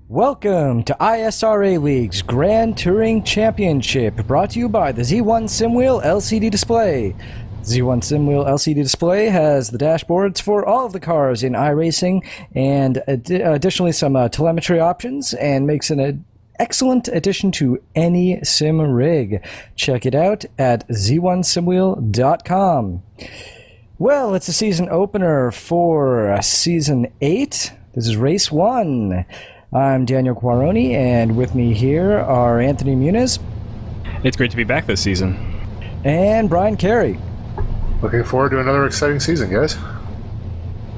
Welcome to ISRA League's Grand Touring Championship, brought to you by the Z1 SimWheel LCD Display. Z1 SimWheel LCD Display has the dashboards for all of the cars in iRacing and additionally some telemetry options, and makes an excellent addition to any sim rig. Check it out at z1simwheel.com. Well, it's a season opener for Season 8. This is Race 1. I'm Daniel Quaroni, and with me here are Anthony Muniz. It's great to be back this season. And Brian Carey. Looking forward to another exciting season, guys.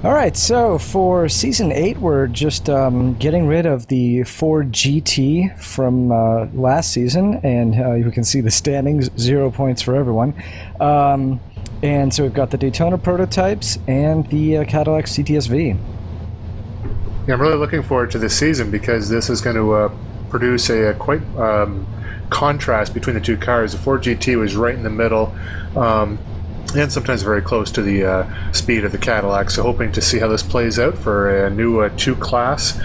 All right, so for Season 8, we're just getting rid of the Ford GT from last season, and you can see the standings, 0 points for everyone. And so we've got the Daytona prototypes and the Cadillac CTS-V. Yeah, I'm really looking forward to this season because this is going to produce a quite contrast between the two cars. The Ford GT was right in the middle, and sometimes very close to the speed of the Cadillac. So hoping to see how this plays out for a new two-class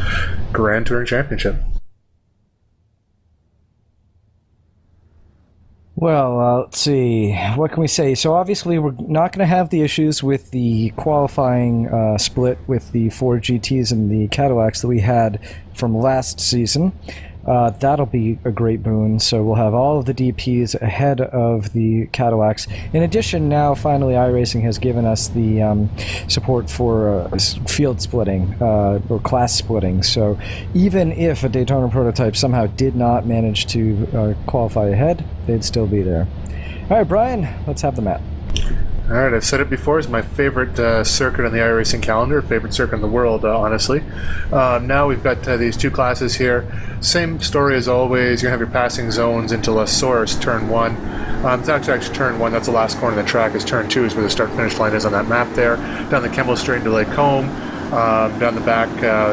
Grand Touring Championship. Well, let's see. What can we say? So obviously we're not going to have the issues with the qualifying split with the Ford GTs and the Cadillacs that we had from last season. That'll be a great boon. So we'll have all of the DPs ahead of the Cadillacs. In addition, now finally iRacing has given us the support for field splitting or class splitting. So even if a Daytona prototype somehow did not manage to qualify ahead, they'd still be there. All right, Brian, let's have the map. All right, I've said it before, it's my favorite circuit on the iRacing calendar, favorite circuit in the world, honestly. Now we've got these two classes here. Same story as always. You're going to have your passing zones into La Source, turn 1. It's actually turn 1, that's the last corner of the track, is turn 2 is where the start-finish line is on that map there. Down the Kemmel Straight into Lake Combe, down the back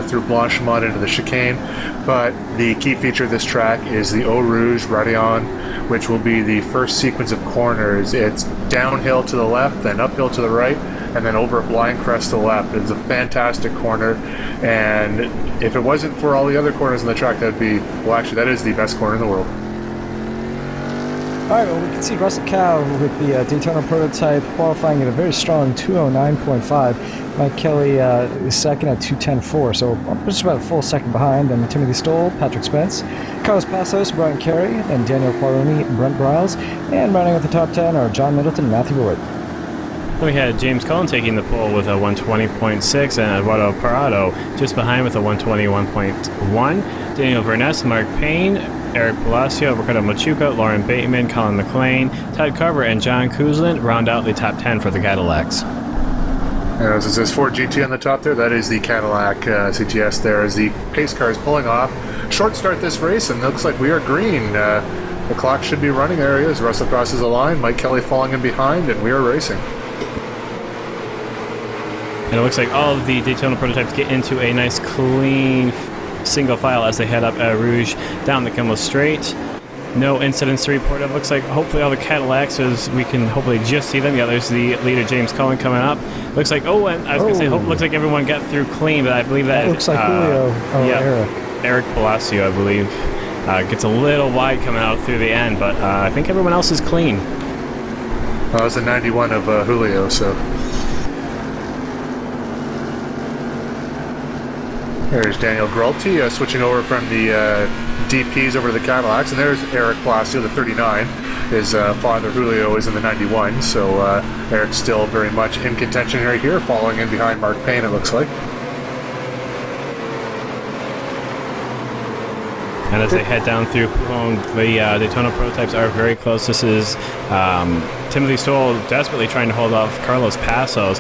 through Blanchemont into the chicane. But the key feature of this track is the Eau Rouge Raidillon, which will be the first sequence of corners. It's downhill to the left, then uphill to the right, and then over a blind crest to the left. It's a fantastic corner, and if it wasn't for all the other corners on the track, that would be, well, actually, that is the best corner in the world. All right, well, we can see Russell Cow with the Daytona prototype qualifying at a very strong 209.5. Mike Kelly is second at 210.4, so just about a full second behind. And Timothy Stoll, Patrick Spence, Carlos Passos, Brian Carey, and Daniel Quaroni, Brent Briles. And running at the top 10 are John Middleton and Matthew Wood. We had James Cullen taking the pole with a 120.6 and Eduardo Parado just behind with a 121.1. Daniel Verness, Mark Payne, Eric Palacio, Ricardo Machuca, Lauren Bateman, Colin McLean, Todd Carver, and John Kuzlin round out the top 10 for the Cadillacs. As it says Ford GT on the top there, that is the Cadillac CTS there as the pace car is pulling off. Short start this race, and it looks like we are green. The clock should be running. There he is. Russell crosses the line. Mike Kelly falling in behind, and we are racing. And it looks like all of the Daytona prototypes get into a nice clean single file as they head up Rouge down the Kemmel Straight. No incidents to report. It looks like hopefully all the Cadillacs, as we can hopefully just see them. Yeah, there's the leader James Cullen coming up. Looks like, and I was going to say, looks like everyone got through clean, but I believe that looks like Julio. Eric Palacio, I believe, gets a little wide coming out through the end, but I think everyone else is clean. Well, it was a 91 of Julio, so. There's Daniel Grulty switching over from the DPs over to the Cadillacs, and there's Eric Palacio, the 39. His father Julio is in the 91, so Eric's still very much in contention right here, following in behind Mark Payne, it looks like. And as they head down through Poulon, the Daytona prototypes are very close. This is Timothy Stoll desperately trying to hold off Carlos Passos.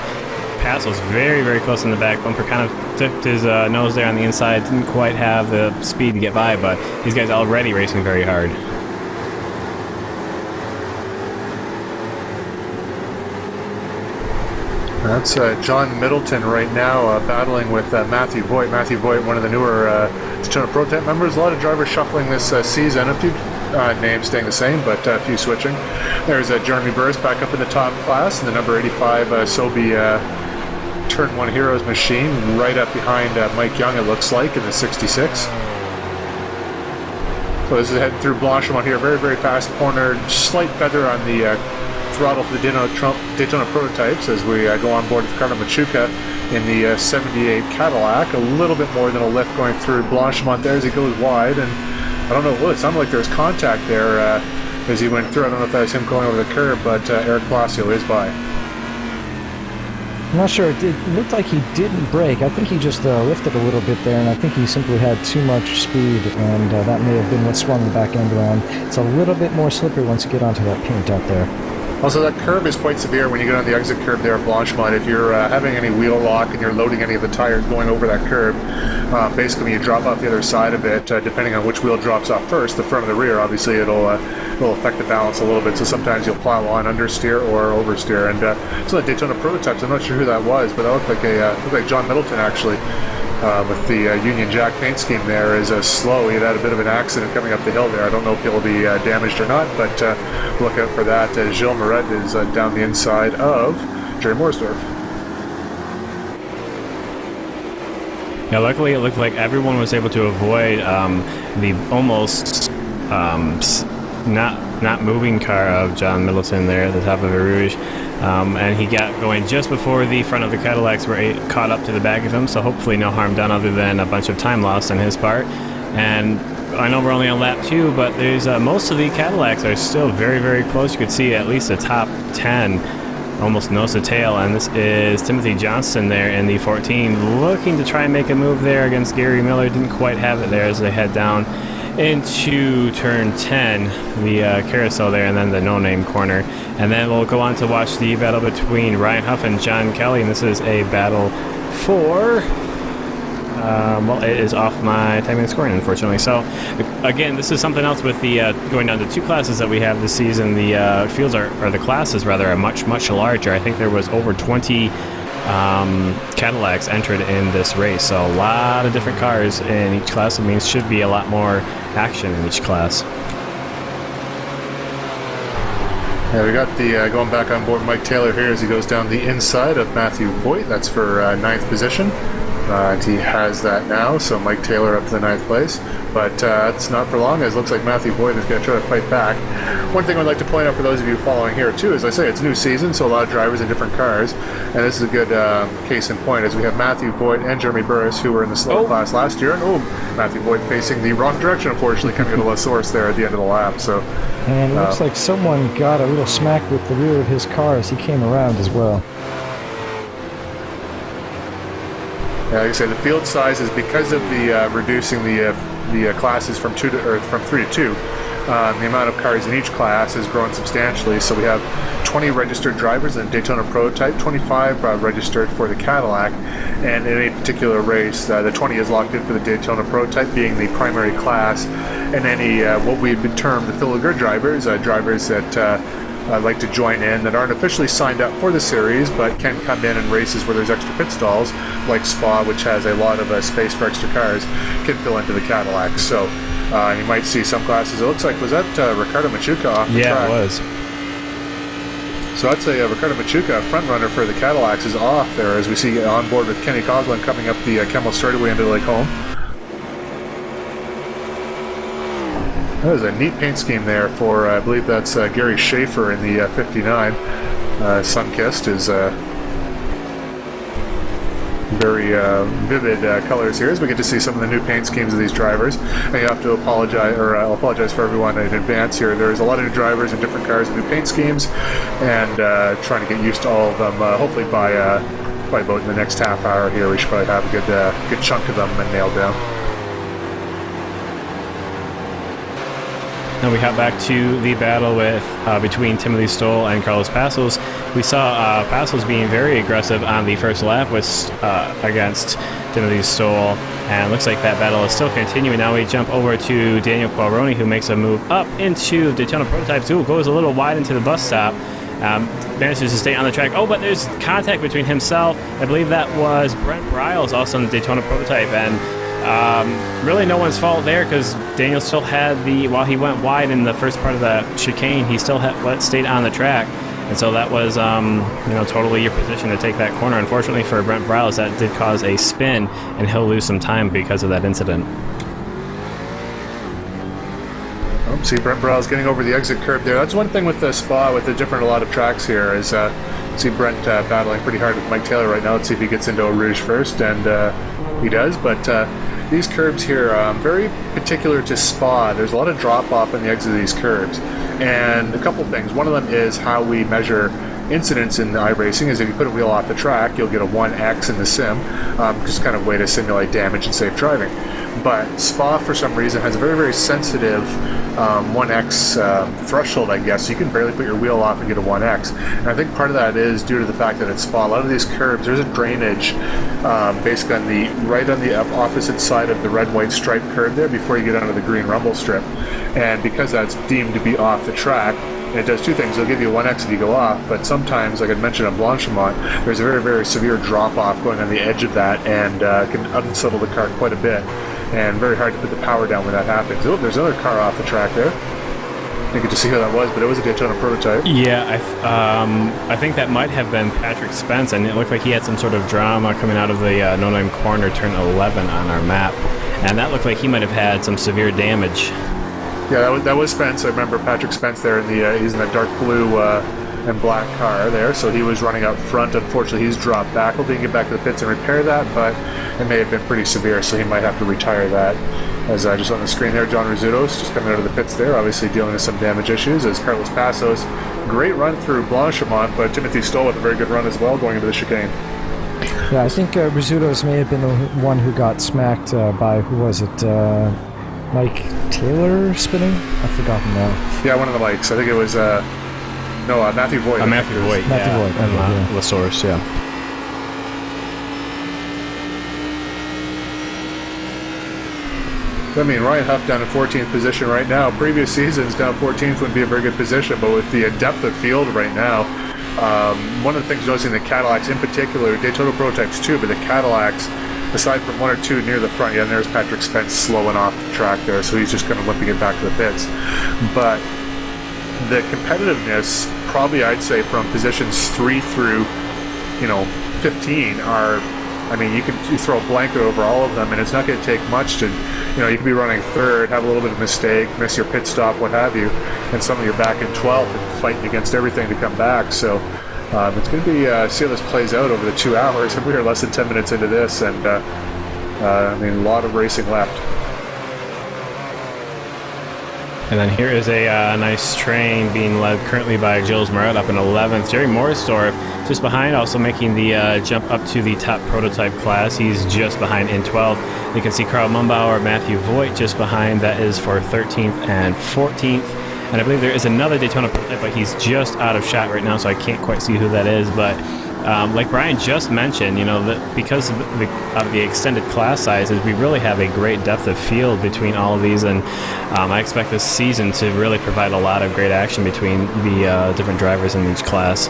Passos very, very close in the back bumper, kind of took his nose there on the inside, didn't quite have the speed to get by, but these guys already racing very hard. That's John Middleton right now battling with Matthew Voigt. Matthew Voigt, one of the newer Daytona prototype members. A lot of drivers shuffling this season. A few names staying the same, but a few switching. There's Jeremy Burris back up in the top class, and the number 85 Sobe Turn 1 Heroes machine right up behind Mike Young, it looks like, in the 66. was heading through Blanchimont here, very, very fast corner, slight feather on the throttle for the Daytona prototypes as we go on board with Ricardo Machuca in the 78 Cadillac. A little bit more than a lift going through Blanchimont there as he goes wide, and I don't know, well, it sounded like there was contact there as he went through. I don't know if that was him going over the curb, but Eric Palacio is by. I'm not sure. It looked like he didn't brake. I think he just lifted a little bit there, and I think he simply had too much speed, and that may have been what swung the back end around. It's a little bit more slippery once you get onto that paint out there. Also, that curve is quite severe when you get on the exit curve there at Blanchimont. If you're having any wheel lock and you're loading any of the tires going over that curve, basically when you drop off the other side of it, depending on which wheel drops off first, the front or the rear, obviously it'll affect the balance a little bit. So sometimes you'll plow on understeer or oversteer. And so the Daytona prototypes, I'm not sure who that was, but that looked like John Middleton actually. With the Union Jack paint scheme there is slow. He had a bit of an accident coming up the hill there. I don't know if he'll be damaged or not, but look out for that. Gilles Moret is down the inside of Jerry Morsdorf. Yeah, luckily it looked like everyone was able to avoid the almost not moving car of John Middleton there at the top of the Rouge. And he got going just before the front of the Cadillacs were caught up to the back of him, so hopefully no harm done other than a bunch of time lost on his part. And I know we're only on lap 2, but there's most of the Cadillacs are still very, very close. You could see at least the top 10 almost nose to tail, and this is Timothy Johnston there in the 14 looking to try and make a move there against Gary Miller. Didn't quite have it there as they head down into turn 10, the carousel there, and then the no-name corner. And then we'll go on to watch the battle between Ryan Huff and John Kelly, and this is a battle for well, it is off my timing and scoring, unfortunately. So again, this is something else with the going down to 2 classes that we have this season. The fields or the classes rather are much larger. I think there was over 20 Cadillacs entered in this race, so a lot of different cars in each class. It means should be a lot more action in each class. Yeah, we got the going back on board Mike Taylor here as he goes down the inside of Matthew Voigt. That's for 9th position. And he has that now, so Mike Taylor up to the 9th place. But it's not for long, as it looks like Matthew Boyd is going to try to fight back. One thing I'd like to point out for those of you following here, too, is I say it's new season, so a lot of drivers in different cars. And this is a good case in point, as we have Matthew Boyd and Jeremy Burris, who were in the slow class last year. And Matthew Boyd facing the wrong direction, unfortunately, coming into La Source there at the end of the lap. So, and it looks like someone got a little smack with the rear of his car as he came around as well. Like I said, the field size is because of the reducing the classes from 3 to 2. The amount of cars in each class has grown substantially. So we have 20 registered drivers in the Daytona prototype, 25 registered for the Cadillac, and in a particular race, the 20 is locked in for the Daytona prototype, being the primary class, and any what we've been termed the filigree drivers, drivers that like to join in that aren't officially signed up for the series but can come in races where there's extra pit stalls, like Spa, which has a lot of space for extra cars, can fill into the Cadillac. So you might see some classes. It looks like, was that Ricardo Machuca off the track? Yeah, it was. So I'd say Ricardo Machuca, front runner for the Cadillacs, is off there as we see on board with Kenny Coughlin coming up the Kemmel straightaway into Lake Home. That was a neat paint scheme there for, I believe that's Gary Schaefer in the 59. Sunkissed is very vivid colors here as we get to see some of the new paint schemes of these drivers. And you have to apologize, or I'll apologize for everyone in advance here. There's a lot of new drivers in different cars with new paint schemes, and trying to get used to all of them. Hopefully by about in the next half hour here, we should probably have a good chunk of them nailed down. Now we hop back to the battle with between Timothy Stoll and Carlos Passos. We saw Passos being very aggressive on the first lap against Timothy Stoll, and it looks like that battle is still continuing. Now we jump over to Daniel Qualroni, who makes a move up into Daytona Prototype 2, goes a little wide into the bus stop, manages to stay on the track. Oh, but there's contact between himself. I believe that was Brent Briles, also in the Daytona Prototype, and really no one's fault there, because Daniel still had while he went wide in the first part of the chicane, he still stayed on the track, and so that was totally your position to take that corner. Unfortunately for Brent Briles, that did cause a spin, and he'll lose some time because of that incident. See Brent Brow's getting over the exit curb there. That's one thing with the Spa, with a lot of tracks here, is see Brent battling pretty hard with Mike Taylor right now. Let's see if he gets into Eau Rouge first, and he does. But these curbs here, very particular to Spa. There's a lot of drop-off on the exit of these curbs. And a couple things. One of them is how we measure incidents in iRacing is if you put a wheel off the track, you'll get a 1x in the sim, just kind of way to simulate damage and safe driving. But Spa, for some reason, has a very, very sensitive 1x threshold, I guess. So you can barely put your wheel off and get a 1x. And I think part of that is due to the fact that it's Spa. A lot of these curbs, there's a drainage basically on the opposite side of the red-white stripe curb there before you get onto the green rumble strip. And because that's deemed to be off the track, and it does two things. It'll give you a 1x if you go off, but sometimes, like I mentioned on Blanchimont, there's a very, very severe drop-off going on the edge of that, and can unsettle the car quite a bit, and very hard to put the power down when that happens. Oh, there's another car off the track there. Didn't get to see who that was, but it was a Daytona prototype. Yeah, I think that might have been Patrick Spence, and it looked like he had some sort of drama coming out of the no-name corner, turn 11 on our map, and that looked like he might have had some severe damage. Yeah, that was Spence. I remember Patrick Spence there. He's in the dark blue and black car there, so he was running up front. Unfortunately, he's dropped back. We'll get back to the pits and repair that, but it may have been pretty severe, so he might have to retire that. As just on the screen there, John Rizzuto's just coming out of the pits there, obviously dealing with some damage issues. As Carlos Passos, great run through Blanchimont, but Timothy Stoll with a very good run as well going into the chicane. Yeah, I think Rizzuto's may have been the one who got smacked by, who was it? Mike Taylor spinning? I've forgotten now. Yeah, one of the Mikes. I think it was Matthew Voigt. Matthew Voigt. Matthew Voigt. And LaSource, yeah. I mean, Ryan Huff down in 14th position right now. Previous seasons, down 14th wouldn't be a very good position, but with the depth of field right now, one of the things noticing the Cadillacs in particular, Daytona prototypes too, but the Cadillacs, aside from one or two near the front, yeah, and there's Patrick Spence slowing off the track there, so he's just kind of limping it back to the pits. But the competitiveness, probably I'd say from positions 3 through, 15 are, I mean, you throw a blanket over all of them, and it's not going to take much to, you could be running third, have a little bit of mistake, miss your pit stop, what have you, and suddenly you're back in 12th and fighting against everything to come back. So it's going to be see how this plays out over the 2 hours. We are less than 10 minutes into this, and a lot of racing left. And then here is a nice train being led currently by Gilles Moret up in 11th. Jerry Morrisdorf just behind, also making the jump up to the top prototype class. He's just behind in 12th. You can see Carl Mumbauer, Matthew Voigt just behind. That is for 13th and 14th. And I believe there is another Daytona prototype, but he's just out of shot right now, so I can't quite see who that is. But like Brian just mentioned, that because of the extended class sizes, we really have a great depth of field between all of these, and I expect this season to really provide a lot of great action between the different drivers in each class.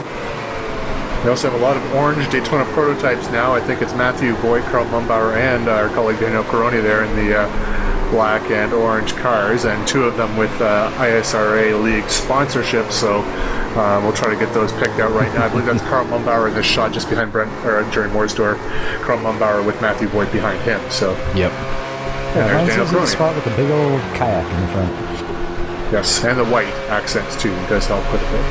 We also have a lot of orange Daytona prototypes now. I think it's Matthew Voigt, Carl Mumbauer, and our colleague Daniel Caroni there in the black and orange cars, and 2 of them with ISRA League sponsorship, so we'll try to get those picked out right now. I believe that's Carl Mumbauer in this shot just behind Jerry Morrisdorf. Carl Mumbauer with Matthew Voigt behind him. So yep. And there's Daniel in the Caroni. spot with a big old kayak in the front. Yes, and the white accents too does help quite a bit.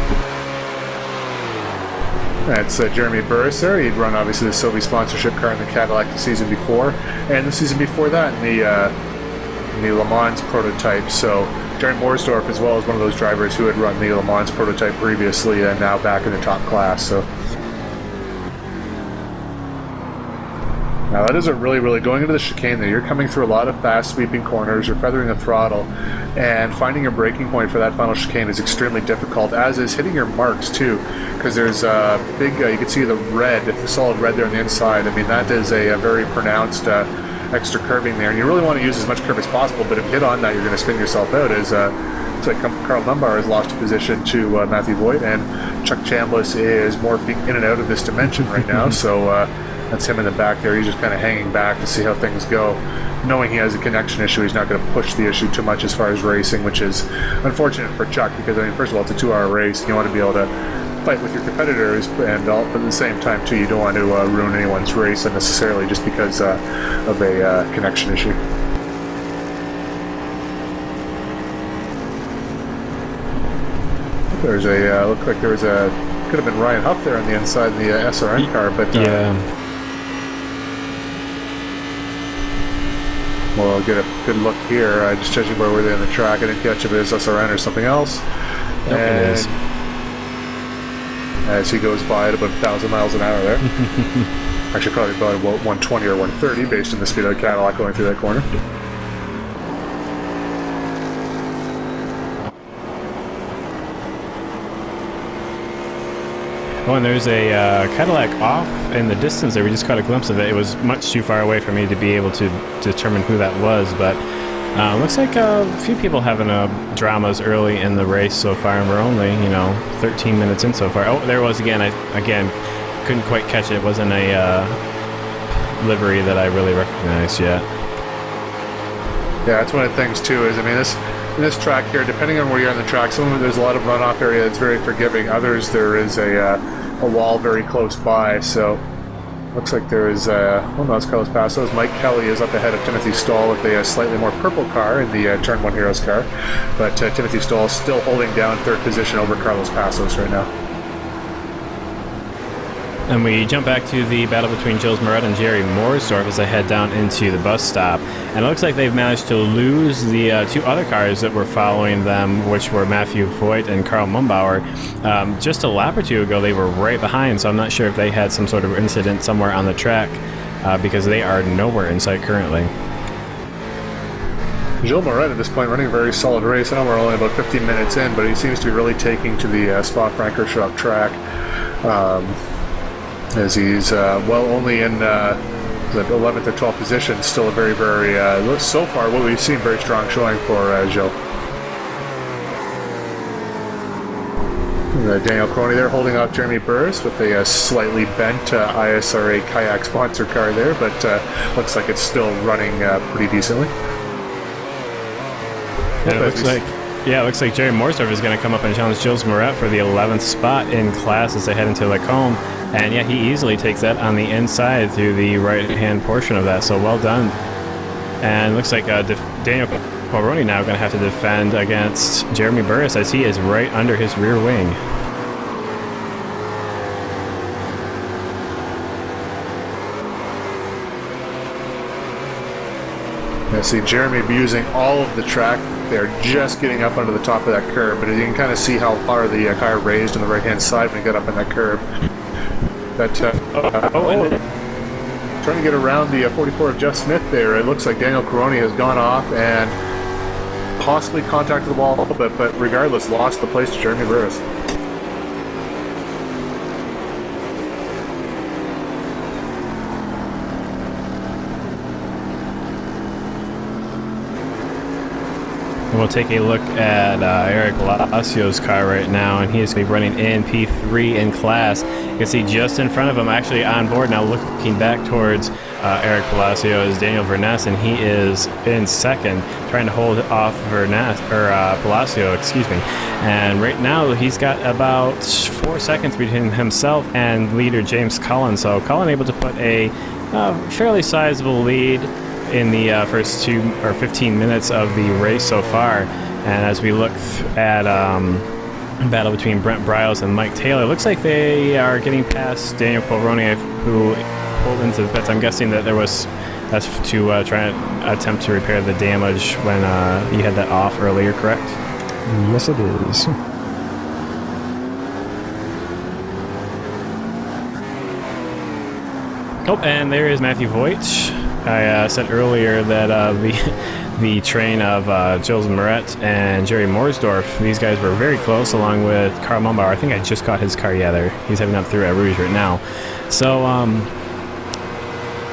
That's Jeremy Burris there. He'd run obviously the Sylvie sponsorship car in the Cadillac the season before, and the season before that in the Le Mans prototype. So Jerry Morrisdorf as well as one of those drivers who had run the Le Mans prototype previously and now back in the top class. So now that isn't really going into the chicane there. You're coming through a lot of fast sweeping corners, you're feathering the throttle, and finding your braking point for that final chicane is extremely difficult, as is hitting your marks too, because there's a big, you can see the solid red there on the inside. I mean, that is a very pronounced extra curving there, and you really want to use as much curve as possible, but if you hit on that, you're going to spin yourself out. As looks like Carl Mumbauer has lost a position to Matthew Voigt, and Chuck Chambliss is morphing in and out of this dimension right now, so that's him in the back there. He's just kind of hanging back to see how things go, knowing he has a connection issue. He's not going to push the issue too much as far as racing, which is unfortunate for Chuck, because first of all, it's a 2-hour race, and you want to be able to fight with your competitors, but at the same time too, you don't want to ruin anyone's race unnecessarily just because of a connection issue. There's a looked like there was a could have been Ryan Huff there on the inside of the SRN car, but Yeah. we'll get a good look here. Just judging where were they on the track, I didn't catch if it was SRN or something else. Nope, it is. As he goes by at about 1,000 miles an hour there. Actually, probably about 120 or 130 based on the speed of the Cadillac going through that corner. Oh, and there's a Cadillac off in the distance there. We just caught a glimpse of it. It was much too far away for me to be able to determine who that was, but looks like a few people having dramas early in the race so far, and we're only, 13 minutes in so far. Oh, there it was again. I couldn't quite catch it. It wasn't a livery that I really recognized yet. Yeah, that's one of the things too. Is this track here, depending on where you're on the track, some of there's a lot of runoff area that's very forgiving. Others there is a wall very close by. So looks like there is oh no, it's Carlos Passos. Mike Kelly is up ahead of Timothy Stahl with a slightly more purple car in the Turn 1 Heroes car, but Timothy Stahl is still holding down third position over Carlos Passos right now. And we jump back to the battle between Jules Moret and Jerry Morsdorf as they head down into the bus stop. And it looks like they've managed to lose the two other cars that were following them, which were Matthew Voigt and Karl Mumbauer. Just a lap or two ago, they were right behind, so I'm not sure if they had some sort of incident somewhere on the track, because they are nowhere in sight currently. Gilles Moret at this point running a very solid race. I know we're only about 15 minutes in, but he seems to be really taking to the Spa-Francorchamps track. As he's only in the 11th or 12th position, still a very, very, so far what we've seen, very strong showing for Gilles. Daniel Crony there holding off Jeremy Burris with a slightly bent ISRA kayak sponsor car there, but looks like it's still running pretty decently. And it looks like Jerry Morsdorf is going to come up and challenge Jules Moret for the 11th spot in class as they head into Lacombe. And yeah, he easily takes that on the inside through the right-hand portion of that, so well done. And looks like Daniel Qualroni now going to have to defend against Jeremy Burris as he is right under his rear wing. I see Jeremy using all of the track. They're just getting up onto the top of that curb, but you can kind of see how far the car raised on the right-hand side when he got up in that curb. Trying to get around the 44 of Jeff Smith there. It looks like Daniel Coroni has gone off and possibly contacted the wall a little bit, but regardless, lost the place to Jeremy Burris. We'll take a look at Eric Palacio's car right now, and he is going to be running in P3 in class. You can see just in front of him, actually on board now, looking back towards Eric Palacio, is Daniel Verness, and he is in second, trying to hold off Palacio, excuse me. And right now, he's got about 4 seconds between himself and leader James Cullen. So Cullen able to put a fairly sizable lead in the first 15 minutes of the race so far. And as we look at battle between Brent Briles and Mike Taylor, looks like they are getting past Daniel Qualroni, who pulled into the pits. I'm guessing that that's to try and attempt to repair the damage when you had that off earlier, correct? Yes, it is. Oh, and there is Matthew Voigt. I said earlier that the train of Jules Moret and Jerry Morsdorf, these guys were very close, along with Karl Mumbauer. I think I just caught his car. Yeah, he's heading up through Rouge right now. So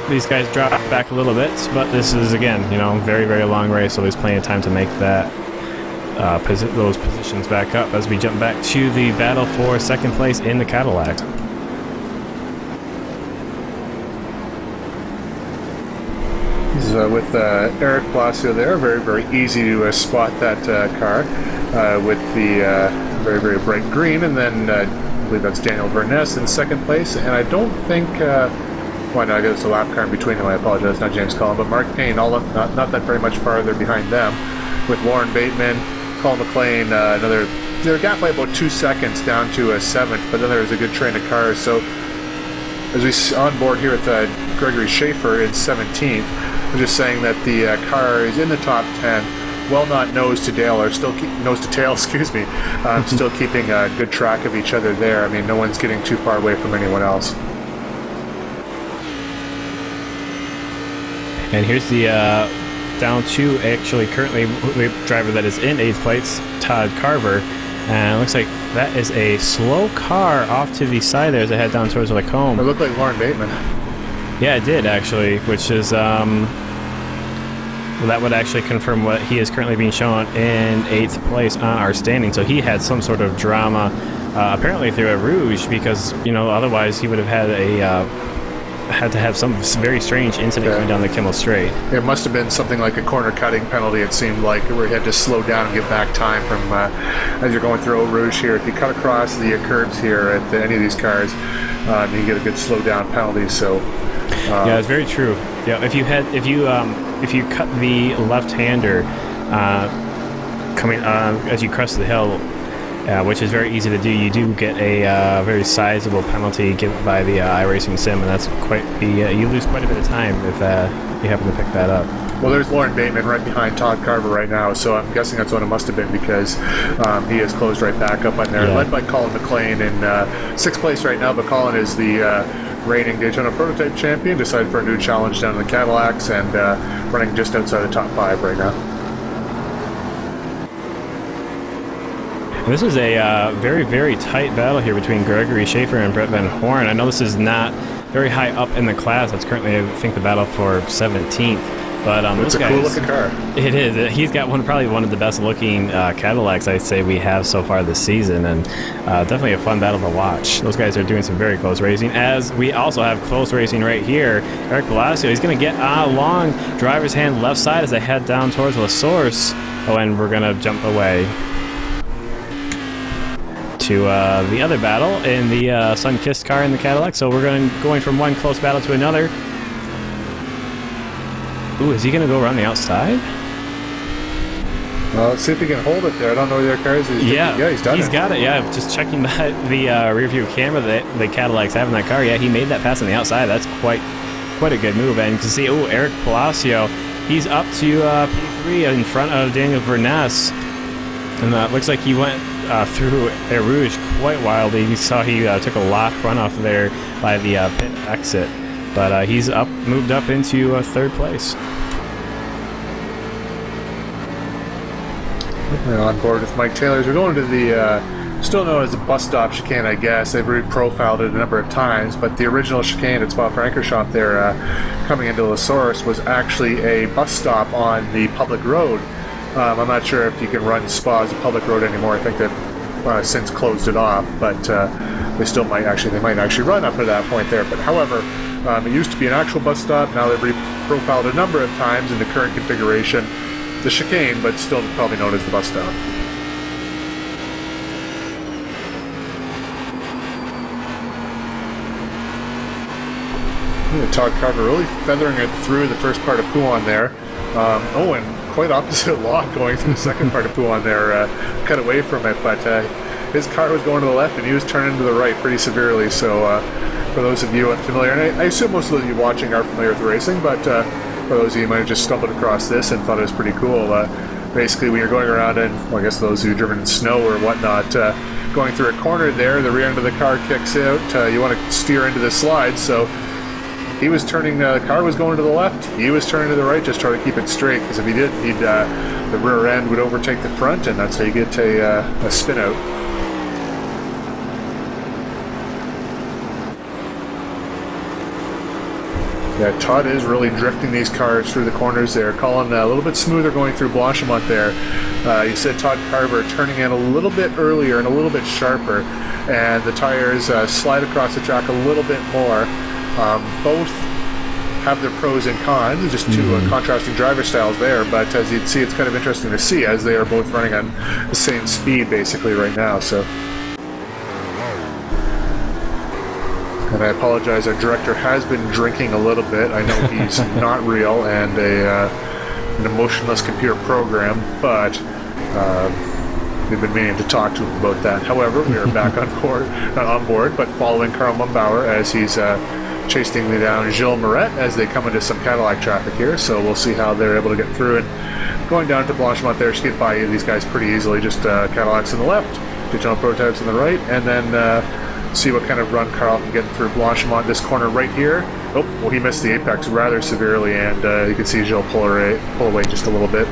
these guys drop back a little bit, but this is, again, very, very long race, so there's plenty of time to make that those positions back up as we jump back to the battle for second place in the Cadillac. With Eric Palacio there, very, very easy to spot that car with the very, very bright green, and then I believe that's Daniel Verness in second place, and I don't think, no, I guess it's a lap car in between them, I apologize, not James Cullen, but Mark Payne, not that very much farther behind them, with Lauren Bateman, Colin McLean, another they're gapped by about 2 seconds down to a 7th, but then there's a good train of cars. So as we see on board here with Gregory Schaefer in 17th, we're just saying that the car is in the top 10, well not nose to tail, or still nose to tail, excuse me, still keeping good track of each other there. I mean, no one's getting too far away from anyone else. And here's the down to actually currently the driver that is in 8th place, Todd Carver. And it looks like that is a slow car off to the side there as they head down towards the comb. It looked like Lauren Bateman. Yeah, it did actually, which is that would actually confirm what he is currently being shown in 8th place on our standing. So he had some sort of drama, apparently through a rouge, because otherwise he would have had had to have some very strange incident going down the Kimmel Straight. It must have been something like a corner cutting penalty, it seemed like, where he had to slow down and get back time from as you're going through Eau Rouge here. If you cut across the curbs here at any of these cars, you get a good slow down penalty. So yeah, it's very true. Yeah, if you cut the left-hander coming as you crest the hill, which is very easy to do, you do get a very sizable penalty given by the iRacing sim, and that's quite you lose quite a bit of time if you happen to pick that up. Well, there's Lauren Bateman right behind Todd Carver right now, so I'm guessing that's what it must have been, because he has closed right back up on there. Yeah. Led by Colin McLean in 6th place right now, but Colin is the reigning Daytona prototype champion, decided for a new challenge down in the Cadillacs, and running just outside the top 5 right now. This is a very, very tight battle here between Gregory Schaefer and Brett Van Horn. I know this is not very high up in the class. That's currently, I think, the battle for 17th. But it's a cool-looking car. It is. He's got probably one of the best-looking Cadillacs I'd say we have so far this season, and definitely a fun battle to watch. Those guys are doing some very close racing, as we also have close racing right here. Eric Palacio, he's going to get along driver's hand left side as they head down towards La Source. Oh, and we're going to jump away to the other battle in the sun-kissed car in the Cadillac. So we're going from one close battle to another. Ooh, is he going to go around the outside? Well, let's see if he can hold it there. I don't know where their car is. Yeah, he's done it. He's got it, yeah. Just checking the rear view camera that the Cadillacs have in that car. Yeah, he made that pass on the outside. That's quite a good move. And you can see, Eric Palacio, he's up to P3 in front of Daniel Verness. And it looks like he went through Eau Rouge quite wildly. You saw he took a lock runoff there by the pit exit. But he's moved up into 3rd place. We're on board with Mike Taylor. We're going to the still known as the bus stop chicane, I guess. They've reprofiled it a number of times, but the original chicane at Spa-Francorchamps there coming into La Source was actually a bus stop on the public road. I'm not sure if you can run Spa as a public road anymore. I think they've since closed it off, but they might actually run up to that point there. But however, it used to be an actual bus stop. Now they've reprofiled a number of times in the current configuration, the chicane, but still probably known as the bus stop. Todd Carver really feathering it through the first part of Pouan there. And quite opposite law going through the second part of Pouan there, cut away from it, but his car was going to the left and he was turning to the right pretty severely. So for those of you unfamiliar, and I assume most of you watching are familiar with racing, but for those of you who might have just stumbled across this and thought it was pretty cool, basically when you're going around, and I guess those who have driven in snow or whatnot, going through a corner there, the rear end of the car kicks out, you want to steer into the slide, so he was turning, the car was going to the left, he was turning to the right, just trying to keep it straight, because if he did, the rear end would overtake the front, and that's how you get a spin out. Yeah, Todd is really drifting these cars through the corners there. Colin a little bit smoother going through Blanchimont there. You said Todd Carver turning in a little bit earlier and a little bit sharper, and the tires slide across the track a little bit more. Both have their pros and cons, just two contrasting driver styles there, but as you'd see, it's kind of interesting to see as they are both running on the same speed basically right now. So, and I apologize, our director has been drinking a little bit. I know he's not real and an emotionless computer program, but We've been meaning to talk to him about that. However, we are back on board, but following Karl Mumbauer as he's chasing down Gilles Moret as they come into some Cadillac traffic here. So we'll see how they're able to get through. And going down to Blanchimont there, skid by these guys pretty easily. Just Cadillacs on the left, Daytona prototypes on the right, and then see what kind of run Karl can get through Blanchimont. This corner right here. Oh, well, he missed the apex rather severely, and you can see Gilles pull away just a little bit.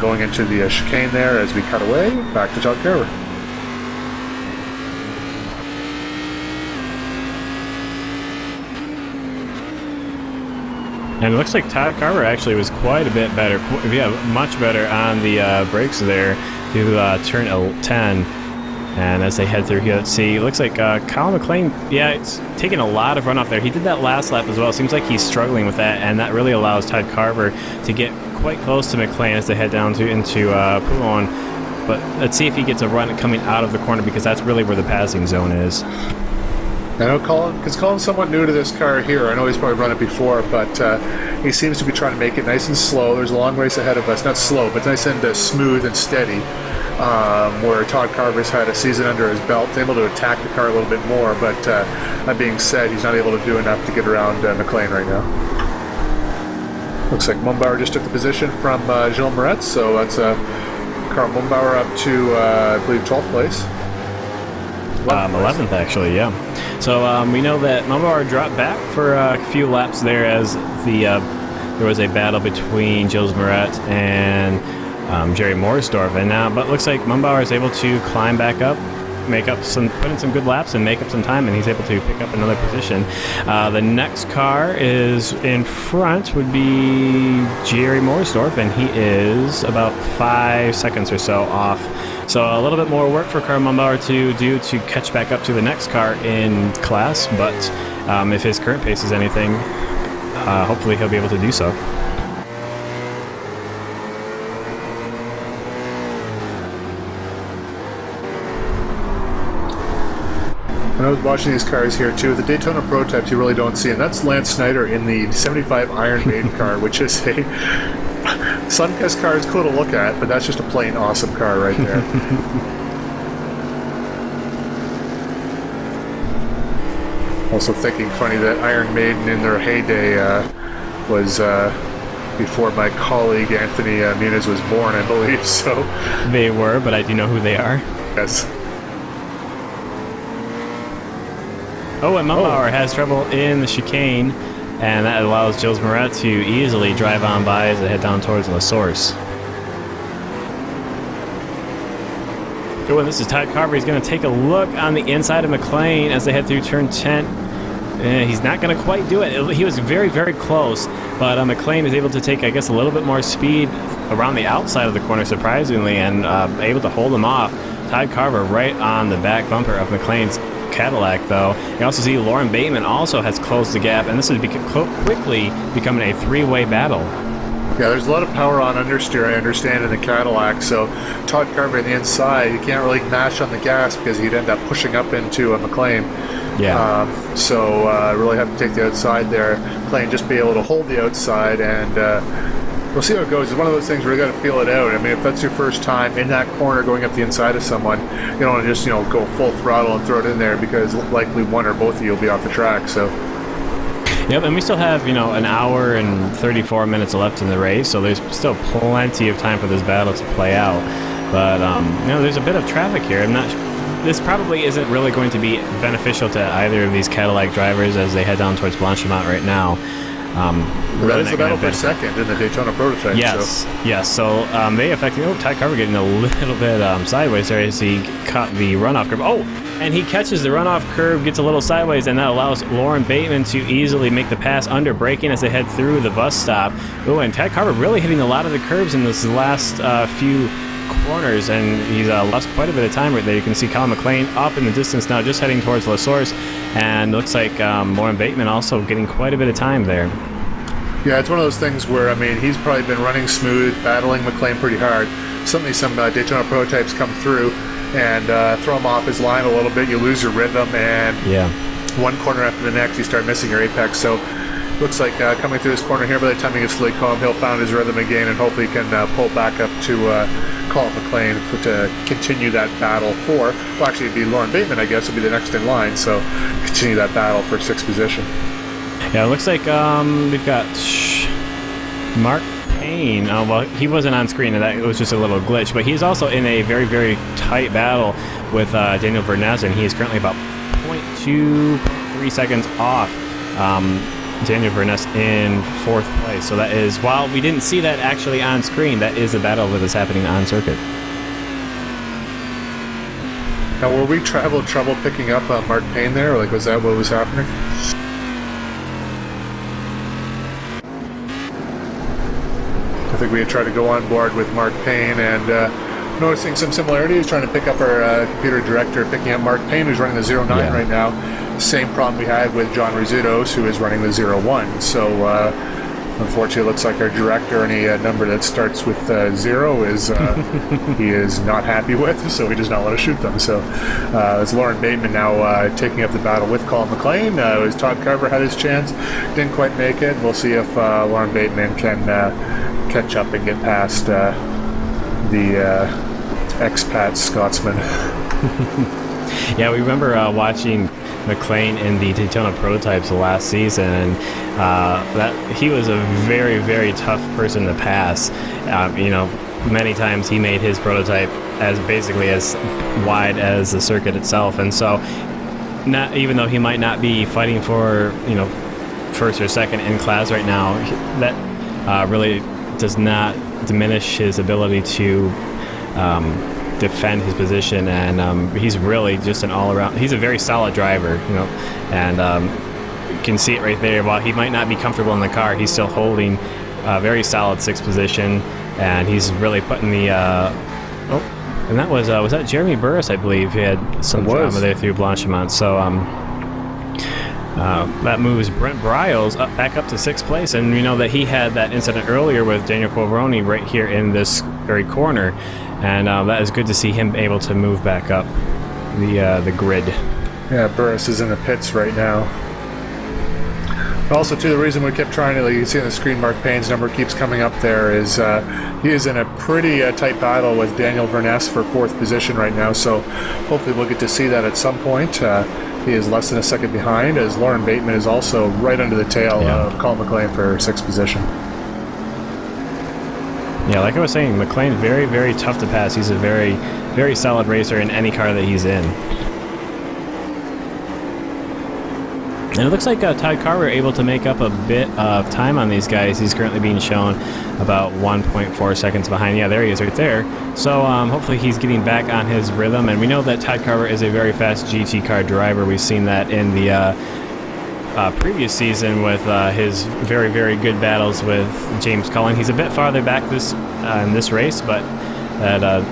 Going into the chicane there as we cut away, back to Todd Carver. And it looks like Todd Carver actually was quite a bit better, much better on the brakes there to turn 10. And as they head through here, let's see, it looks like Kyle McLean, it's taking a lot of runoff there. He did that last lap as well. It seems like he's struggling with that, and that really allows Todd Carver to get quite close to McLean as they head down into Poulon. But let's see if he gets a run coming out of the corner, because that's really where the passing zone is. I know because Colin's somewhat new to this car here. I know he's probably run it before, but he seems to be trying to make it nice and slow. There's a long race ahead of us. Not slow, but nice and smooth and steady. Where Todd Carver's had a season under his belt, able to attack the car a little bit more, but that being said, he's not able to do enough to get around McLean right now. Looks like Mumbauer just took the position from Gilles Moretz, so that's Karl Mumbauer up to, I believe, 12th place. 11th, actually, yeah. So we know that Mumbauer dropped back for a few laps there as there was a battle between Gilles Moretz and Jerry Morrisdorf, and but it looks like Mumbauer is able to climb back up, put in some good laps and make up some time, and he's able to pick up another position. The next car is in front would be Jerry Morrisdorf, and he is about 5 seconds or so off. So a little bit more work for Karl Mumbauer to do to catch back up to the next car in class, but if his current pace is anything, hopefully he'll be able to do so. When I was watching these cars here too, the Daytona prototypes you really don't see, and that's Lance Snyder in the 75 Iron Maiden car, which is a Suncast car. Is cool to look at, but that's just a plain awesome car right there. Also thinking funny that Iron Maiden in their heyday was before my colleague Anthony Muniz was born, I believe. So they were, but I do know who they are. Yes. Oh, and Mumbauer has trouble in the chicane, and that allows Gilles Moret to easily drive on by as they head down towards La Source. Oh, and this is Todd Carver. He's going to take a look on the inside of McLean as they head through turn 10. He's not going to quite do it. He was very, very close, but McLean is able to take, I guess, a little bit more speed around the outside of the corner, surprisingly, and able to hold him off. Todd Carver right on the back bumper of McLean's Cadillac, though. You also see Lauren Bateman also has closed the gap, and this is quickly becoming a three-way battle. Yeah, there's a lot of power on understeer, I understand, in the Cadillac, so Todd Carver on the inside, you can't really mash on the gas because he'd end up pushing up into a McLean. Yeah. So really have to take the outside there. McLean just be able to hold the outside, and we'll see how it goes. It's one of those things where you got to feel it out. I mean, if that's your first time in that corner going up the inside of someone, you don't want to just go full throttle and throw it in there, because likely one or both of you will be off the track. So. Yep, and we still have an hour and 34 minutes left in the race, so there's still plenty of time for this battle to play out. But there's a bit of traffic here. This probably isn't really going to be beneficial to either of these Cadillac drivers as they head down towards Blanchimont right now. That is the battle for second in the Daytona prototype. Yes, yes. So they affected. Todd Carver getting a little bit sideways there as he caught the runoff curve. Oh, and he catches the runoff curve, gets a little sideways, and that allows Lauren Bateman to easily make the pass under braking as they head through the bus stop. Oh, and Todd Carver really hitting a lot of the curves in this last few corners, and he's lost quite a bit of time right there. You can see Colin McLean up in the distance now, just heading towards La Source, and looks like Lauren Bateman also getting quite a bit of time there. Yeah, it's one of those things where, he's probably been running smooth, battling McLean pretty hard. Suddenly some Daytona prototypes come through and throw him off his line a little bit. You lose your rhythm, and one corner after the next, you start missing your apex. So Looks like coming through this corner here, by the time he gets to Lake Calm, he'll find his rhythm again, and hopefully he can pull back up to Colin McLean to continue that battle for, well, actually it'd be Lauren Bateman, I guess, would be the next in line, so continue that battle for 6th position. Yeah, it looks like we've got Mark Payne. Oh, well, he wasn't on screen, and that was just a little glitch, but he's also in a very, very tight battle with Daniel Vernez, and he is currently about 0.3 seconds off Daniel Vernez in 4th place. So that is, while we didn't see that actually on screen, that is a battle that is happening on circuit. Now, were we trouble picking up Mark Payne there? Or, like, was that what was happening? I think we had tried to go on board with Mark Payne, and noticing some similarities, trying to pick up our computer director, picking up Mark Payne, who's running the 09 right now. Same problem we had with John Rizzutos, who is running the 01. So, unfortunately, it looks like our director, any number that starts with 0 is he is not happy with, so he does not want to shoot them. So, it's Lauren Bateman now taking up the battle with Colin McLean. It was Todd Carver had his chance, didn't quite make it. We'll see if Lauren Bateman can catch up and get past the expat Scotsman. Yeah, we remember watching McLean in the Daytona prototypes last season, and that he was a very, very tough person to pass. Many times he made his prototype as basically as wide as the circuit itself, and so not even though he might not be fighting for 1st or 2nd in class right now, that really does not diminish his ability to defend his position, and he's really just an all-around. He's a very solid driver, and you can see it right there. While he might not be comfortable in the car, he's still holding a very solid 6th position, and he's really putting the. And that was that Jeremy Burris, I believe. He had some drama there through Blanchimont, so that moves Brent Briles back up to 6th place, and we know that he had that incident earlier with Daniel Poveroni right here in this very corner, and that is good to see him able to move back up the grid. Yeah, Burris is in the pits right now. Also, too, the reason we kept trying to, like you can see on the screen, Mark Payne's number keeps coming up there, is he is in a pretty tight battle with Daniel Vernez for 4th position right now, so hopefully we'll get to see that at some point. He is less than a second behind, as Lauren Bateman is also right under the tail of Colin McLean for 6th position. Yeah, like I was saying, McLean very, very tough to pass. He's a very, very solid racer in any car that he's in. And it looks like Todd Carver able to make up a bit of time on these guys. He's currently being shown about 1.4 seconds behind. Yeah, there he is right there. So hopefully he's getting back on his rhythm. And we know that Todd Carver is a very fast GT car driver. We've seen that in the previous season with his very, very good battles with James Cullen. He's a bit farther back in this race, but that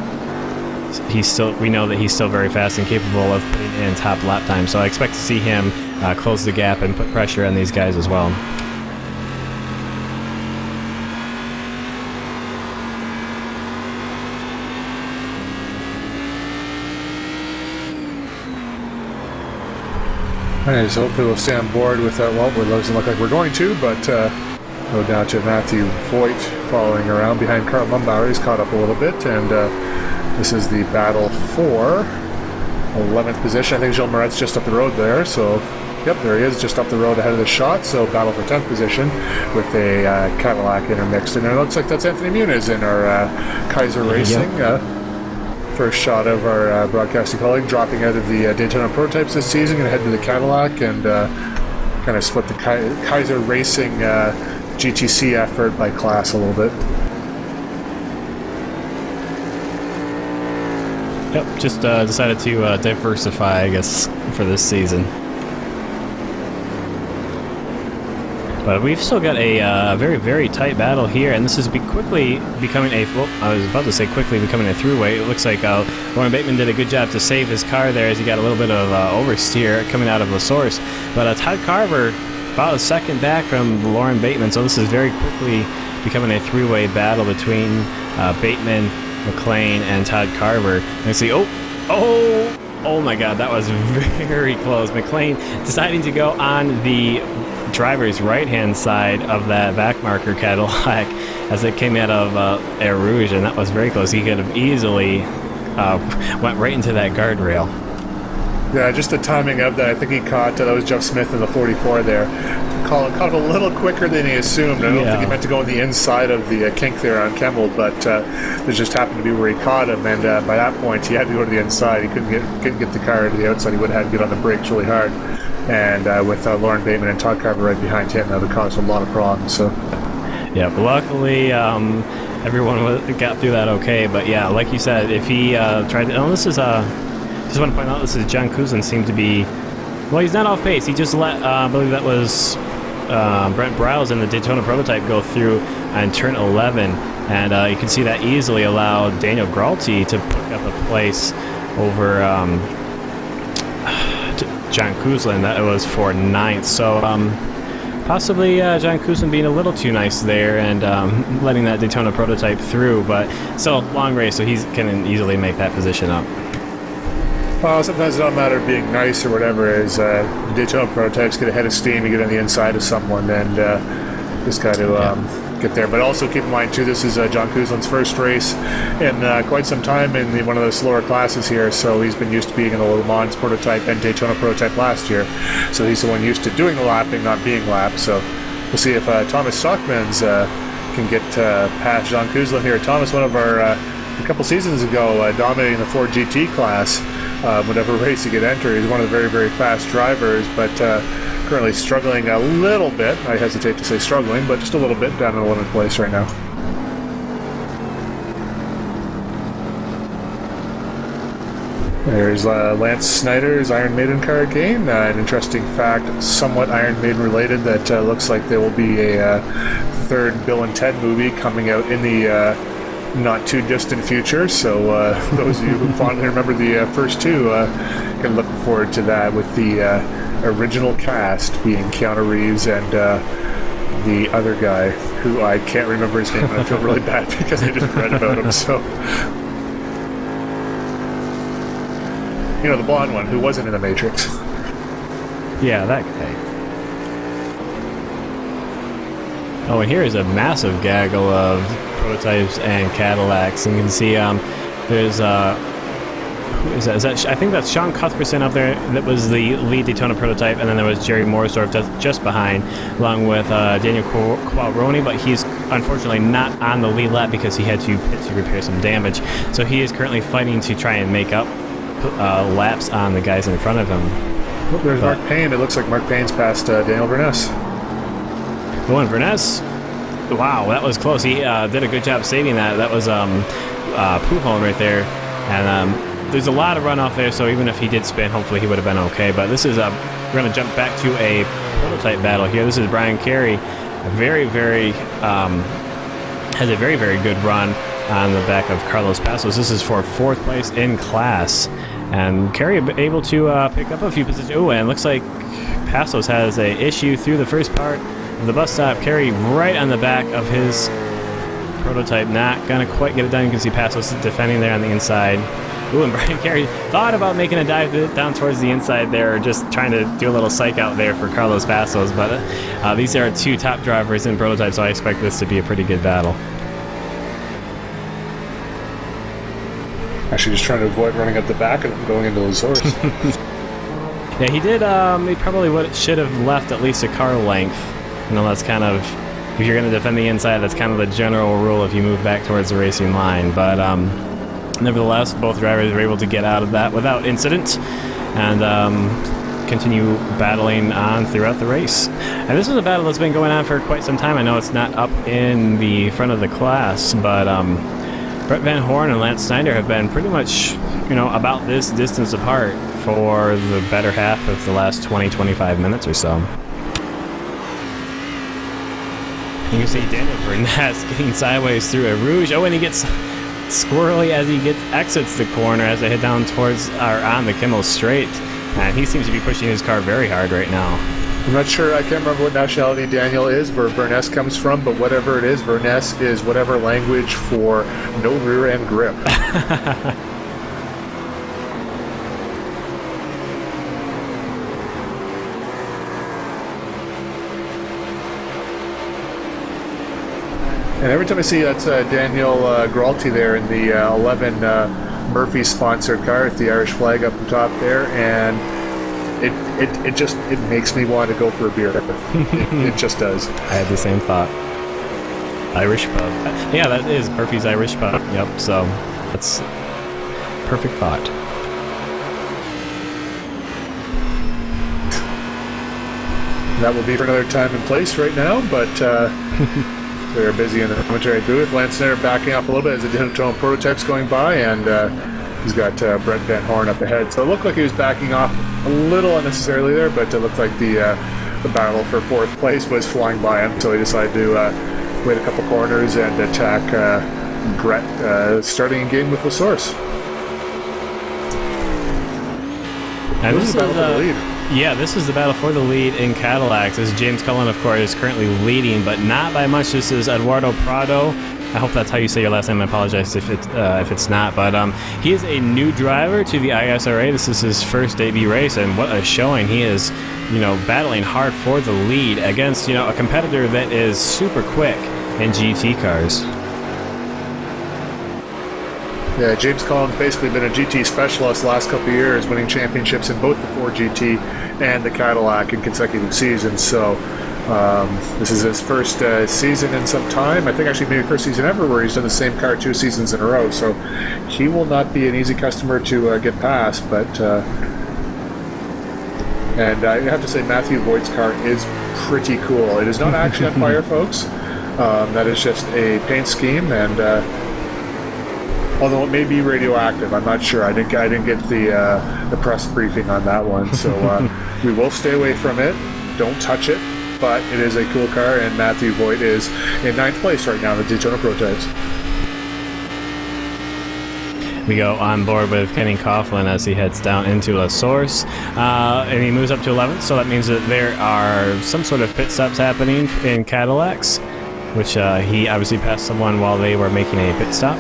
we know that he's still very fast and capable of putting in top lap time. So I expect to see him close the gap and put pressure on these guys as well. Alright, so hopefully we'll stay on board with that. Well, it doesn't look like we're going to, but go down to Matthew Voigt following around behind Carl Mumbauer. He's caught up a little bit, and this is the battle for 11th position. I think Gilles Moret's just up the road there, so yep, there he is, just up the road ahead of the shot. So battle for 10th position with a Cadillac intermixed. And it looks like that's Anthony Muniz in our Kaiser Racing. First shot of our broadcasting colleague dropping out of the Daytona prototypes this season, going to head to the Cadillac and kind of split the Kaiser Racing GTC effort by class a little bit. Yep, just decided to diversify, I guess, for this season. But we've still got a very, very tight battle here, and this is quickly becoming a... Well, I was about to say quickly becoming a throughway. It looks like Lauren Bateman did a good job to save his car there as he got a little bit of oversteer coming out of the source. But Todd Carver about a second back from Lauren Bateman, so this is very quickly becoming a three-way battle between Bateman, McLean, and Todd Carver. And see, Oh my god, that was very close. McLean deciding to go on the driver's right-hand side of that back marker Cadillac as it came out of Air Rouge, and that was very close. He could have easily went right into that guardrail. Yeah, just the timing of that. I think he caught, that was Jeff Smith in the 44 there. Caught him a little quicker than he assumed. I don't think he meant to go on the inside of the kink there on Kemmel, but it just happened to be where he caught him, and by that point he had to go to the inside. He couldn't get the car to the outside. He would have had to get on the brakes really hard. And with Lauren Bateman and Todd Carver right behind him, that would cause a lot of problems. So, yeah, but luckily everyone got through that okay. But yeah, like you said, if he tried to... Oh, this is... just want to point out, this is John Kuzlin seemed to be... Well, he's not off pace. He just let, I believe that was Brent Browse in the Daytona prototype go through and turn 11. And you can see that easily allowed Daniel Gralty to pick up a place over John Kuzlin. That was for 9th. So possibly John Kuzlin being a little too nice there and letting that Daytona prototype through. But still, long race, so he can easily make that position up. Well, sometimes it don't matter being nice or whatever. As Daytona prototypes get ahead of steam, you get on the inside of someone, and just got to get there. But also keep in mind too, this is John Kuzlin's first race in quite some time in one of the slower classes here. So he's been used to being in the Le Mans prototype and Daytona prototype last year. So he's the one used to doing the lapping, not being lapped. So we'll see if Thomas Stockmans can get past John Kuzlin here. Thomas, one of our a couple seasons ago, dominating the Ford GT class. Whatever race he could enter, he's one of the very, very fast drivers, but currently struggling a little bit. I hesitate to say struggling, but just a little bit down in 11th place right now. There's Lance Snyder's Iron Maiden car again. An interesting fact, somewhat Iron Maiden related, that looks like there will be a third Bill and Ted movie coming out in the not too distant future, so those of you who fondly remember the first two can look forward to that, with the original cast being Keanu Reeves and the other guy who I can't remember his name, and I feel really bad because I just read about him. So, you know, the blonde one who wasn't in the Matrix. Yeah, that guy. Oh, and here is a massive gaggle of prototypes and Cadillacs, and you can see there's who is that? I think that's Sean Cuthbertson up there. That was the lead Daytona prototype, and then there was Jerry Morrisdorf just behind, along with Daniel Qualroni, but he's unfortunately not on the lead lap because he had to pit to repair some damage. So he is currently fighting to try and make up laps on the guys in front of him. Oh, there's Mark Payne. It looks like Mark Payne's past Daniel Verness. Oh, and Verness, wow, that was close. He did a good job saving that. That was Poohone right there. And there's a lot of runoff there, so even if he did spin, hopefully he would have been okay. But this is we're going to jump back to a prototype battle here. This is Brian Carey. Has a very, very good run on the back of Carlos Passos. This is for 4th place in class. And Carey able to pick up a few positions. Oh, and it looks like Passos has an issue through the first part of the bus stop. Carey right on the back of his prototype, not gonna quite get it done. You can see Passos defending there on the inside. Ooh, and Brian Carey thought about making a dive down towards the inside there, or just trying to do a little psych out there for Carlos Passos, but these are two top drivers in prototype, so I expect this to be a pretty good battle. Actually, just trying to avoid running up the back and going into the source. Yeah, he did. He probably should have left at least a car length. You know, that's kind of, if you're going to defend the inside, that's kind of the general rule if you move back towards the racing line. But nevertheless, both drivers were able to get out of that without incident and continue battling on throughout the race. And this is a battle that's been going on for quite some time. I know it's not up in the front of the class, but Brett Van Horn and Lance Snyder have been pretty much, you know, about this distance apart for the better half of the last 20-25 minutes or so. You can see Daniel Verness getting sideways through a Rouge. Oh, and he gets squirrely as he exits the corner as they head down towards or on the Kimmel Straight. And he seems to be pushing his car very hard right now. I'm not sure, I can't remember what nationality Daniel is, where Verness comes from, but whatever it is, Verness is whatever language for no rear end grip. And every time I see that's Daniel Gralti there in the 11 Murphy sponsored car with the Irish flag up the top there, and it makes me want to go for a beer. It just does. I had the same thought. Irish pub. Yeah, that is Murphy's Irish pub. Yep, so that's perfect thought. That will be for another time and place right now, but we are busy in the commentary booth. Lance Nair backing off a little bit as the Daytona prototype's going by, and he's got Brent Van Horn up ahead. So it looked like he was backing off a little unnecessarily there, but it looked like the battle for fourth place was flying by him, so he decided to wait a couple corners and attack Brett, starting a game with the source. And this is the battle for the lead. Yeah, this is the battle for the lead in Cadillacs, as James Cullen, of course, is currently leading, but not by much. This is Eduardo Prado. I hope that's how you say your last name. I apologize if it's not, but he is a new driver to the ISRA. This is his first debut race, and what a showing. He is, battling hard for the lead against, a competitor that is super quick in GT cars. Yeah, James Cullen's basically been a GT specialist the last couple of years, winning championships in both the Ford GT and the Cadillac in consecutive seasons. So this is his first season in some time. I think actually maybe first season ever where he's done the same car 2 seasons in a row. So he will not be an easy customer to get past. But and I have to say Matthew Voigt's car is pretty cool. It is not actually on fire, folks. That is just a paint scheme, and although it may be radioactive, I'm not sure. I didn't get the press briefing on that one, so we will stay away from it. Don't touch it, but it is a cool car, and Matthew Voigt is in 9th place right now in the Daytona prototypes. We go on board with Kenny Coughlin as he heads down into La Source, and he moves up to 11th, so that means that there are some sort of pit stops happening in Cadillacs, which he obviously passed someone while they were making a pit stop.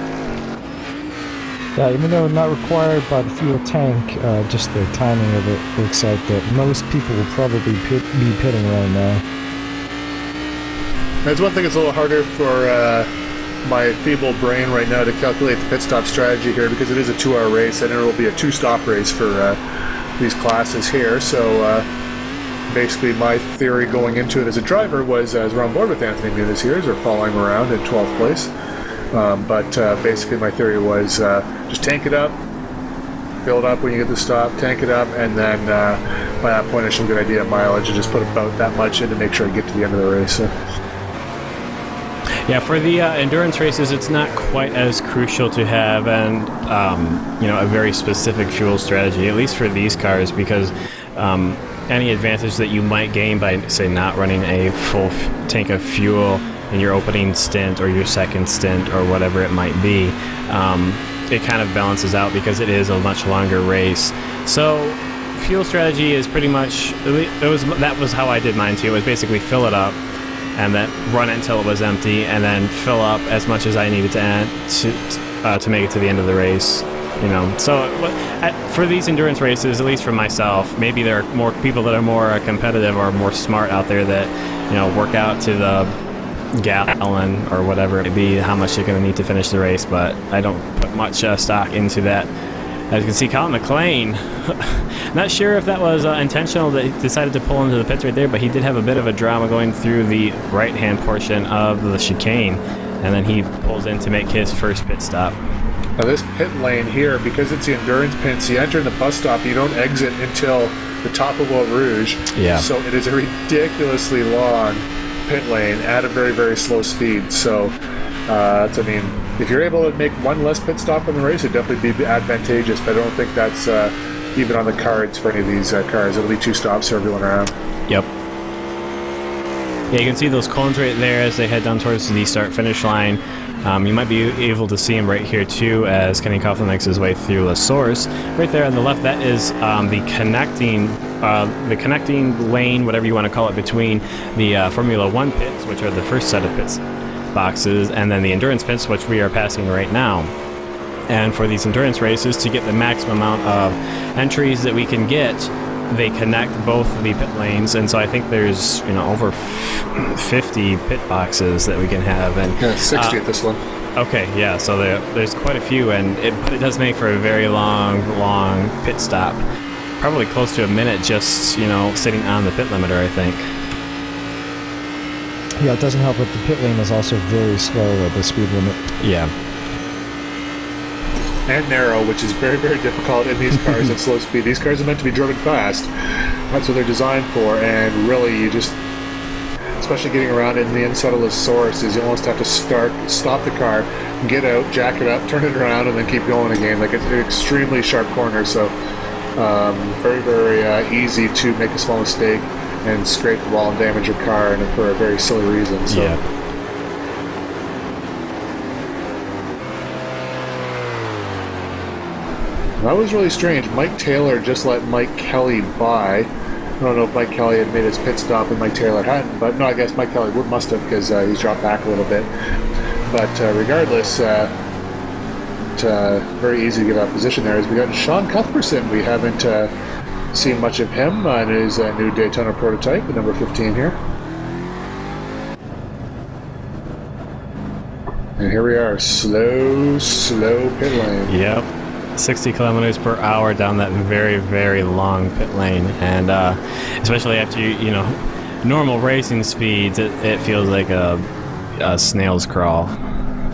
Yeah, even though not required by the fuel tank, just the timing of it looks like that most people will probably be pitting right now. That's one thing that's a little harder for my feeble brain right now to calculate the pit stop strategy here, because it is a 2-hour race and it will be a 2-stop race for these classes here. So basically my theory going into it as a driver was, as we're on board with Anthony New this year, we're following him around in 12th place. But basically my theory was just tank it up, fill it up when you get the stop, tank it up, and then by that point I should have a good idea of mileage and just put about that much in to make sure I get to the end of the race. So. Yeah, for the endurance races, it's not quite as crucial to have a very specific fuel strategy, at least for these cars, because any advantage that you might gain by, say, not running a full tank of fuel in your opening stint or your second stint or whatever it might be, it kind of balances out because it is a much longer race. So fuel strategy is pretty much, that was how I did mine too. It was basically fill it up and then run it until it was empty, and then fill up as much as I needed to make it to the end of the race. So for these endurance races, at least for myself, maybe there are more people that are more competitive or more smart out there that work out to the gallon or whatever it may be, how much you're going to need to finish the race. But I don't put much stock into that. As you can see, Colin McLean, not sure if that was intentional that he decided to pull into the pits right there, but he did have a bit of a drama going through the right-hand portion of the chicane, and then he pulls in to make his first pit stop. Now this pit lane here, because it's the endurance pits, you enter in the bus stop, you don't exit until the top of Eau Rouge. Yeah. So it is a ridiculously long pit lane at a very, very slow speed. So, if you're able to make one less pit stop in the race, it'd definitely be advantageous, but I don't think that's even on the cards for any of these cars. It'll be 2 stops for everyone around. Yep. Yeah, you can see those cones right there as they head down towards the start-finish line. You might be able to see him right here too as Kenny Coughlin makes his way through La Source. Right there on the left, that is the connecting lane, whatever you want to call it, between the Formula 1 pits, which are the first set of pits boxes, and then the endurance pits, which we are passing right now. And for these endurance races, to get the maximum amount of entries that we can get, they connect both the pit lanes, and so I think there's over 50 pit boxes that we can have, and 60 at this one. Okay, yeah, so there's quite a few, but it does make for a very long pit stop. Probably close to a minute just, sitting on the pit limiter, I think. Yeah, it doesn't help that the pit lane is also very slow at the speed limit. Yeah. And narrow, which is very, very difficult in these cars at slow speed. These cars are meant to be driven fast. That's what they're designed for, and really you just, especially getting around in the unsettled source, is you almost have to stop the car, get out, jack it up, turn it around, and then keep going again. Like, it's an extremely sharp corner, so very, very easy to make a small mistake and scrape the wall and damage your car, and for a very silly reason. So. Yeah. That was really strange. Mike Taylor just let Mike Kelly by. I don't know if Mike Kelly had made his pit stop and Mike Taylor hadn't, but no, I guess Mike Kelly must have, because he's dropped back a little bit. But regardless, very easy to get out of position there. As we got Sean Cuthbertson, we haven't seen much of him in his new Daytona prototype, the number 15 here. And here we are, slow pit lane. Yep. 60 kilometers per hour down that very, very long pit lane, and especially after normal racing speeds, it feels like a snail's crawl.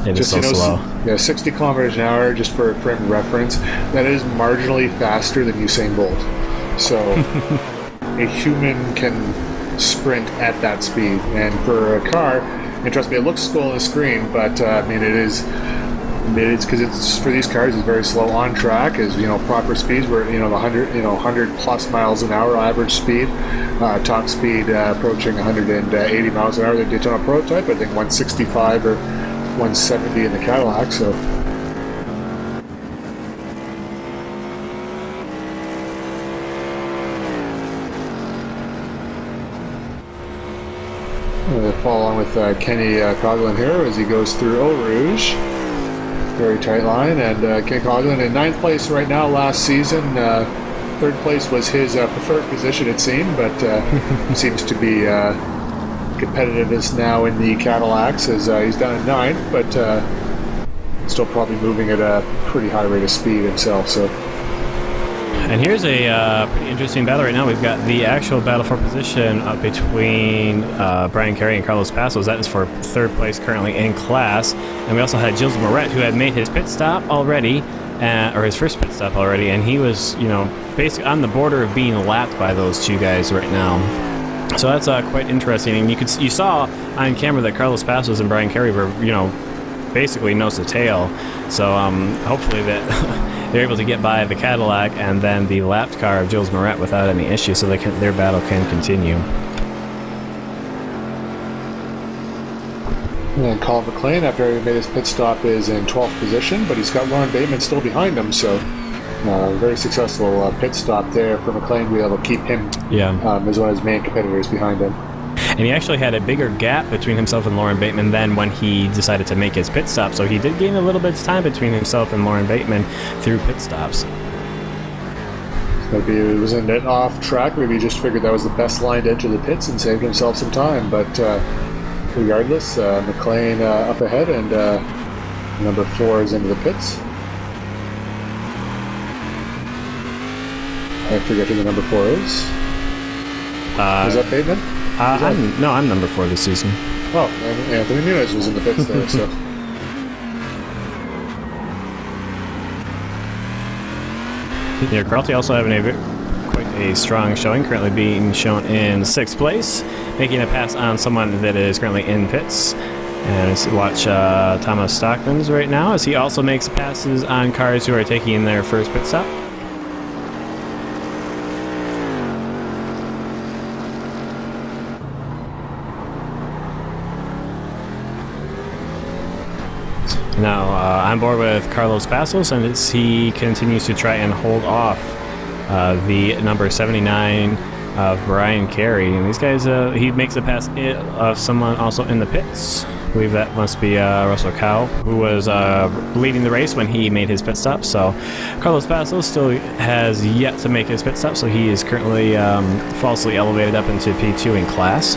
It is so slow. Yeah, 60 kilometers an hour, just for a frame of reference, that is marginally faster than Usain Bolt. So a human can sprint at that speed, and for a car, and trust me, it looks cool on the screen, but I mean, it's because it's, for these cars, it's very slow on track. Is proper speeds where the 100 plus miles an hour average speed, top speed approaching 180 miles an hour. The Daytona prototype, I think 165 or 170 in the Cadillac. So follow along with Kenny Coughlin here as he goes through Eau Rouge. Very tight line, and Ken Coughlin in 9th place right now. Last season, 3rd place was his preferred position, it seemed, but seems to be competitiveness now in the Cadillacs as he's down in 9th, but still probably moving at a pretty high rate of speed himself. So. And here's a pretty interesting battle right now. We've got the actual battle for position up between Brian Carey and Carlos Passos. That is for 3rd place currently in class. And we also had Gilles Moret, who had made his pit stop already, or his first pit stop already, and he was, basically on the border of being lapped by those two guys right now. So that's quite interesting. And you saw on camera that Carlos Passos and Brian Carey were, basically nose to tail. So hopefully that they're able to get by the Cadillac and then the lapped car of Gilles Moret without any issue, so their battle can continue. And Colin McLean, after he made his pit stop, is in 12th position, but he's got Lauren Bateman still behind him, so very successful pit stop there for McLean to be able to keep him as one of his main competitors behind him. And he actually had a bigger gap between himself and Lauren Bateman than when he decided to make his pit stop, so he did gain a little bit of time between himself and Lauren Bateman through pit stops. Maybe he was a bit off track, maybe he just figured that was the best line to enter the pits and saved himself some time, but regardless, McLean up ahead, and number 4 is into the pits. I forget who the number 4 is. Is that Bateman? I'm number 4 this season. Oh, and Anthony Nunez was in the pits there, so. Yeah, Carlty also having quite a strong showing, currently being shown in 6th place, making a pass on someone that is currently in pits. And let's watch Thomas Stockman's right now as he also makes passes on cars who are taking their first pit stop. Now on board with Carlos Passos, and he continues to try and hold off the number 79 of Brian Carey. And these guys, he makes a pass of someone also in the pits. I believe that must be Russell Cow, who was leading the race when he made his pit stop. So Carlos Passos still has yet to make his pit stop, so he is currently falsely elevated up into P2 in class.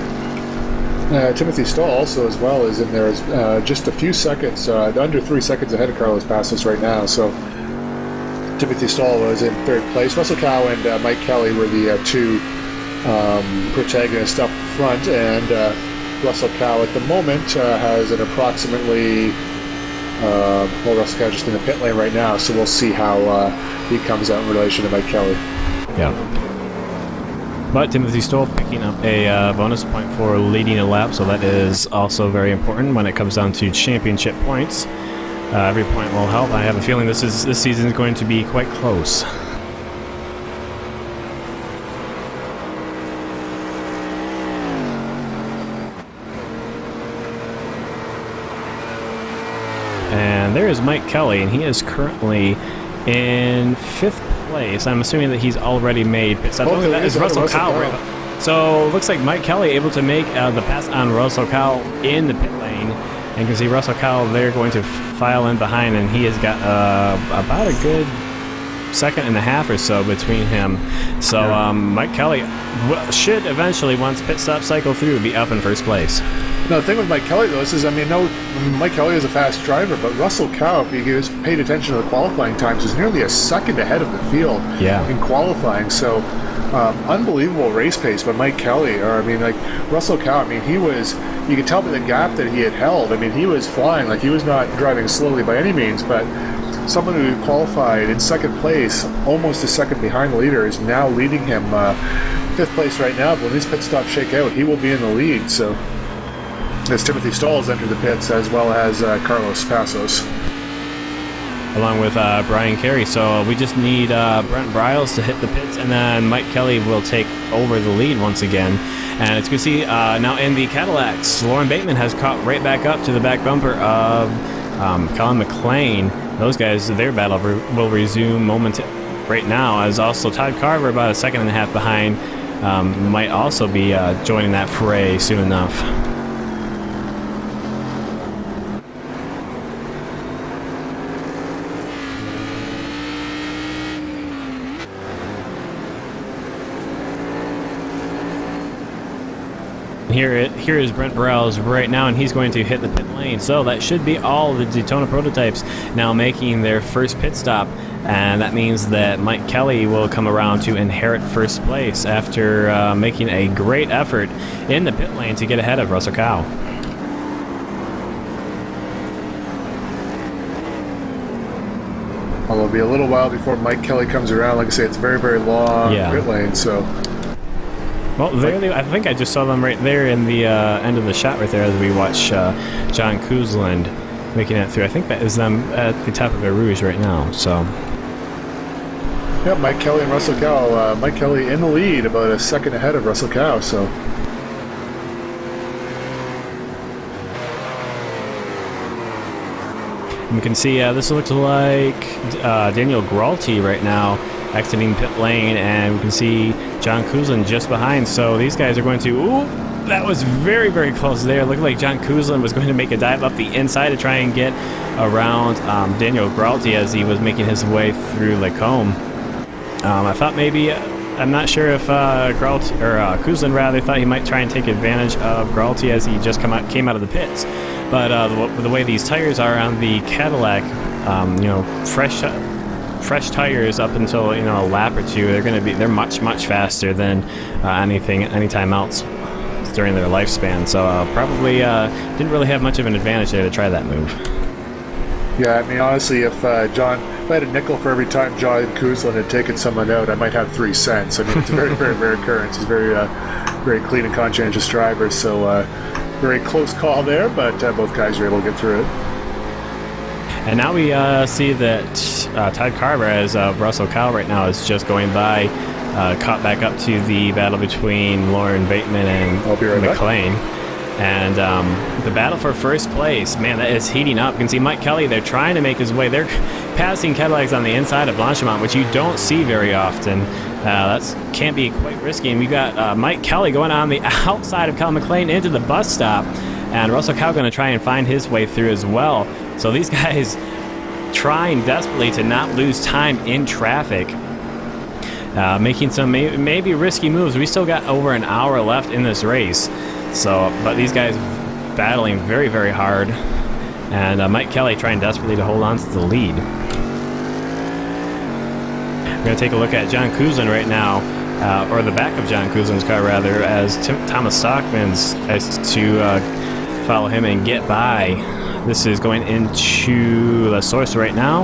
Timothy Stahl also as well is in there, just a few seconds, under 3 seconds ahead of Carlos Passos right now. So Timothy Stahl was in third place. Russell Cow and Mike Kelly were the two protagonists up front, and Russell Cow at the moment has an approximately, Russell Cow just in the pit lane right now, so we'll see how he comes out in relation to Mike Kelly. Yeah. But Timothy Stoll picking up a bonus point for leading a lap, so that is also very important when it comes down to championship points. Every point will help. I have a feeling this season is going to be quite close. And there is Mike Kelly, and he is currently in 5th place. I'm assuming that he's already made pit stops. That is Russell Cow. So looks like Mike Kelly able to make the pass on Russell Cow in the pit lane. And you can see Russell Cow there going to file in behind, and he has got about a good 2.5 seconds or so between him. So Mike Kelly should eventually, once pit stop cycle through, be up in 1st place. No, the thing with Mike Kelly, though, is, Mike Kelly is a fast driver, but Russell Cow, if you paid attention to the qualifying times, is nearly a second ahead of the field in qualifying. So, unbelievable race pace by Mike Kelly. Russell Cow, he was, you could tell by the gap that he had held. He was flying, he was not driving slowly by any means, but someone who qualified in 2nd place, almost a second behind the leader, is now leading him 5th place right now. But when these pit stops shake out, he will be in the lead. So, as Timothy Stahl has entered the pits, as well as Carlos Passos. Along with Brian Carey. So we just need Brent Briles to hit the pits, and then Mike Kelly will take over the lead once again. And as you can see, now in the Cadillacs, Lauren Bateman has caught right back up to the back bumper of Colin McLean. Those guys, their battle will resume right now, as also Todd Carver, about 1.5 seconds behind, might also be joining that fray soon enough. Here is Brent Briles right now, and he's going to hit the pit lane. So that should be all the Daytona prototypes now making their first pit stop, and that means that Mike Kelly will come around to inherit 1st place after making a great effort in the pit lane to get ahead of Russell Cow. Well, it'll be a little while before Mike Kelly comes around. Like I say, it's very, very long pit lane, so... Well, I think I just saw them right there in the end of the shot right there as we watch John Koosland making it through. I think that is them at the top of Eau Rouge right now. So, yeah, Mike Kelly and Russell Cow. Mike Kelly in the lead, about 1 second ahead of Russell Cow. So, you can see this looks like Daniel Gralty right now exiting pit lane, and we can see John Koosland just behind. So these guys are going to... Ooh, that was very, very close there. It looked like John Koosland was going to make a dive up the inside to try and get around Daniel Gralty as he was making his way through Lacombe. I thought maybe... I'm not sure if Koosland rather thought he might try and take advantage of Gralty as he just came out of the pits. But the way these tires are on the Cadillac, fresh tires up until a lap or two, they're much faster than anytime else during their lifespan. So probably didn't really have much of an advantage there to try that move. Yeah, honestly, if I had a nickel for every time John Koosland had taken someone out, I might have 3 cents. It's a very, very rare occurrence. He's very, very clean and conscientious driver. So very close call there, but both guys were able to get through it. And now we see that Todd Carver, as Russell Cow right now, is just going by, caught back up to the battle between Lauren Bateman and McLean. And the battle for 1st place, man, that is heating up. You can see Mike Kelly, they're trying to make his way. They're passing Cadillacs on the inside of Blanchimont, which you don't see very often. That can be quite risky. And we got Mike Kelly going on the outside of Colin McLean into the bus stop. and Russell Cow going to try and find his way through as well. So these guys trying desperately to not lose time in traffic, making some maybe risky moves. We still got over an hour left in this race, so but these guys battling very, very hard, and Mike Kelly trying desperately to hold on to the lead. We're going to take a look at John Kuzlin right now, or the back of John Kuzlin's car rather, as Thomas Stockman's tries to follow him and get by. This is going into the source right now.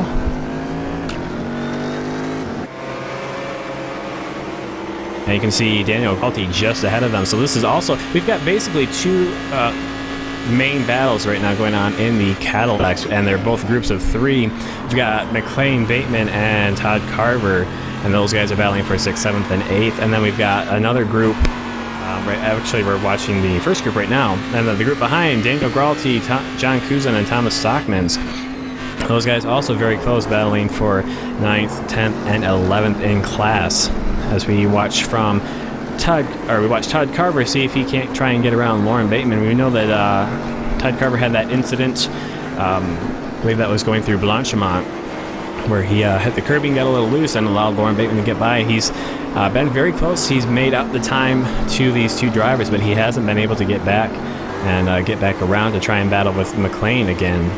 And you can see Daniel Galti just ahead of them. So this is also, we've got basically two main battles right now going on in the Cadillacs, and they're both groups of three. We've got McLean, Bateman, and Todd Carver, and those guys are battling for 6th, 7th, and 8th. And then we've got another group. Actually, we're watching the first group right now, and the group behind, Daniel Gralty, John Kuzin, and Thomas Stockmans. Those guys also very close, battling for 9th, 10th, and 11th in class. As we watch from Todd Carver see if he can't try and get around Lauren Bateman. We know that Todd Carver had that incident, I believe that was going through Blanchimont, where he hit the curbing, got a little loose, and allowed Lauren Bateman to get by. He's been very close. He's made up the time to these two drivers, but he hasn't been able to get back and get back around to try and battle with McLean again.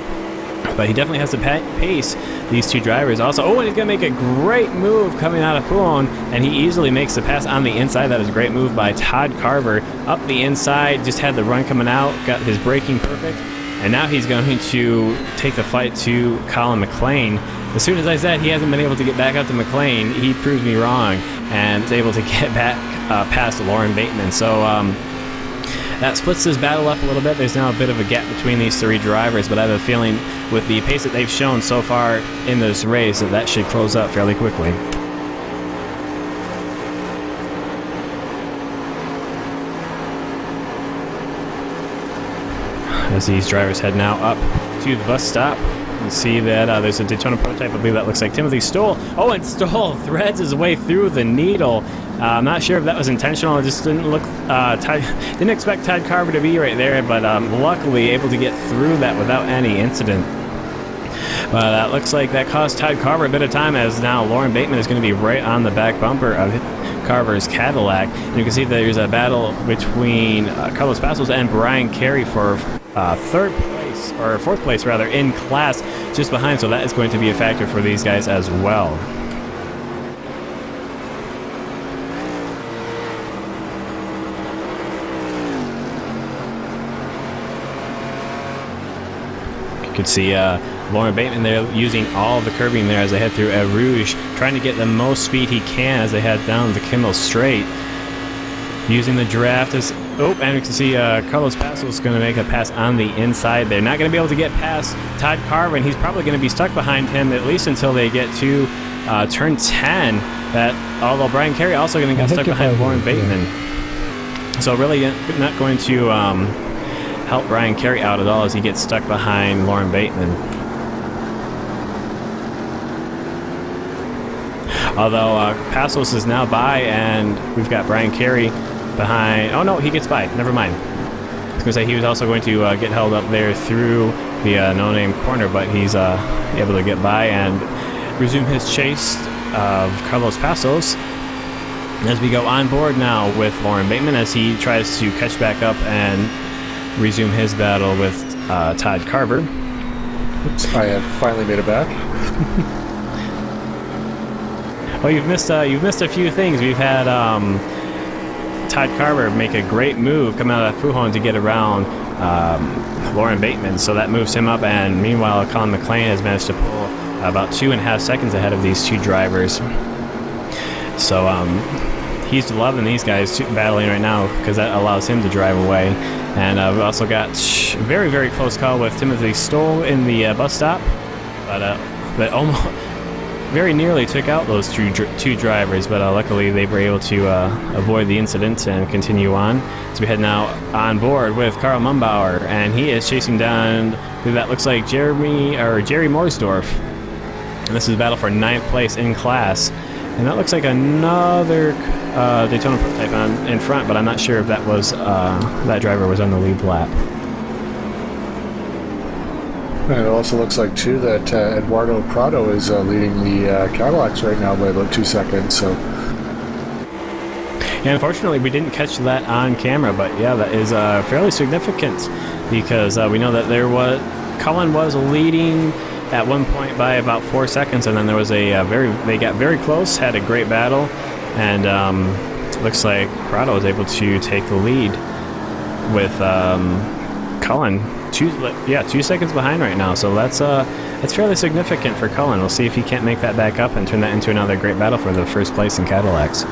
But he definitely has to pace these two drivers. Also, and he's going to make a great move coming out of Foulon, and he easily makes the pass on the inside. That is a great move by Todd Carver. Up the inside, just had the run coming out, got his braking perfect, and now he's going to take the fight to Colin McLean. As soon as I said he hasn't been able to get back up to McLean, he proved me wrong and is able to get back past Lauren Bateman. So that splits this battle up a little bit. There's now a bit of a gap between these three drivers, but I have a feeling with the pace that they've shown so far in this race that should close up fairly quickly. As these drivers head now up to the bus stop, you see that there's a Daytona prototype. I believe that looks like Timothy Stoll. Oh, and Stoll threads his way through the needle. I'm not sure if that was intentional. It just didn't look. Didn't expect Todd Carver to be right there, but luckily able to get through that without any incident. But that looks like that cost Todd Carver a bit of time, as now Lauren Bateman is going to be right on the back bumper of Carver's Cadillac. And you can see that there's a battle between Carlos Passos and Brian Carey for fourth place rather in class, just behind. So that is going to be a factor for these guys as well. You can see Lauren Bateman there using all the curbing there as they head through Eau Rouge, trying to get the most speed he can as they head down the Kimmel Straight. Using the draft as... Oh, and you can see Carlos Passos is going to make a pass on the inside. They're not going to be able to get past Todd Carver, and he's probably going to be stuck behind him at least until they get to turn 10. Although Brian Carey also going to get stuck behind Lauren Bateman. So really not going to help Brian Carey out at all as he gets stuck behind Lauren Bateman. Although Passos is now by, and we've got Brian Carey behind. Oh no, he gets by. Never mind. I was going to say he was also going to get held up there through the no-name corner, but he's able to get by and resume his chase of Carlos Passos. As we go on board now with Lauren Bateman as he tries to catch back up and resume his battle with Todd Carver. I have finally made it back. Well, you've missed a few things. We've had Todd Carver make a great move coming out of Foulon to get around Lauren Bateman, so that moves him up, and meanwhile Colin McLean has managed to pull about 2.5 seconds ahead of these two drivers. So he's loving these guys battling right now because that allows him to drive away. And we've also got a very, very close call with Timothy Stoll in the bus stop, but almost very nearly took out those two drivers, but luckily they were able to avoid the incident and continue on. So we head now on board with Karl Mumbauer, and he is chasing down who that looks like Jerry Morsdorf. And this is a battle for 9th place in class. And that looks like another Daytona prototype in front, but I'm not sure if that was that driver was on the lead lap. And it also looks like, too, that Eduardo Prado is leading the Cadillacs right now by about 2 seconds. So, yeah, unfortunately, we didn't catch that on camera, but yeah, that is fairly significant because we know that Cullen was leading at one point by about 4 seconds, and then there was they got very close, had a great battle, and looks like Prado was able to take the lead with Cullen 2 seconds behind right now. So that's fairly significant for Cullen. We'll see if he can't make that back up and turn that into another great battle for the first place in Cadillacs.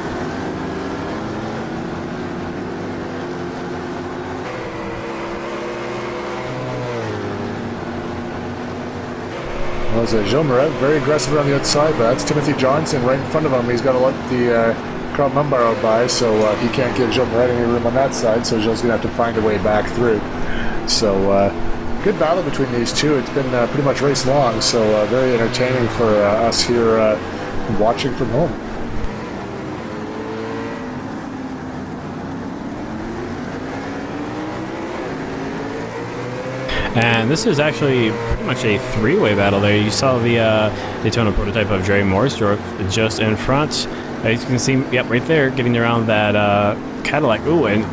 well, so Gilles Moret, very aggressive around the outside, but that's Timothy Johnson right in front of him. He's got to let the Carl Mumbar out by, so he can't give Gilles Moret any room on that side, so Gilles going to have to find a way back through. So, good battle between these two. It's been pretty much race long, so very entertaining for us here watching from home. And this is actually pretty much a three-way battle there. You saw the Daytona prototype of Dre Morsdorf just in front. As you can see, yep, right there, getting around that Cadillac. Ooh, and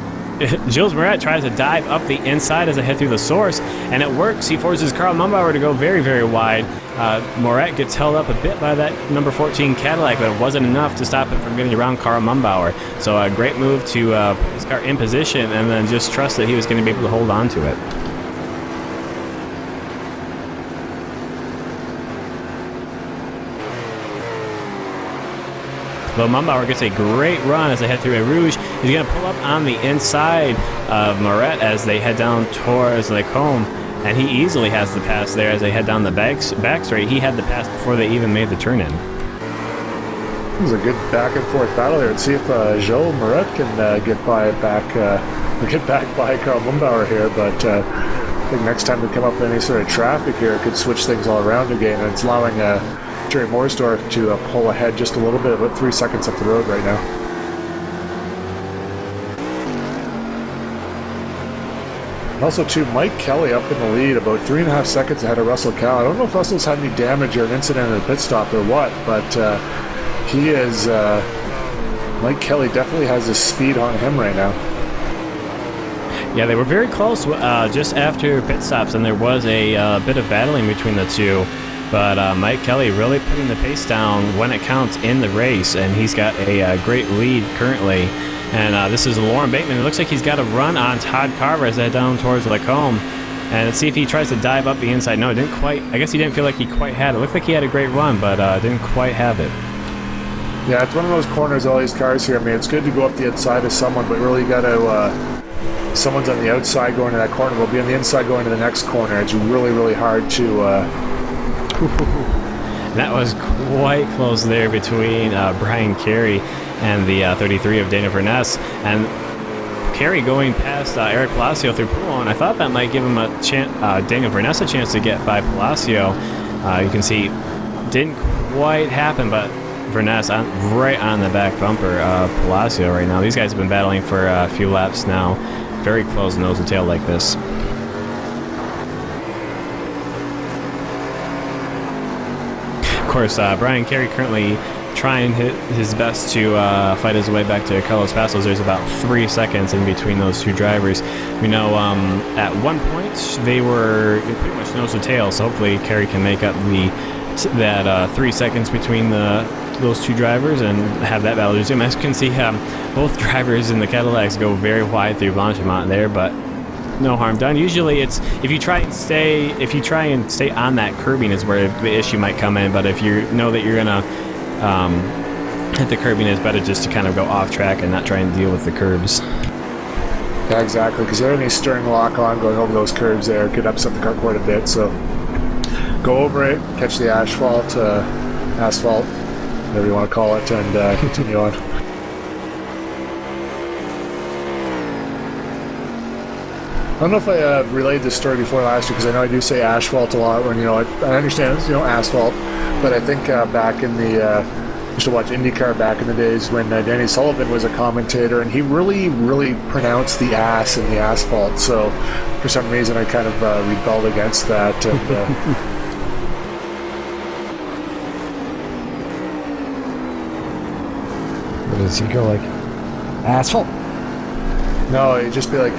Gilles Moret tries to dive up the inside as they head through the source, and it works. He forces Carl Mumbauer to go very, very wide. Moret gets held up a bit by that number 14 Cadillac, but it wasn't enough to stop him from getting around Carl Mumbauer. So a great move to put his car in position and then just trust that he was going to be able to hold on to it. Though Mumbauer gets a great run as they head through a Rouge. He's going to pull up on the inside of Moret as they head down towards Lacombe, and he easily has the pass there as they head down the back straight. He had the pass before they even made the turn in. It was a good back and forth battle there. Let's see if Gilles Moret can get back by Carl Mumbauer here, but I think next time we come up with any sort of traffic here, it could switch things all around again, and it's allowing Jerry Morsdorf to pull ahead just a little bit, about 3 seconds up the road right now. And also, too, Mike Kelly up in the lead, about 3.5 seconds ahead of Russell Cal. I don't know if Russell's had any damage or an incident at the pit stop or what, but he is. Mike Kelly definitely has the speed on him right now. Yeah, they were very close just after pit stops, and there was a bit of battling between the two. But Mike Kelly really putting the pace down when it counts in the race, and he's got a great lead currently. And this is Lauren Bateman. It looks like he's got a run on Todd Carver as they head down towards Lacombe. And let's see if he tries to dive up the inside. No, it didn't quite. I guess he didn't feel like he quite had it. Looked like he had a great run, but didn't quite have it. Yeah, it's one of those corners, all these cars here. I mean, it's good to go up the outside of someone, but really you got to. Someone's on the outside going to that corner. We'll be on the inside going to the next corner. It's really, really hard to. That was quite close there between Brian Carey and the 33 of Dana Verness, and Carey going past Eric Palacio through Poulon. I thought that might give him a chance, Dana Verness a chance to get by Palacio. You can see didn't quite happen, but Verness right on the back bumper of Palacio right now. These guys have been battling for a few laps now, very close nose to tail like this. Of course, Brian Carey currently trying his best to fight his way back to Carlos Passos. There's about 3 seconds in between those two drivers. We know at one point they were pretty much nose to tail, so hopefully Carey can make up that 3 seconds between those two drivers and have that battle resume. As you can see, both drivers in the Cadillacs go very wide through Blanchimont there, but no harm done. Usually it's if you try and stay on that curbing is where the issue might come in, but if you know that you're gonna hit the curbing, it's better just to kind of go off track and not try and deal with the curbs. Yeah, exactly, because there any steering lock on going over those curbs there could upset the car quite a bit, so go over it, catch the asphalt, whatever you want to call it, and continue on. I don't know if I relayed this story before last year, because I know I do say asphalt a lot when, I understand it's, asphalt, but I think back in the used to watch IndyCar back in the days when Danny Sullivan was a commentator, and he really, really pronounced the ass in the asphalt. So for some reason I kind of rebelled against that. And, does he go like asphalt? no, it'd just be like,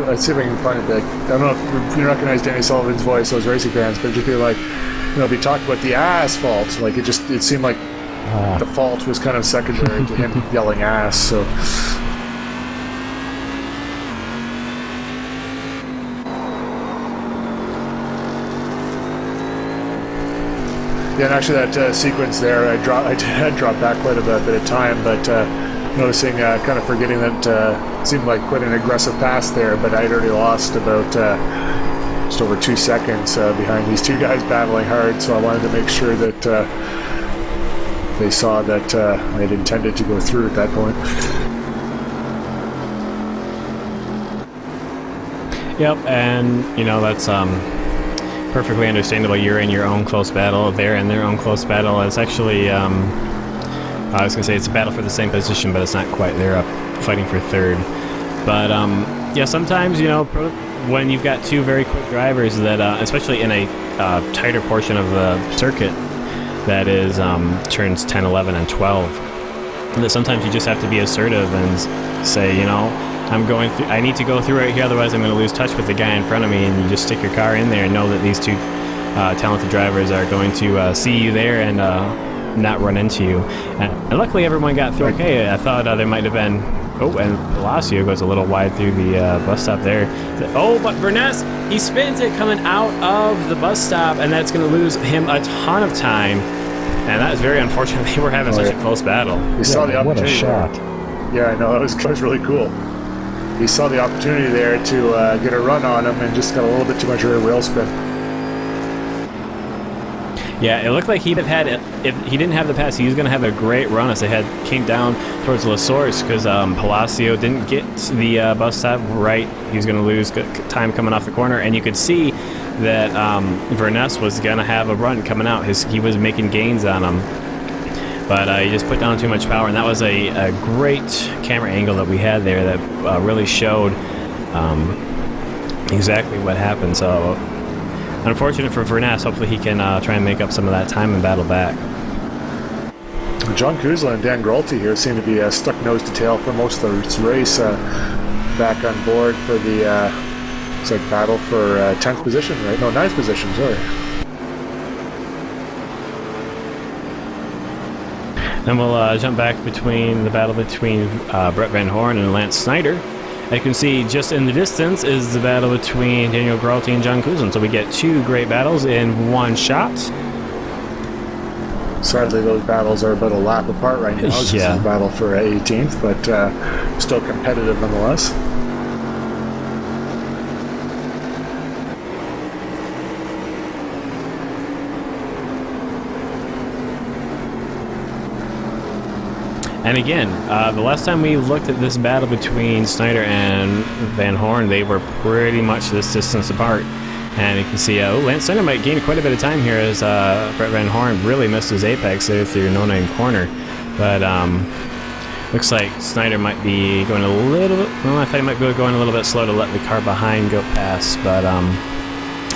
let's see if I can find it. Like, I don't know if you recognize Danny Sullivan's voice, those racing fans, but it'd just be like, if he talked about the asphalt, like it seemed like the fault was kind of secondary to him yelling ass. So yeah, and actually that sequence there, I had dropped back quite a bit of time, but noticing, kind of forgetting that it seemed like quite an aggressive pass there, but I'd already lost about just over 2 seconds behind these two guys battling hard, so I wanted to make sure that they saw that I had intended to go through at that point. Yep, and that's perfectly understandable. You're in your own close battle. They're in their own close battle. It's actually, I was going to say it's a battle for the same position, but it's not quite. They're up fighting for third. But yeah, sometimes when you've got two very quick drivers that, especially in a tighter portion of the circuit, that is turns 10, 11, and 12, that sometimes you just have to be assertive and say, I'm going through. I need to go through right here, otherwise I'm going to lose touch with the guy in front of me. And you just stick your car in there and know that these two talented drivers are going to see you there and not run into you. And luckily, everyone got through okay. I thought there might have been. Oh, and Palacio goes a little wide through the bus stop there. Oh, but Verness, he spins it coming out of the bus stop, and that's going to lose him a ton of time. And that is very unfortunate. They were having such a close battle. You saw the opportunity. What a shot. Yeah, I know. That was really cool. He saw the opportunity there to get a run on him and just got a little bit too much rear wheel spin. Yeah, it looked like he'd have had, if he didn't have the pass, he was going to have a great run as they came down towards La Source, because Palacio didn't get the bus stop right. He was going to lose time coming off the corner, and you could see that Verness was going to have a run coming out. He was making gains on him, but he just put down too much power, and that was a great camera angle that we had there that really showed exactly what happened. So unfortunate for Verness. Hopefully he can try and make up some of that time and battle back. John Kuzla and Dan Grolty here seem to be stuck nose to tail for most of this race, back on board for the looks like battle for 10th position, right? No, 9th position, sorry. Then we'll jump back between the battle between Brett Van Horn and Lance Snyder. As you can see, just in the distance is the battle between Daniel Gralti and John Kuzlin. So we get two great battles in one shot. Sadly, those battles are about a lap apart right now. This is a battle for 18th, but still competitive nonetheless. And again, the last time we looked at this battle between Snyder and Van Horn, they were pretty much this distance apart. And you can see Lance Snyder might gain quite a bit of time here as Brett Van Horn really missed his apex there through no-name corner. But looks like Snyder might be going a little bit, well, I thought he might be going a little bit slow to let the car behind go past. But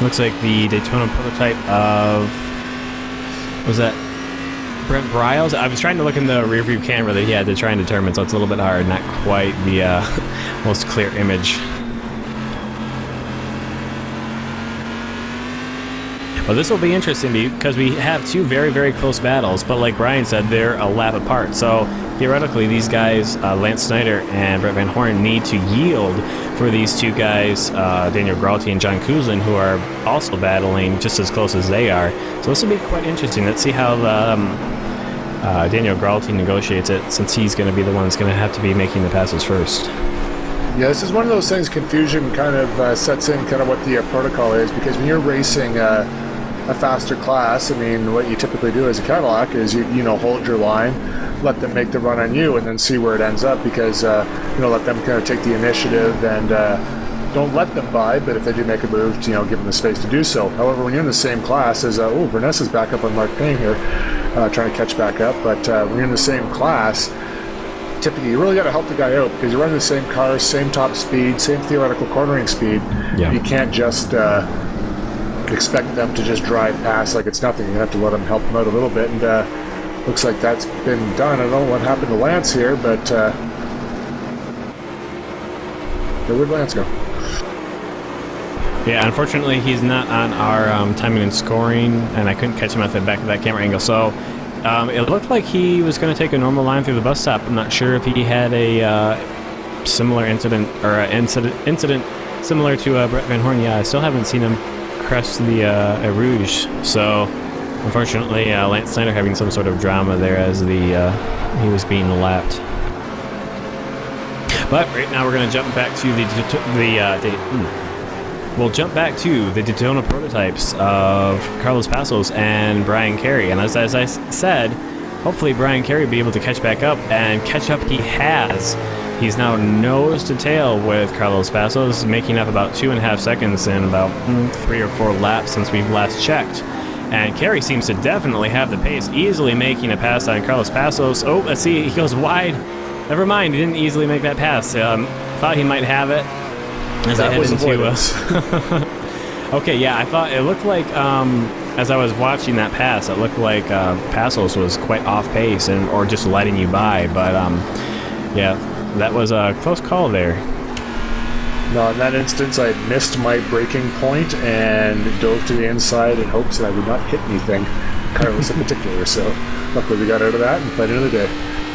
looks like the Daytona prototype of, was that Brent Briles? I was trying to look in the rear view camera that he had to try and determine, so it's a little bit hard, not quite the most clear image. Well, this will be interesting because we have two very, very close battles, but like Brian said, they're a lap apart. So theoretically, these guys, Lance Snyder and Brett Van Horn, need to yield for these two guys, Daniel Gralti and John Kuzlin, who are also battling just as close as they are. So this will be quite interesting. Let's see how Daniel Gralti negotiates it, since he's going to be the one that's going to have to be making the passes first. Yeah, this is one of those things, confusion kind of sets in kind of what the protocol is, because when you're racing a faster class, I mean, what you typically do as a Cadillac is you hold your line, let them make the run on you, and then see where it ends up, because let them kind of take the initiative and don't let them by, but if they do make a move, give them the space to do so. However, when you're in the same class as Vernessa's back up on Mark Payne here, trying to catch back up. But when you're in the same class, typically you really got to help the guy out because you're running the same car, same top speed, same theoretical cornering speed. Yeah. You can't just expect them to just drive past like it's nothing. You have to let them help them out a little bit, and looks like that's been done. I don't know what happened to Lance here, but where'd Lance go? Yeah, unfortunately, he's not on our timing and scoring, and I couldn't catch him at the back of that camera angle. So it looked like he was going to take a normal line through the bus stop. I'm not sure if he had a similar incident or an incident similar to Brett Van Horn. Yeah, I still haven't seen him crest the Rouge. So unfortunately, Lance Snyder having some sort of drama there as he was being lapped. But right now we're going to jump back to we'll jump back to the Daytona prototypes of Carlos Passos and Brian Carey. And as I said, hopefully Brian Carey will be able to catch back up, and catch up he has. He's now nose to tail with Carlos Passos, making up about 2.5 seconds in about 3 or 4 laps since we've last checked. And Carey seems to definitely have the pace, easily making a pass on Carlos Passos. Oh, let's see, he goes wide. Never mind, he didn't easily make that pass. Thought he might have it. As I head into okay, yeah, I thought it looked like as I was watching that pass, it looked like Passos was quite off pace or just letting you by. But yeah, that was a close call there. No, in that instance, I missed my braking point and dove to the inside in hopes that I would not hit anything, Carlos in particular. So luckily we got out of that and played another day.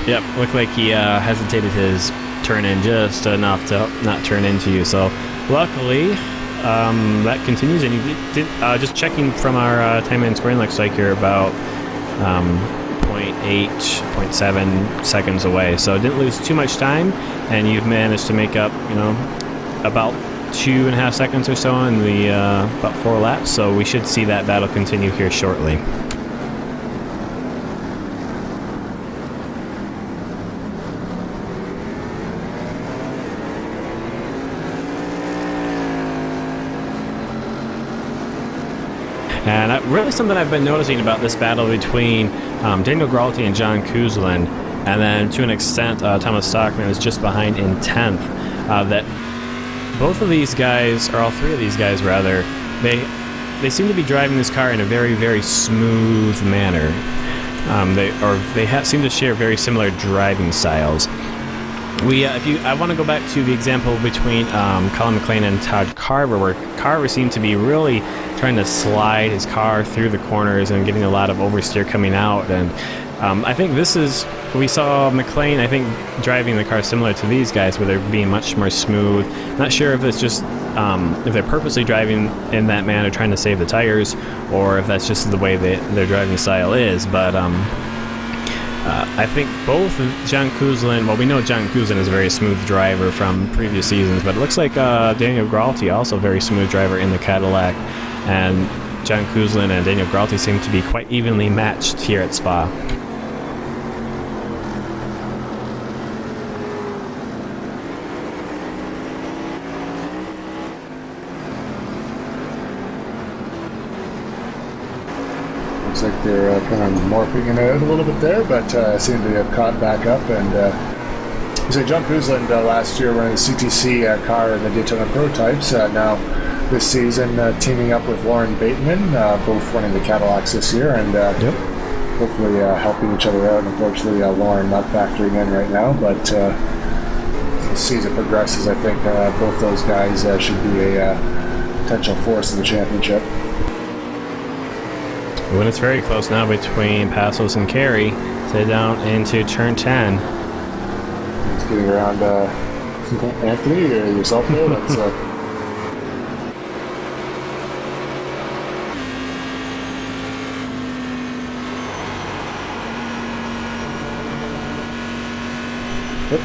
Yep, looked like he hesitated his turn in just enough to not turn into you. So luckily that continues, and you did just checking from our time and scoring, looks like you're about 0.8, 0.7 seconds away. So didn't lose too much time, and you've managed to make up, about 2.5 seconds or so in the about 4 laps. So we should see that battle continue here shortly. And really something I've been noticing about this battle between Daniel Gralti and John Kuzlin, and then to an extent Thomas Stockman is just behind in 10th, that both of these guys, or all 3 of these guys rather, they seem to be driving this car in a very, very smooth manner. They seem to share very similar driving styles. I want to go back to the example between Colin McLean and Todd Carver, where Carver seemed to be really trying to slide his car through the corners and getting a lot of oversteer coming out. And I think we saw McLean, I think, driving the car similar to these guys, where they're being much more smooth. Not sure if it's just if they're purposely driving in that manner, trying to save the tires, or if that's just the way their driving style is. But I think both John Kuzlin, well, we know John Kuzlin is a very smooth driver from previous seasons, but it looks like Daniel Gralti, also a very smooth driver in the Cadillac, and John Kuzlin and Daniel Gralti seem to be quite evenly matched here at Spa. Looks like they're kind of morphing in out a little bit there, but seem to have caught back up. And so John Kuzlin last year running the CTC car in the Daytona prototypes. Now this season teaming up with Lauren Bateman, both running the Cadillacs this year, and hopefully helping each other out. Unfortunately, Lauren not factoring in right now, but as season progresses, I think both those guys should be a potential force in the championship. When it's very close now between Passos and Carey, so down into turn 10. It's getting around Anthony or yourself there. That's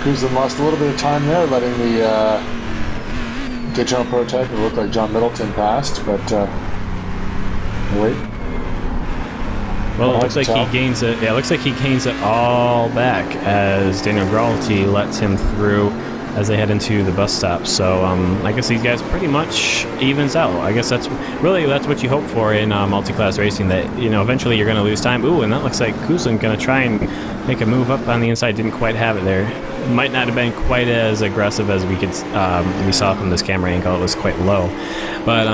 Kuzlin lost a little bit of time there, letting the Daytona prototype. It looked like John Middleton passed, but wait. Well, it looks like he gains it. Yeah, it looks like he gains it all back as Daniel Gralti lets him through as they head into the bus stop. So I guess these guys pretty much evens out. I guess that's what you hope for in multi-class racing, that eventually you're going to lose time. Ooh, and that looks like Kuzlin going to try and make a move up on the inside. Didn't quite have it there. Might not have been quite as aggressive as we saw from this camera angle. It was quite low, but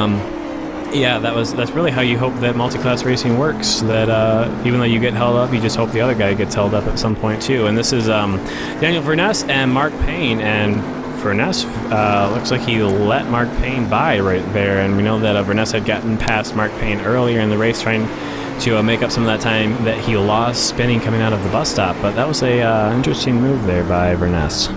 yeah, that's really how you hope that multi-class racing works. That even though you get held up, you just hope the other guy gets held up at some point too. And this is Daniel Verness and Mark Payne. And Verness looks like he let Mark Payne by right there. And we know that Verness had gotten past Mark Payne earlier in the race, trying to make up some of that time that he lost spinning coming out of the bus stop. But that was a interesting move there by Verness.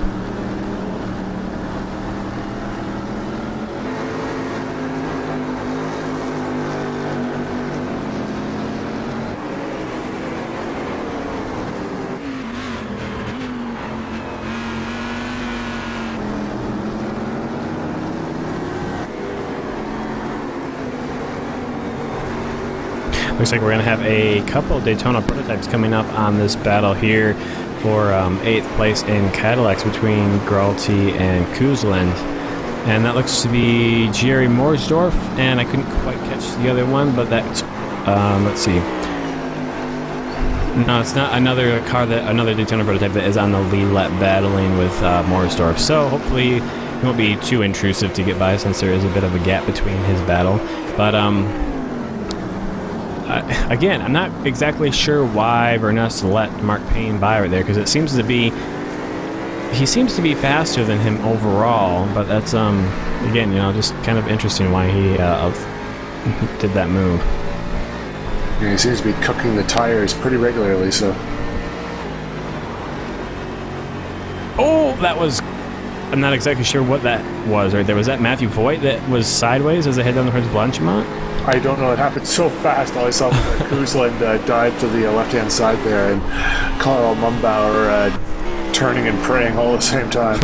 Looks like we're going to have a couple Daytona prototypes coming up on this battle here for 8th place in Cadillacs between Gralty and Kuzland. And that looks to be Jerry Morsdorf, and I couldn't quite catch the other one, but that's, let's see. No, it's not another Daytona prototype that is on the lead lap battling with Morsdorf. So hopefully it won't be too intrusive to get by, since there is a bit of a gap between his battle. But again, I'm not exactly sure why Verness let Mark Payne by right there, because he seems to be faster than him overall. But that's again, just kind of interesting why he did that move. Yeah, he seems to be cooking the tires pretty regularly. So, I'm not exactly sure what that was right there. Was that Matthew Voigt that was sideways as they head down towards Blanchimont? I don't know. It happened so fast. All I saw was that Kuzland dive to the left-hand side there, and Carl Mumbauer turning and praying all at the same time.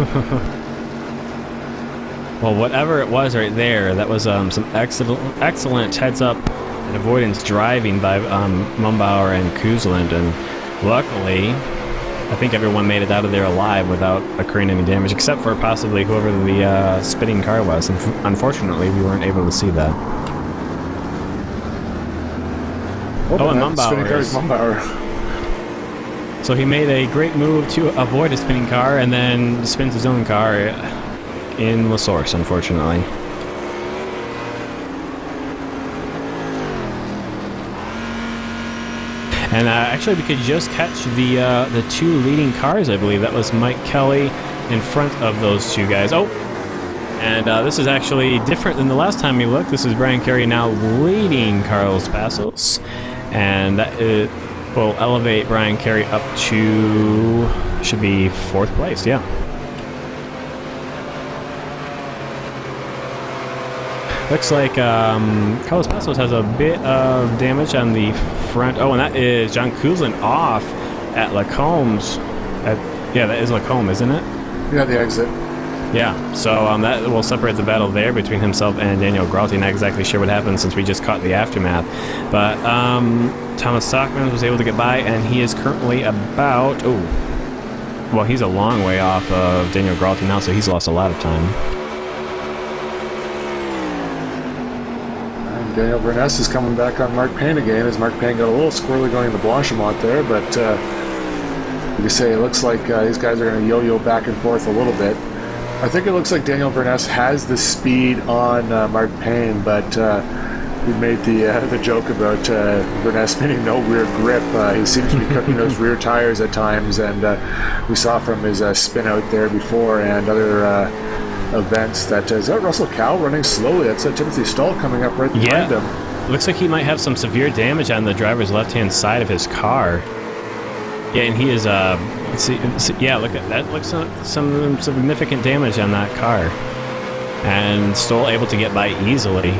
Well, whatever it was right there, that was some excellent heads-up and avoidance driving by Mumbauer and Kuzland, and luckily, I think everyone made it out of there alive without occurring any damage, except for possibly whoever the spinning car was. And unfortunately, we weren't able to see that. Oh, and Mumbauer. So he made a great move to avoid a spinning car, and then spins his own car in La Source, unfortunately. And actually, we could just catch the two leading cars, I believe. That was Mike Kelly in front of those two guys. Oh, and this is actually different than the last time we looked. This is Brian Carey now leading Carlos Passos. And that will elevate Brian Carey up to, should be 4th place, yeah. Looks like Carlos Passos has a bit of damage on the front. Oh, and that is John Kuzlin off at Lacomb's. Yeah, that is Lacombe, isn't it? Yeah, the exit. Yeah, so that will separate the battle there between himself and Daniel Gralty. Not exactly sure what happened, since we just caught the aftermath. But Thomas Stockman was able to get by, and he is currently about... well, he's a long way off of Daniel Gralty now, so he's lost a lot of time. And Daniel Verness is coming back on Mark Payne again, as Mark Payne got a little squirrely going into Blanchimont there, but you can say it looks like these guys are going to yo-yo back and forth a little bit. I think it looks like Daniel Verness has the speed on Mark Payne, but we made the joke about Verness meaning no rear grip. He seems to be cooking those rear tires at times, and we saw from his spin out there before and other events that is that Russell Cow running slowly. That's Timothy Stahl coming up right behind him. Looks like he might have some severe damage on the driver's left-hand side of his car. Yeah, and he is, yeah, look at that. Looks like some significant damage on that car. And Stoll able to get by easily.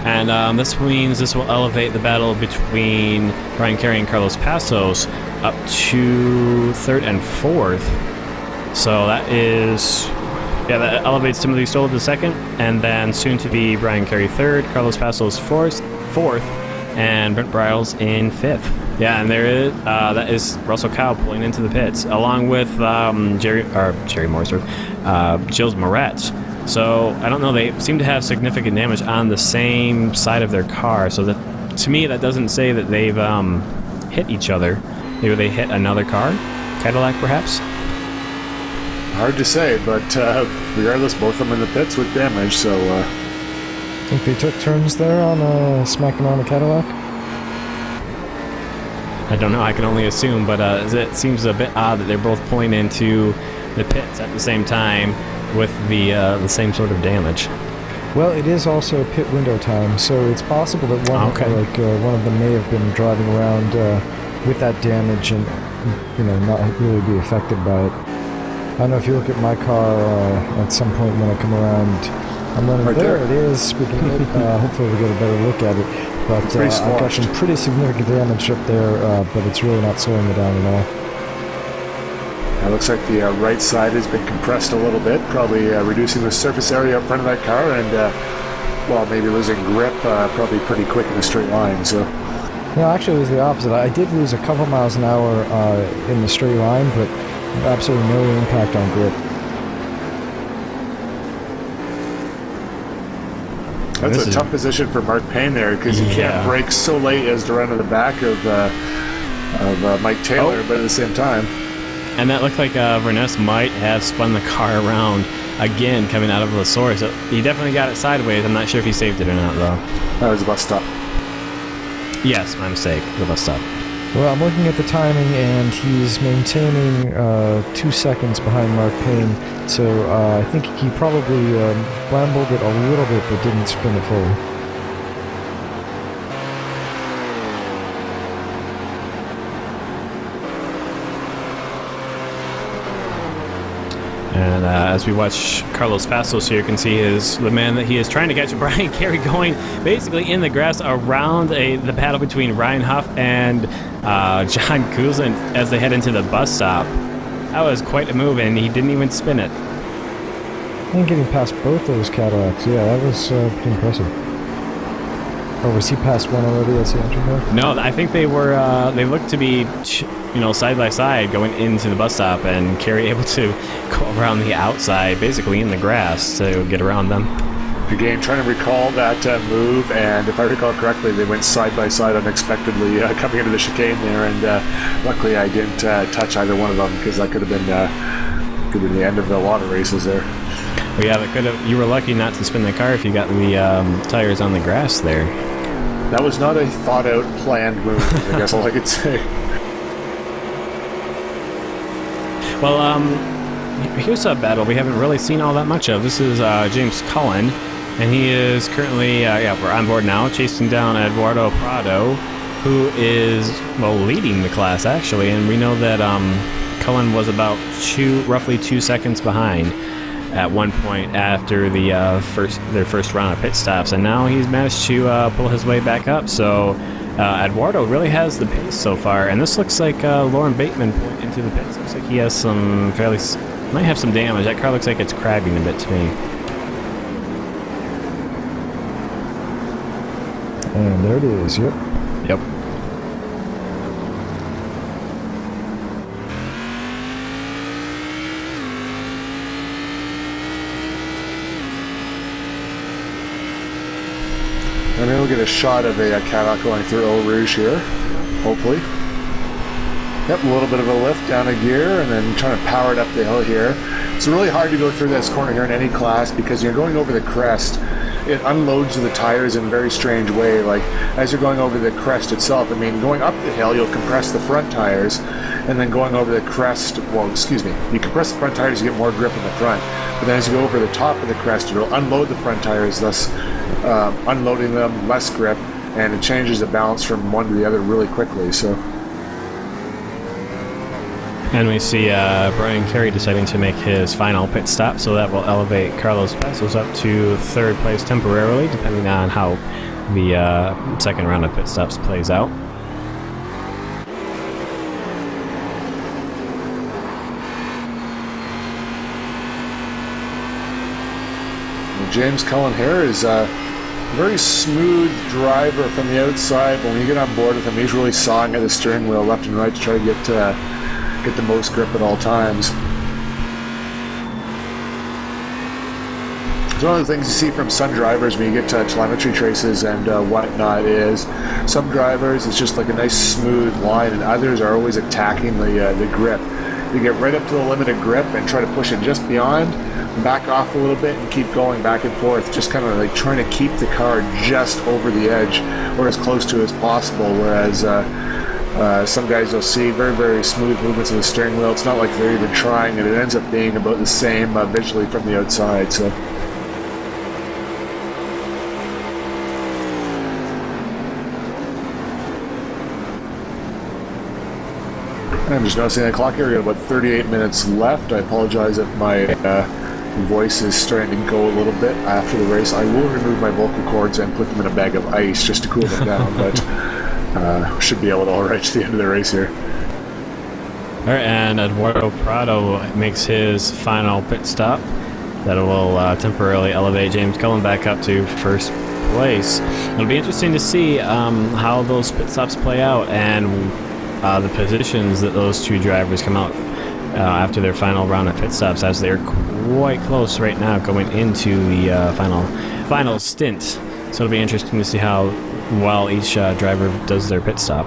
And this means this will elevate the battle between Brian Carey and Carlos Passos up to 3rd and 4th. So that is... yeah, that elevates Timothy Stoll to 2nd, and then soon to be Brian Carey 3rd, Carlos Passos 4th, and Brent Briles in 5th. Yeah, and there is that is Russell Kyle pulling into the pits, along with Jerry Morrisworth, Gilles Moretz. So I don't know. They seem to have significant damage on the same side of their car. So that, to me, that doesn't say that they've hit each other. Maybe they hit another car, Cadillac, perhaps. Hard to say, but regardless, both of them in the pits with damage. So I think they took turns there on smacking on the Cadillac. I don't know. I can only assume, but it seems a bit odd that they're both pulling into the pits at the same time with the same sort of damage. Well, it is also pit window time, so it's possible that one of them may have been driving around with that damage and not really be affected by it. I don't know if you look at my car at some point when I come around. I'm running right there. there. It is. Speaking of it, hopefully we get a better look at it. But I've got some pretty significant damage up there, but it's really not slowing it down at all. It looks like the right side has been compressed a little bit, probably reducing the surface area up front of that car and, maybe losing grip probably pretty quick in a straight line. So, no, actually it was the opposite. I did lose a couple miles an hour in the straight line, but absolutely no impact on grip. That's a tough position for Mark Payne there because he can't brake so late as to run to the back of Mike Taylor, but at the same time. And that looked like Verness might have spun the car around again coming out of the source. So he definitely got it sideways. I'm not sure if he saved it or not, though. That was a bus stop. Yes, my mistake. The bus stop. Well, I'm looking at the timing, and he's maintaining 2 seconds behind Mark Payne. So I think he probably brambled it a little bit, but didn't spin it fully. And as we watch Carlos Passos here, you can see the man that he is trying to catch, Brian Carey, going basically in the grass around the battle between Ryan Huff and John Kuzlin as they head into the bus stop. That was quite a move, and he didn't even spin it. And getting past both those Cadillacs, yeah, that was pretty impressive. Or was he past one already as he entered there? No, I think they were. They looked to be, side by side going into the bus stop, and Carey able to go around the outside, basically in the grass, to get around them. Again, trying to recall that move, and if I recall correctly, they went side by side unexpectedly coming into the chicane there, and luckily I didn't touch either one of them because that could have been the end of a lot of races there. Well, yeah, that could have. You were lucky not to spin the car if you got the tires on the grass there. That was not a thought-out, planned move, I guess all I could say. Well, here's a battle we haven't really seen all that much of. This is James Cullen, and he is currently, we're on board now, chasing down Eduardo Prado, who is, leading the class, actually, and we know that Cullen was about roughly 2 seconds behind at one point after their first round of pit stops, and now he's managed to pull his way back up. So Eduardo really has the pace so far, and this looks like Lauren Bateman pulling into the pits. Looks like he has might have some damage. That car looks like it's cragging a bit to me. And there it is. Yep. And then we'll get a shot of a Cadillac going through Eau Rouge here, hopefully. Yep, a little bit of a lift down a gear, and then trying to power it up the hill here. It's really hard to go through this corner here in any class because you're going over the crest. It unloads the tires in a very strange way. Like, as you're going over the crest itself, going up the hill, you'll compress the front tires, and then going over the crest, you compress the front tires, you get more grip in the front. But then as you go over the top of the crest, it'll unload the front tires, thus unloading them, less grip, and it changes the balance from one to the other really quickly. So. And we see Brian Carey deciding to make his final pit stop, so that will elevate Carlos Passos up to third place temporarily, depending on how the second round of pit stops plays out. James Cullen here is very smooth driver from the outside, but when you get on board with him, he's really sawing at the steering wheel left and right to try to get the most grip at all times. So one of the things you see from some drivers when you get to telemetry traces and whatnot is some drivers it's just like a nice smooth line, and others are always attacking the grip. You get right up to the limit of grip and try to push it just beyond, back off a little bit and keep going back and forth, just kind of like trying to keep the car just over the edge or as close to as possible, whereas some guys you'll see very, very smooth movements of the steering wheel. It's not like they're even trying, and it ends up being about the same visually from the outside. So I'm just noticing the clock here. We got about 38 minutes left. I apologize if my voice is starting to go a little bit after the race. I will remove my vocal cords and put them in a bag of ice just to cool them down, but should be able to all right to the end of the race here. All right, and Eduardo Prado makes his final pit stop. That will temporarily elevate James Cullen back up to first place. It'll be interesting to see how those pit stops play out and the positions that those two drivers come out after their final round of pit stops, as they're quite close right now going into the final stint. So it'll be interesting to see how well each driver does their pit stop.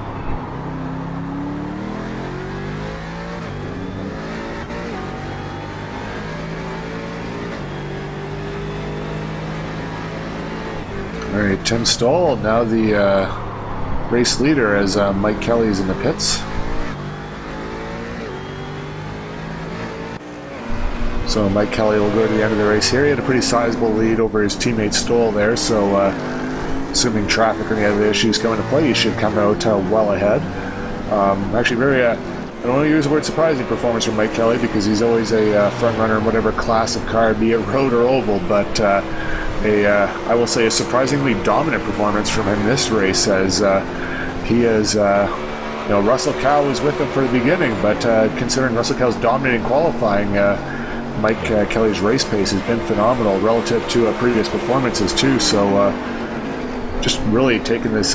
All right, Tim Stoll, now the race leader, as Mike Kelly's in the pits. So Mike Kelly will go to the end of the race here. He had a pretty sizable lead over his teammate Stoll there, so assuming traffic or any other issues come into play, he should come out well ahead. Actually, very, I don't want to use the word surprising performance from Mike Kelly, because he's always a front runner in whatever class of car, be it road or oval, but I will say a surprisingly dominant performance from him in this race, as he is, Russell Cow was with him for the beginning, but considering Russell Cow's dominating qualifying, Mike Kelly's race pace has been phenomenal relative to previous performances too, so just really taking this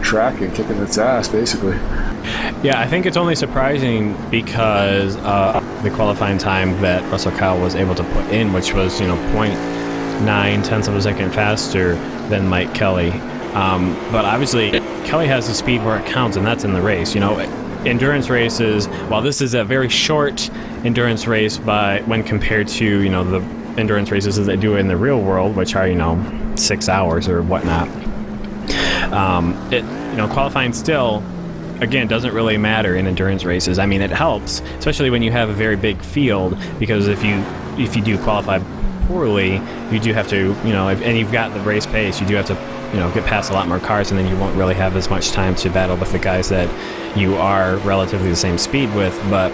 track and kicking its ass, basically. Yeah, I think it's only surprising because the qualifying time that Russell Cow was able to put in, which was 0.9 of a second faster than Mike Kelly. But obviously, Kelly has the speed where it counts, and that's in the race. Endurance races, while this is a very short endurance race when compared to, the endurance races that they do in the real world, which are, 6 hours or whatnot. Qualifying still, again, doesn't really matter in endurance races. I mean, it helps, especially when you have a very big field, because if you do qualify poorly, you do have to, and you've got the race pace, you do have to, get past a lot more cars, and then you won't really have as much time to battle with the guys that you are relatively the same speed with. But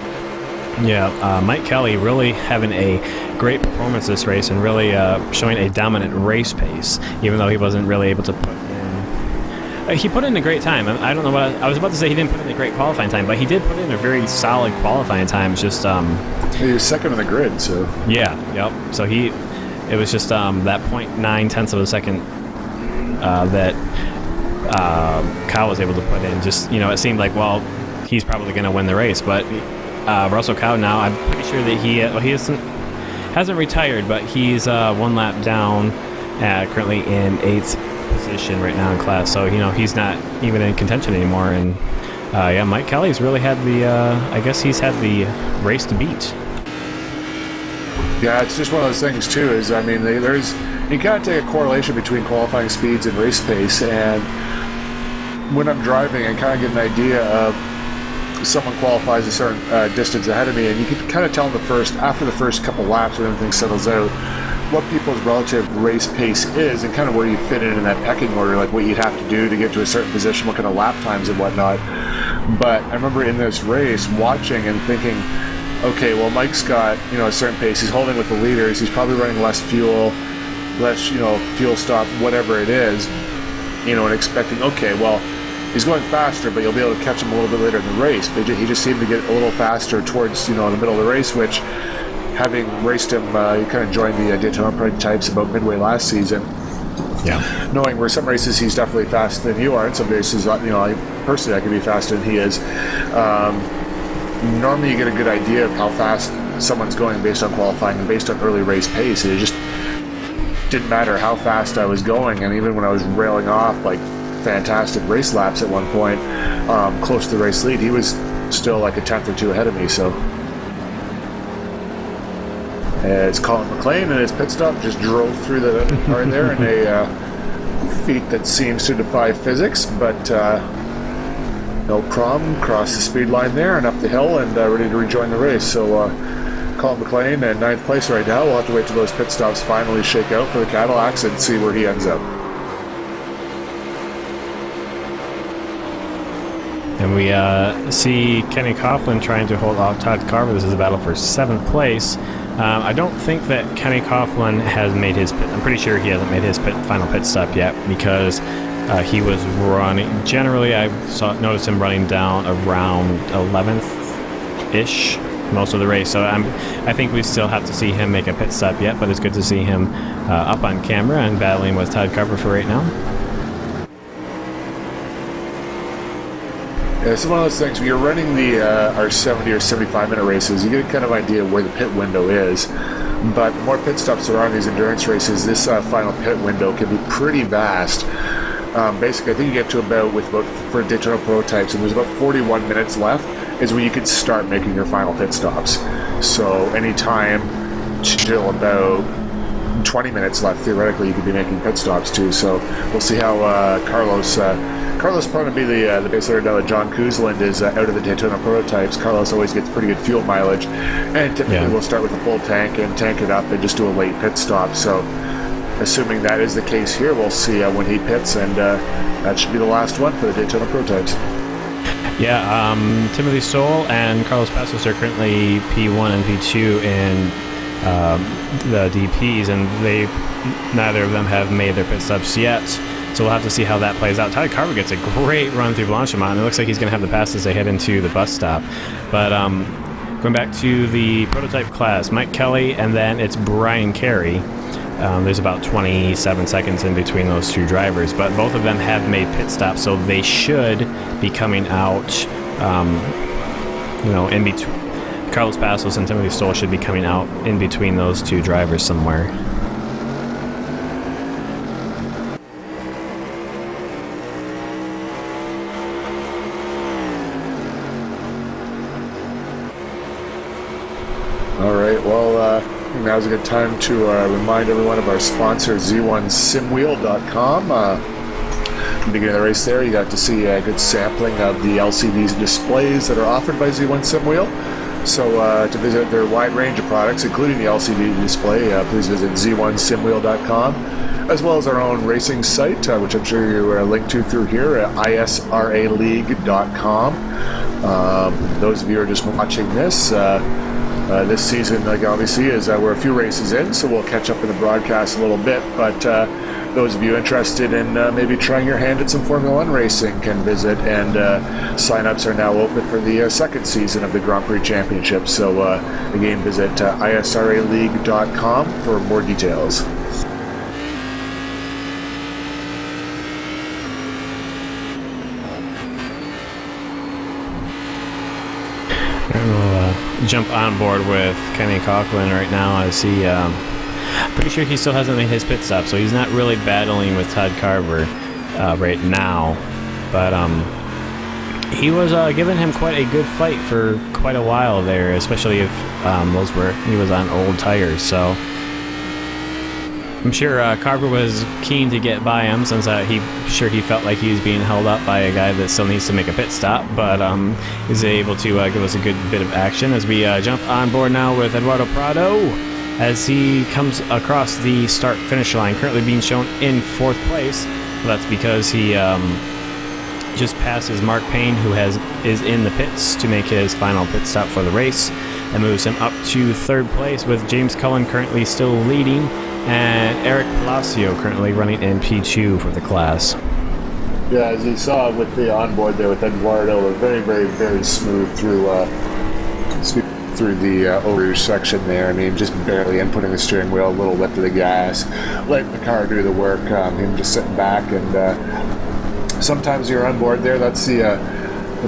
yeah, Mike Kelly really having a great performance this race, and really showing a dominant race pace, even though he wasn't really able to put in. He put in a great time. I don't know what I was about to say. He didn't put in a great qualifying time, but he did put in a very solid qualifying time. It's just he was second on the grid, so yeah, yep. So it was just that 0.9 of a second that Kyle was able to put in. Just it seemed like, well, he's probably going to win the race, but Russell Cow now, I'm pretty sure that he hasn't retired, but he's one lap down, currently in 8th position right now in class. So he's not even in contention anymore. And Mike Kelly's really had I guess he's had the race to beat. Yeah, it's just one of those things too, is, I mean, you kind of take a correlation between qualifying speeds and race pace, and when I'm driving, I kind of get an idea of someone qualifies a certain distance ahead of me, and you can kind of tell after the first couple laps when everything settles out, what people's relative race pace is, and kind of where you fit in that pecking order, like what you'd have to do to get to a certain position, what kind of lap times and whatnot. But I remember in this race watching and thinking, okay, well, Mike's got, a certain pace. He's holding with the leaders. He's probably running less fuel, fuel stop, whatever it is, and expecting, okay, well, he's going faster, but you'll be able to catch him a little bit later in the race. But he just seemed to get a little faster towards, the middle of the race, which, having raced him, he kind of joined the Daytona prototypes about midway last season. Yeah. Knowing where some races he's definitely faster than you are, and some races, personally I can be faster than he is. Normally you get a good idea of how fast someone's going based on qualifying and based on early race pace. It just didn't matter how fast I was going, and even when I was railing off like fantastic race laps at one point, close to the race lead, he was still like a tenth or two ahead of me. So as Colin McLean and his pit stop just drove through the car there in a feat that seems to defy physics, but no problem. Crossed the speed line there and up the hill and ready to rejoin the race. So Colin McLean in 9th place right now. We'll have to wait till those pit stops finally shake out for the Cadillacs and see where he ends up. And we see Kenny Coughlin trying to hold off Todd Carver. This is a battle for 7th place. I don't think that Kenny Coughlin has made his pit. I'm pretty sure he hasn't made his final pit stop yet, because he was running. Generally, I noticed him running down around 11th-ish most of the race. So I think we still have to see him make a pit stop yet, but it's good to see him up on camera and battling with Todd Carver for right now. Yeah, this is one of those things when you're running our 70 or 75 minute races, you get a kind of idea of where the pit window is. But the more pit stops there are on these endurance races, this final pit window can be pretty vast. Basically, I think you get to about for Daytona prototypes, and there's about 41 minutes left is when you could start making your final pit stops. So anytime till about 20 minutes left, theoretically, you could be making pit stops too. So we'll see how Carlos probably be the base leader now that John Kuzland is out of the Daytona prototypes. Carlos always gets pretty good fuel mileage, and typically we'll start with a full tank and tank it up and just do a late pit stop. So assuming that is the case here, we'll see when he pits, and that should be the last one for the Daytona prototypes. Yeah, Timothy Stoll and Carlos Passos are currently P1 and P2 in the DPs, and neither of them have made their pit stops yet. So we'll have to see how that plays out. Todd Carver gets a great run through Blanchimont, and it looks like he's going to have the pass as they head into the bus stop. But going back to the prototype class, Mike Kelly, and then it's Brian Carey. There's about 27 seconds in between those two drivers, but both of them have made pit stops, so they should be coming out, in between. Carlos Passos and Timothy Stoll should be coming out in between those two drivers somewhere. All right, well, now's a good time to remind everyone of our sponsor, Z1SimWheel.com. At the beginning of the race there, you got to see a good sampling of the LCD displays that are offered by Z1 SimWheel. So to visit their wide range of products, including the LCD display, please visit Z1SimWheel.com, as well as our own racing site, which I'm sure you're linked to through here at ISRAleague.com. Those of you who are just watching this, this season, obviously, we're a few races in, so we'll catch up in the broadcast a little bit. But those of you interested in maybe trying your hand at some Formula One racing can visit, and sign-ups are now open for the second season of the Grand Prix Championship. So again, visit ISRAleague.com for more details. Jump on board with Kenny Coughlin right now, as he pretty sure he still hasn't made his pit stop, so he's not really battling with Todd Carver right now, but he was giving him quite a good fight for quite a while there, especially if he was on old tires. So I'm sure Carver was keen to get by him, since he felt like he was being held up by a guy that still needs to make a pit stop, but is able to give us a good bit of action as we jump on board now with Eduardo Prado as he comes across the start-finish line, currently being shown in 4th place. Well, that's because he just passes Mark Payne, who is in the pits to make his final pit stop for the race, and moves him up to 3rd place, with James Cullen currently still leading, and Eric Palacio currently running in P2 for the class. Yeah, as you saw with the onboard there with Eduardo, we're very, very, very smooth through through the over section there. I mean, just barely inputting the steering wheel, a little lift of the gas, letting the car do the work, him just sitting back. And sometimes you're on board there. That's the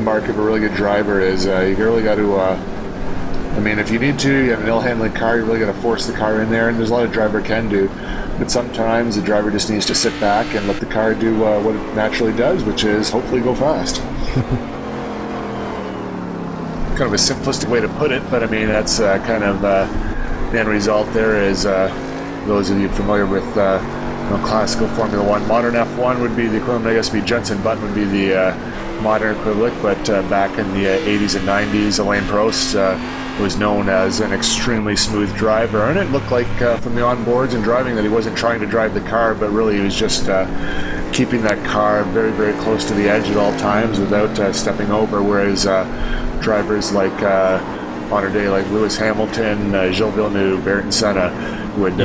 mark of a really good driver is you really got to, I mean, if you need to, you have an ill-handling car, you really got to force the car in there, and there's a lot of driver can do. But sometimes the driver just needs to sit back and let the car do what it naturally does, which is hopefully go fast. Kind of a simplistic way to put it, but I mean, that's kind of the end result there is, those of you familiar with classical Formula 1, modern F1 would be the equivalent, I guess, would be Jenson Button would be the modern equivalent, but back in the 80s and 90s, Alain Prost was known as an extremely smooth driver, and it looked like from the onboards and driving that he wasn't trying to drive the car, but really he was just keeping that car very, very close to the edge at all times without stepping over, whereas drivers like modern day like Lewis Hamilton, Gilles Villeneuve, Ayrton Senna would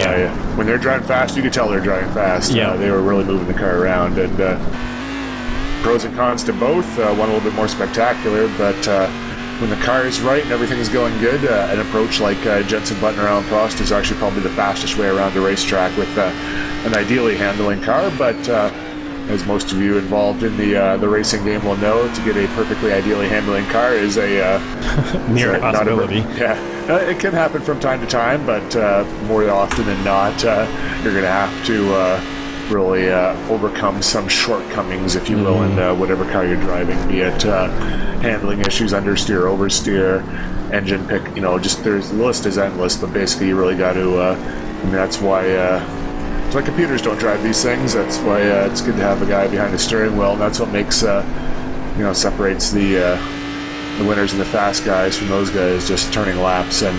when they're driving fast, you could tell they're driving fast. They were really moving the car around, and pros and cons to both. One a little bit more spectacular, but when the car is right and everything's going good, an approach like Jenson Button or Alain Prost is actually probably the fastest way around the racetrack with an ideally handling car. But as most of you involved in the racing game will know, to get a perfectly ideally handling car is a near impossibility. It can happen from time to time, but more often than not, you're going to have to really overcome some shortcomings, if you will, in whatever car you're driving, be it handling issues, understeer, oversteer, engine pick, just the list is endless, but basically you really got to, I mean, that's why computers don't drive these things. That's why it's good to have a guy behind the steering wheel, and that's what makes, separates the winners and the fast guys from those guys just turning laps, and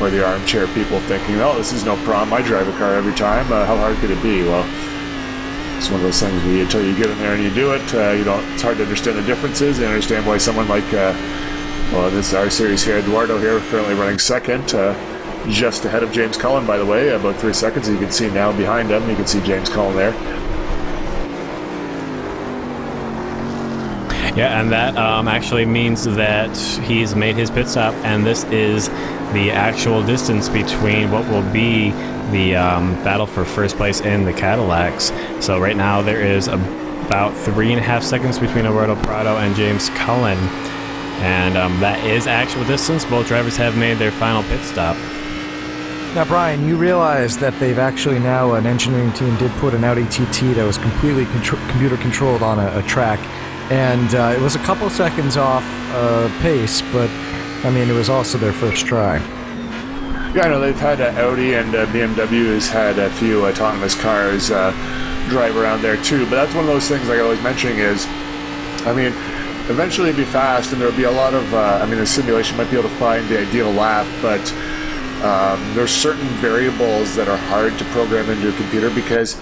or the armchair people thinking, oh, this is no problem, I drive a car every time, how hard could it be? Well, it's one of those things where until you get in there and you do it, it's hard to understand the differences. And understand why someone like, this is our series here, Eduardo here, currently running second, just ahead of James Cullen, by the way, about 3 seconds. You can see now behind him, you can see James Cullen there. Yeah, and that actually means that he's made his pit stop, and this is the actual distance between what will be the battle for first place in the Cadillacs. So right now there is about 3.5 seconds between Eduardo Prado and James Cullen, and that is actual distance. Both drivers have made their final pit stop. Now, Brian, you realize that they've actually now, an engineering team did put an Audi TT that was completely computer controlled on a track, and it was a couple seconds off pace, but I mean, it was also their first try. Yeah, I know they've had Audi, and BMW has had a few autonomous cars drive around there too, but that's one of those things like I was mentioning is, I mean, eventually it'd be fast, and there'll be a lot of, the simulation might be able to find the ideal lap, but there's certain variables that are hard to program into a computer, because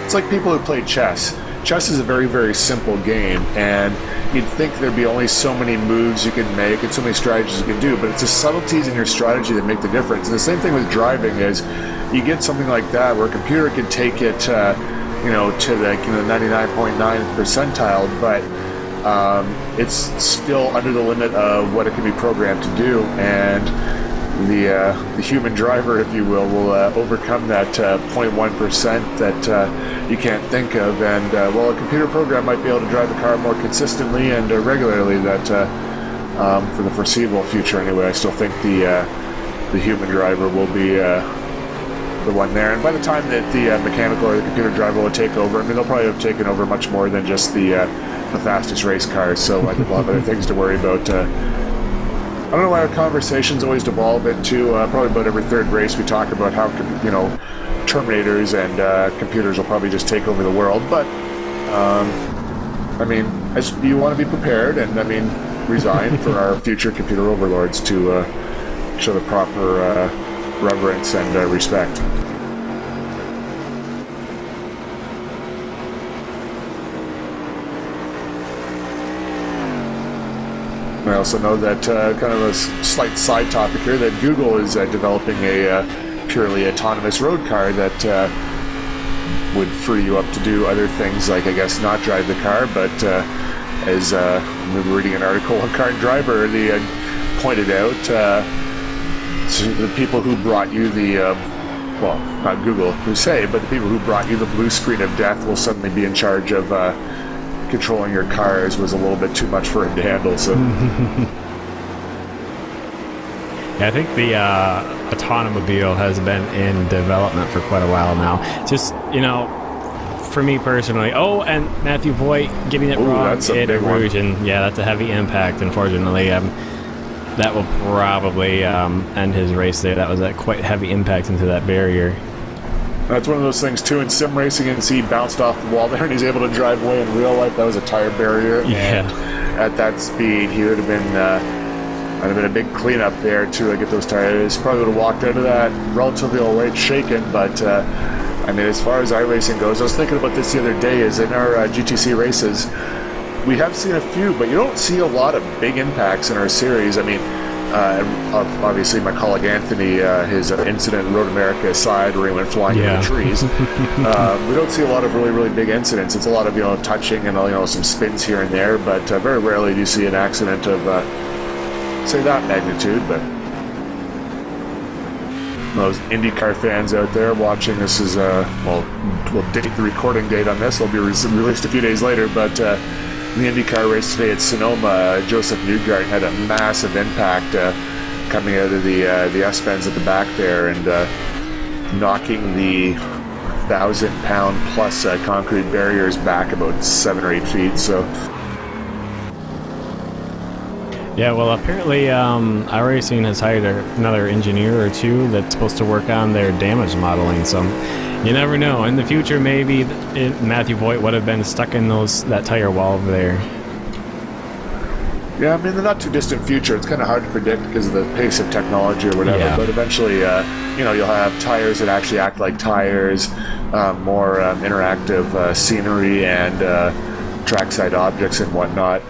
it's like people who play chess. Chess is a very, very simple game, and you'd think there'd be only so many moves you can make and so many strategies you can do, but it's the subtleties in your strategy that make the difference. And the same thing with driving is, you get something like that where a computer can take it to the 99.9 percentile, but it's still under the limit of what it can be programmed to do, and the human driver, if you will overcome that 0.1% that you can't think of, and a computer program might be able to drive the car more consistently and regularly, that for the foreseeable future anyway, I still think the human driver will be the one there. And by the time that the mechanical or the computer driver will take over, I mean, they'll probably have taken over much more than just the fastest race cars, so I think we'll have other things to worry about. I don't know why our conversations always devolve into probably about every third race we talk about how Terminators and computers will probably just take over the world, but as you want to be prepared, and resign for our future computer overlords to show the proper reverence and respect. I also know that, kind of a slight side topic here, that Google is developing a purely autonomous road car that would free you up to do other things, like, I guess, not drive the car, but as we were reading an article on Car and Driver, they pointed out the people who brought you the, well, not Google who say, but the people who brought you the blue screen of death will suddenly be in charge of controlling your cars was a little bit too much for him to handle. So. Yeah, I think the Autonomobile has been in development for quite a while now. Just, for me personally, and Matthew Voigt getting it wrong in Rouge, and yeah, that's a heavy impact, unfortunately. That will probably end his race there. That was a quite heavy impact into that barrier. That's one of those things, too, in sim racing, and see he bounced off the wall there, and he's able to drive away. In real life, that was a tire barrier. Yeah. And at that speed, he would have been... might have been a big cleanup there to get those tires. Probably would have walked out of that relatively all right shaken, but as far as iRacing goes, I was thinking about this the other day, is in our GTC races, we have seen a few, but you don't see a lot of big impacts in our series. Obviously my colleague Anthony, his incident in Road America aside, where he went flying into the trees, we don't see a lot of really, really big incidents. It's a lot of, touching and, some spins here and there, but very rarely do you see an accident of... say that magnitude, but those IndyCar fans out there watching this is we'll date the recording date on this. It'll be released a few days later, but in the IndyCar race today at Sonoma, Joseph Newgarden had a massive impact coming out of the S-bends at the back there and knocking the 1,000-pound plus concrete barriers back about 7 or 8 feet. So. Yeah, well, apparently iRacing has hired another engineer or two that's supposed to work on their damage modeling, so you never know. In the future, maybe Matthew Voigt would have been stuck in that tire wall over there. Yeah, the not too distant future, it's kind of hard to predict because of the pace of technology or whatever, but eventually, you'll have tires that actually act like tires, more interactive scenery and trackside objects and whatnot.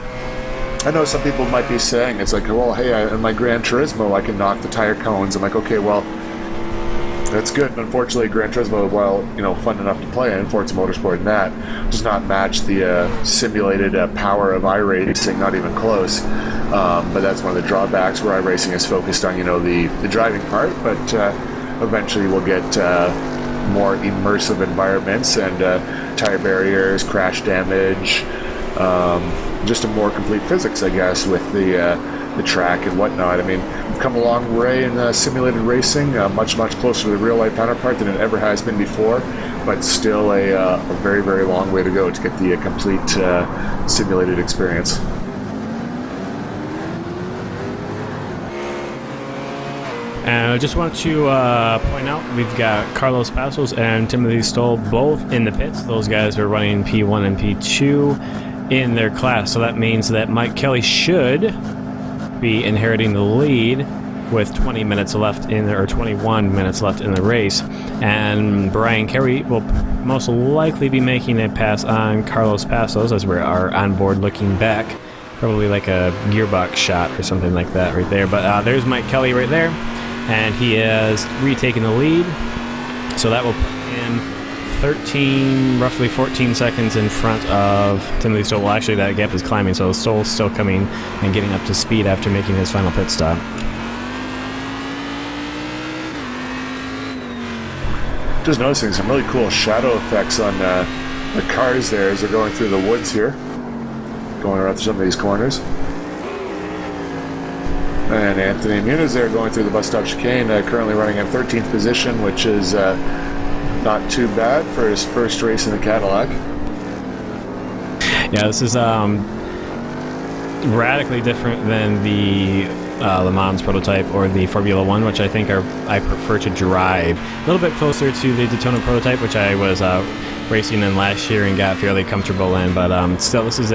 I know some people might be saying, it's like, well, hey, in my Gran Turismo, I can knock the tire cones. I'm like, okay, well, that's good. But unfortunately, Gran Turismo, while, fun enough to play in, Forza Motorsport and that, does not match the simulated power of iRacing, not even close. But that's one of the drawbacks where iRacing is focused on, the driving part. But eventually we'll get more immersive environments and tire barriers, crash damage, just a more complete physics, I guess, with the track and whatnot. We've come a long way in simulated racing, much, much closer to the real-life counterpart than it ever has been before, but still a very, very long way to go to get the complete simulated experience. And I just want to point out, we've got Carlos Passos and Timothy Stoll both in the pits. Those guys are running P1 and P2 in their class, so that means that Mike Kelly should be inheriting the lead with 20 minutes left or 21 minutes left in the race, and Brian Carey will most likely be making a pass on Carlos Passos as we are on board looking back, probably like a gearbox shot or something like that right there. But there's Mike Kelly right there, and he has retaken the lead, so that will put him roughly 14 seconds in front of Timothy Stoll. Well, actually, that gap is climbing, so Stoll's still coming and getting up to speed after making his final pit stop. Just noticing some really cool shadow effects on the cars there as they're going through the woods here, going around some of these corners. And Anthony Muniz there going through the bus stop chicane, currently running in 13th position, which is not too bad for his first race in the Cadillac. Yeah, this is radically different than the Le Mans prototype or the Formula One, which I think I prefer to drive. A little bit closer to the Daytona prototype, which I was racing in last year and got fairly comfortable in. But still, this is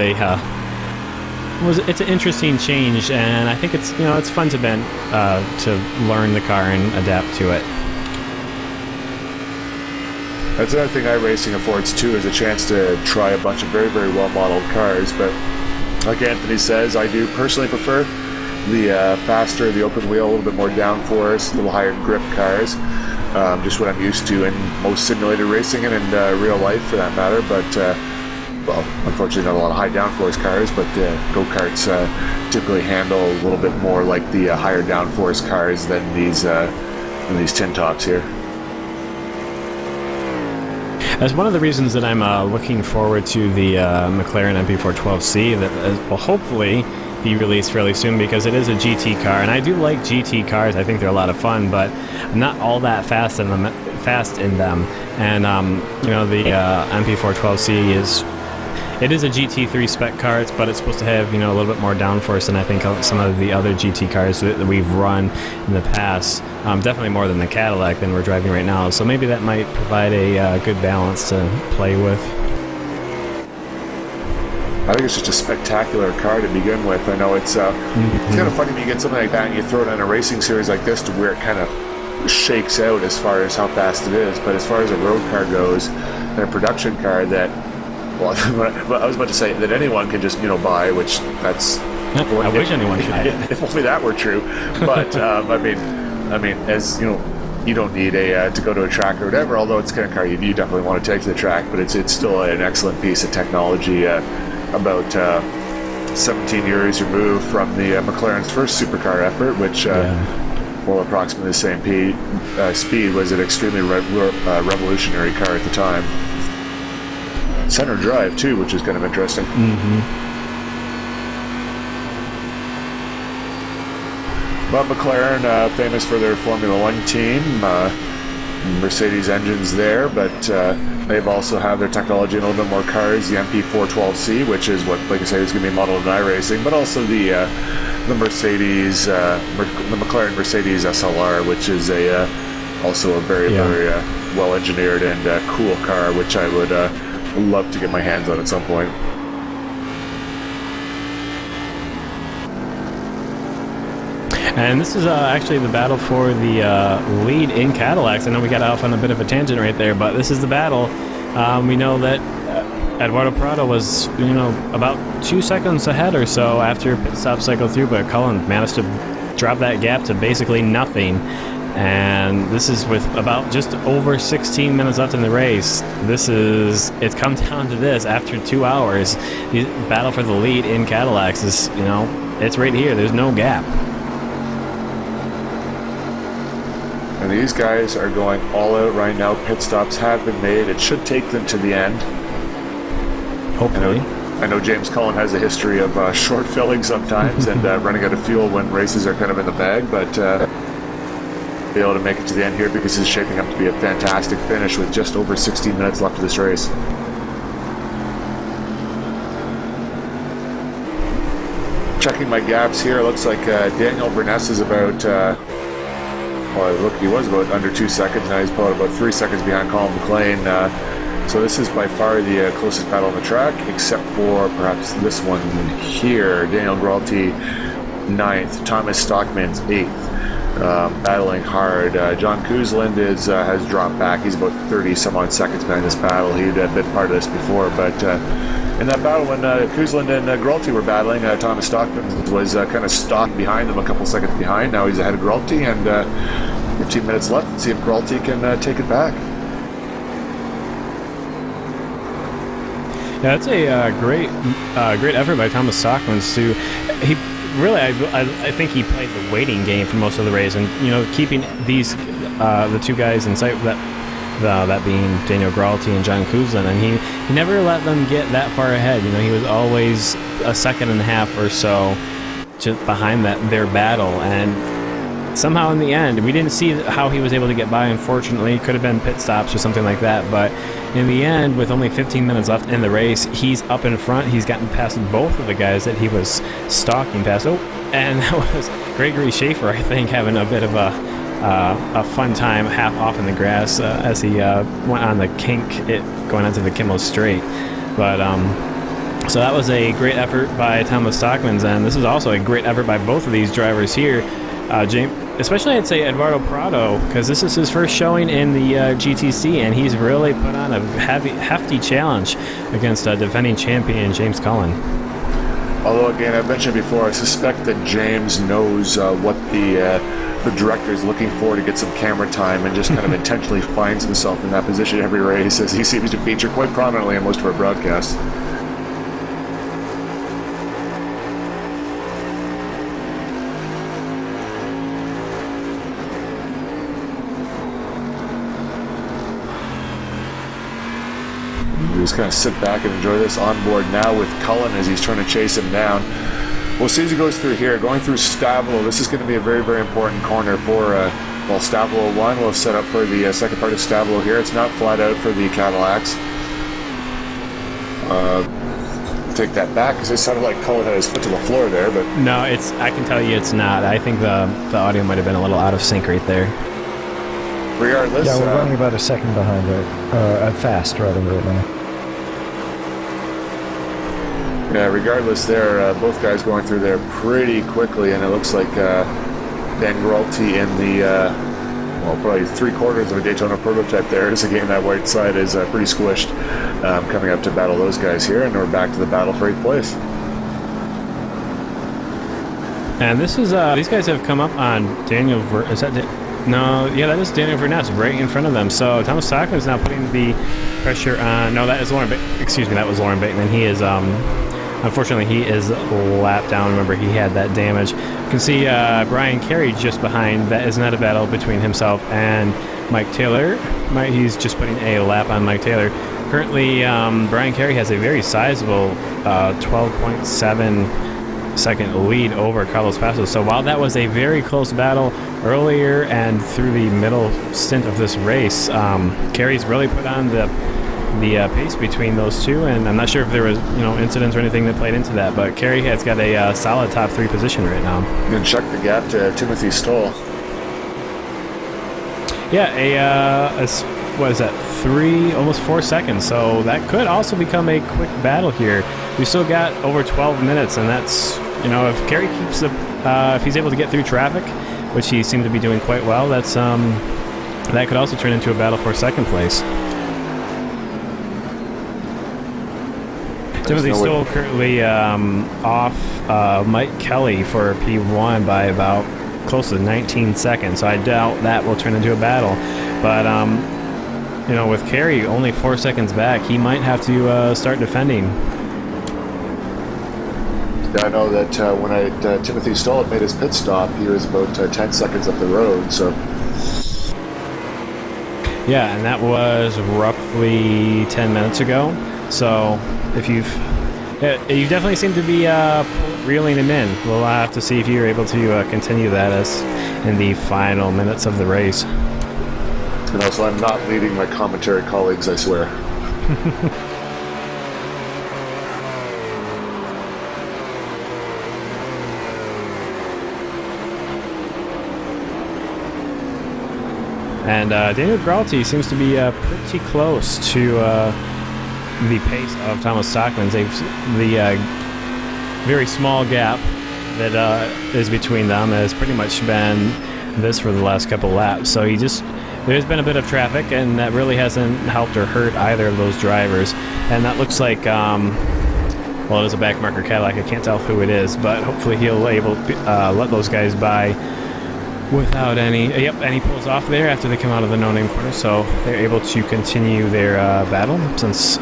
it's an interesting change, and I think it's fun to learn the car and adapt to it. That's another thing iRacing affords too, is a chance to try a bunch of very, very well-modeled cars. But like Anthony says, I do personally prefer the faster, the open wheel, a little bit more downforce, a little higher grip cars. Just what I'm used to in most simulated racing and in real life for that matter. But well, unfortunately not a lot of high downforce cars, but go-karts typically handle a little bit more like the higher downforce cars than these tin tops here. That's one of the reasons that I'm looking forward to the McLaren MP412C that will hopefully be released fairly soon, because it is a GT car, and I do like GT cars. I think they're a lot of fun, but I'm not all that fast in them. And you know, the MP412C is a GT3 spec car, but it's supposed to have, you know, a little bit more downforce than I think some of the other GT cars that we've run in the past. Definitely more than the Cadillac than we're driving right now. So maybe that might provide a good balance to play with. I think it's just a spectacular car to begin with. I know it's kind of funny when you get something like that and you throw it in a racing series like this to where it kind of shakes out as far as how fast it is. But as far as a road car goes, and a production car that, well, I was about to say that anyone can just, you know, buy, which that's... I wish anyone could. If only that were true. But, I mean, as, you know, you don't need to go to a track or whatever, although it's the kind of car you definitely want to take to the track, but it's still an excellent piece of technology. About 17 years removed from the McLaren's first supercar effort, which, well, approximately the same speed, was an extremely revolutionary car at the time. Center drive, too, which is kind of interesting. But McLaren, famous for their Formula One team, Mercedes engines there, but they've also have their technology in a little bit more cars. The MP412C, which is what, like I say, is going to be modeled in iRacing, but also the Mercedes, the McLaren Mercedes SLR, which is also a very well engineered and cool car, which I would love to get my hands on at some point. And this is actually the battle for the lead in Cadillacs. I know we got off on a bit of a tangent right there, but this is the battle. We know that Eduardo Prado was, you know, about 2 seconds ahead or so after pit stop cycle through, but Cullen managed to drop that gap to basically nothing. And this is with about just over 16 minutes left in the race. It's come down to this after 2 hours. The battle for the lead in Cadillacs is, you know, it's right here. There's no gap. And these guys are going all out right now. Pit stops have been made. It should take them to the end. Hopefully. I know James Cullen has a history of short filling sometimes and running out of fuel when races are kind of in the bag, but be able to make it to the end here because it's shaping up to be a fantastic finish with just over 16 minutes left of this race. Checking my gaps here, it looks like Daniel Burness is about... he was about under 2 seconds. Now he's probably about 3 seconds behind Colin McLean. So this is by far the closest battle on the track, except for perhaps this one here. Daniel Gralti 9th, Thomas Stockman's 8th. Battling hard. John Kuzland has dropped back. He's about 30 some odd seconds behind this battle. He'd been part of this before, but in that battle when Kuzland and Gralti were battling, Thomas Stockman was kind of stalked behind them, a couple seconds behind. Now he's ahead of Gralti, and 15 minutes left. Let's see if Gralti can take it back. Yeah, that's a great effort by Thomas Stockman to I think he played the waiting game for most of the race, and you know, keeping these the two guys in sight, that being Daniel Gralti and John Kuzlan, and he never let them get that far ahead. You know, he was always a second and a half or so just behind their battle, and somehow in the end, we didn't see how he was able to get by. Unfortunately, it could have been pit stops or something like that, but in the end, with only 15 minutes left in the race, he's up in front. He's gotten past both of the guys that he was stalking past. Oh, and that was Gregory Schaefer, I think, having a bit of a fun time half off in the grass as he went on the kink going onto the Kimmel Straight. But so that was a great effort by Thomas Stockmans, and this is also a great effort by both of these drivers here. James, especially I'd say Eduardo Prado, because this is his first showing in the GTC, and he's really put on a hefty challenge against defending champion James Cullen. Although, again, I've mentioned before, I suspect that James knows what the director is looking for to get some camera time, and just kind of intentionally finds himself in that position every race, as he seems to feature quite prominently in most of our broadcasts. just kind of sit back and enjoy this on board now with Cullen as he's trying to chase him down. We'll see as he goes through here, going through Stavelo. This is going to be a very, very important corner for, well, Stavelo 1 will set up for the second part of Stavelo here. It's not flat out for the Cadillacs. Take that back because it sounded like Cullen had his foot to the floor there, but No, I can tell you it's not. I think the audio might have been a little out of sync right there. regardless, Yeah, we're running about a second behind fast rather right now. yeah, regardless, there both guys going through there pretty quickly, and it looks like Dan Geralti in the well, probably 3/4 of a Daytona prototype there is again. That white side is pretty squished, coming up to battle those guys here, and we're back to the battle for 8th place. And this is these guys have come up on Daniel. Is that no? Yeah, that is Daniel Verness right in front of them. So Thomas Stockman is now putting the pressure on. No, that is Lauren. Excuse me, that was Lauren Bateman. He is unfortunately he is lapped down. Remember, he had that damage. You can see Brian Carey just behind. That is not a battle between himself and Mike Taylor. He's just putting a lap on Mike Taylor. Currently, Brian Carey has a very sizable 12.7 second lead over Carlos Passos. So while that was a very close battle earlier and through the middle stint of this race, Carey's really put on the pace between those two, and I'm not sure if there was incidents or anything that played into that, but Carey has got a solid top 3 position right now. You can check the gap to Timothy Stoll. Yeah, what is that, almost 4 seconds, so that could also become a quick battle here. We still got over 12 minutes, and that's, if Carey keeps if he's able to get through traffic, which he seemed to be doing quite well, that could also turn into a battle for 2nd place. Timothy Stoll currently off Mike Kelly for P1 by about close to 19 seconds, so I doubt that will turn into a battle. But, with Carey only 4 seconds back, he might have to start defending. I know that when Timothy Stoll had made his pit stop, he was about 10 seconds up the road, so... Yeah, and that was roughly 10 minutes ago. So if you definitely seem to be reeling him in. We'll have to see if you're able to continue that as in the final minutes of the race. And also, I'm not leading my commentary colleagues, I swear. And Daniel Geralti seems to be pretty close to the pace of Thomas Stockman. The very small gap that is between them has pretty much been this for the last couple laps. So there's been a bit of traffic, and that really hasn't helped or hurt either of those drivers. And that looks like, well, it is a backmarker Cadillac. I can't tell who it is, but hopefully he'll let those guys by without any. Yep, and he pulls off there after they come out of the no-name corner, so they're able to continue their battle since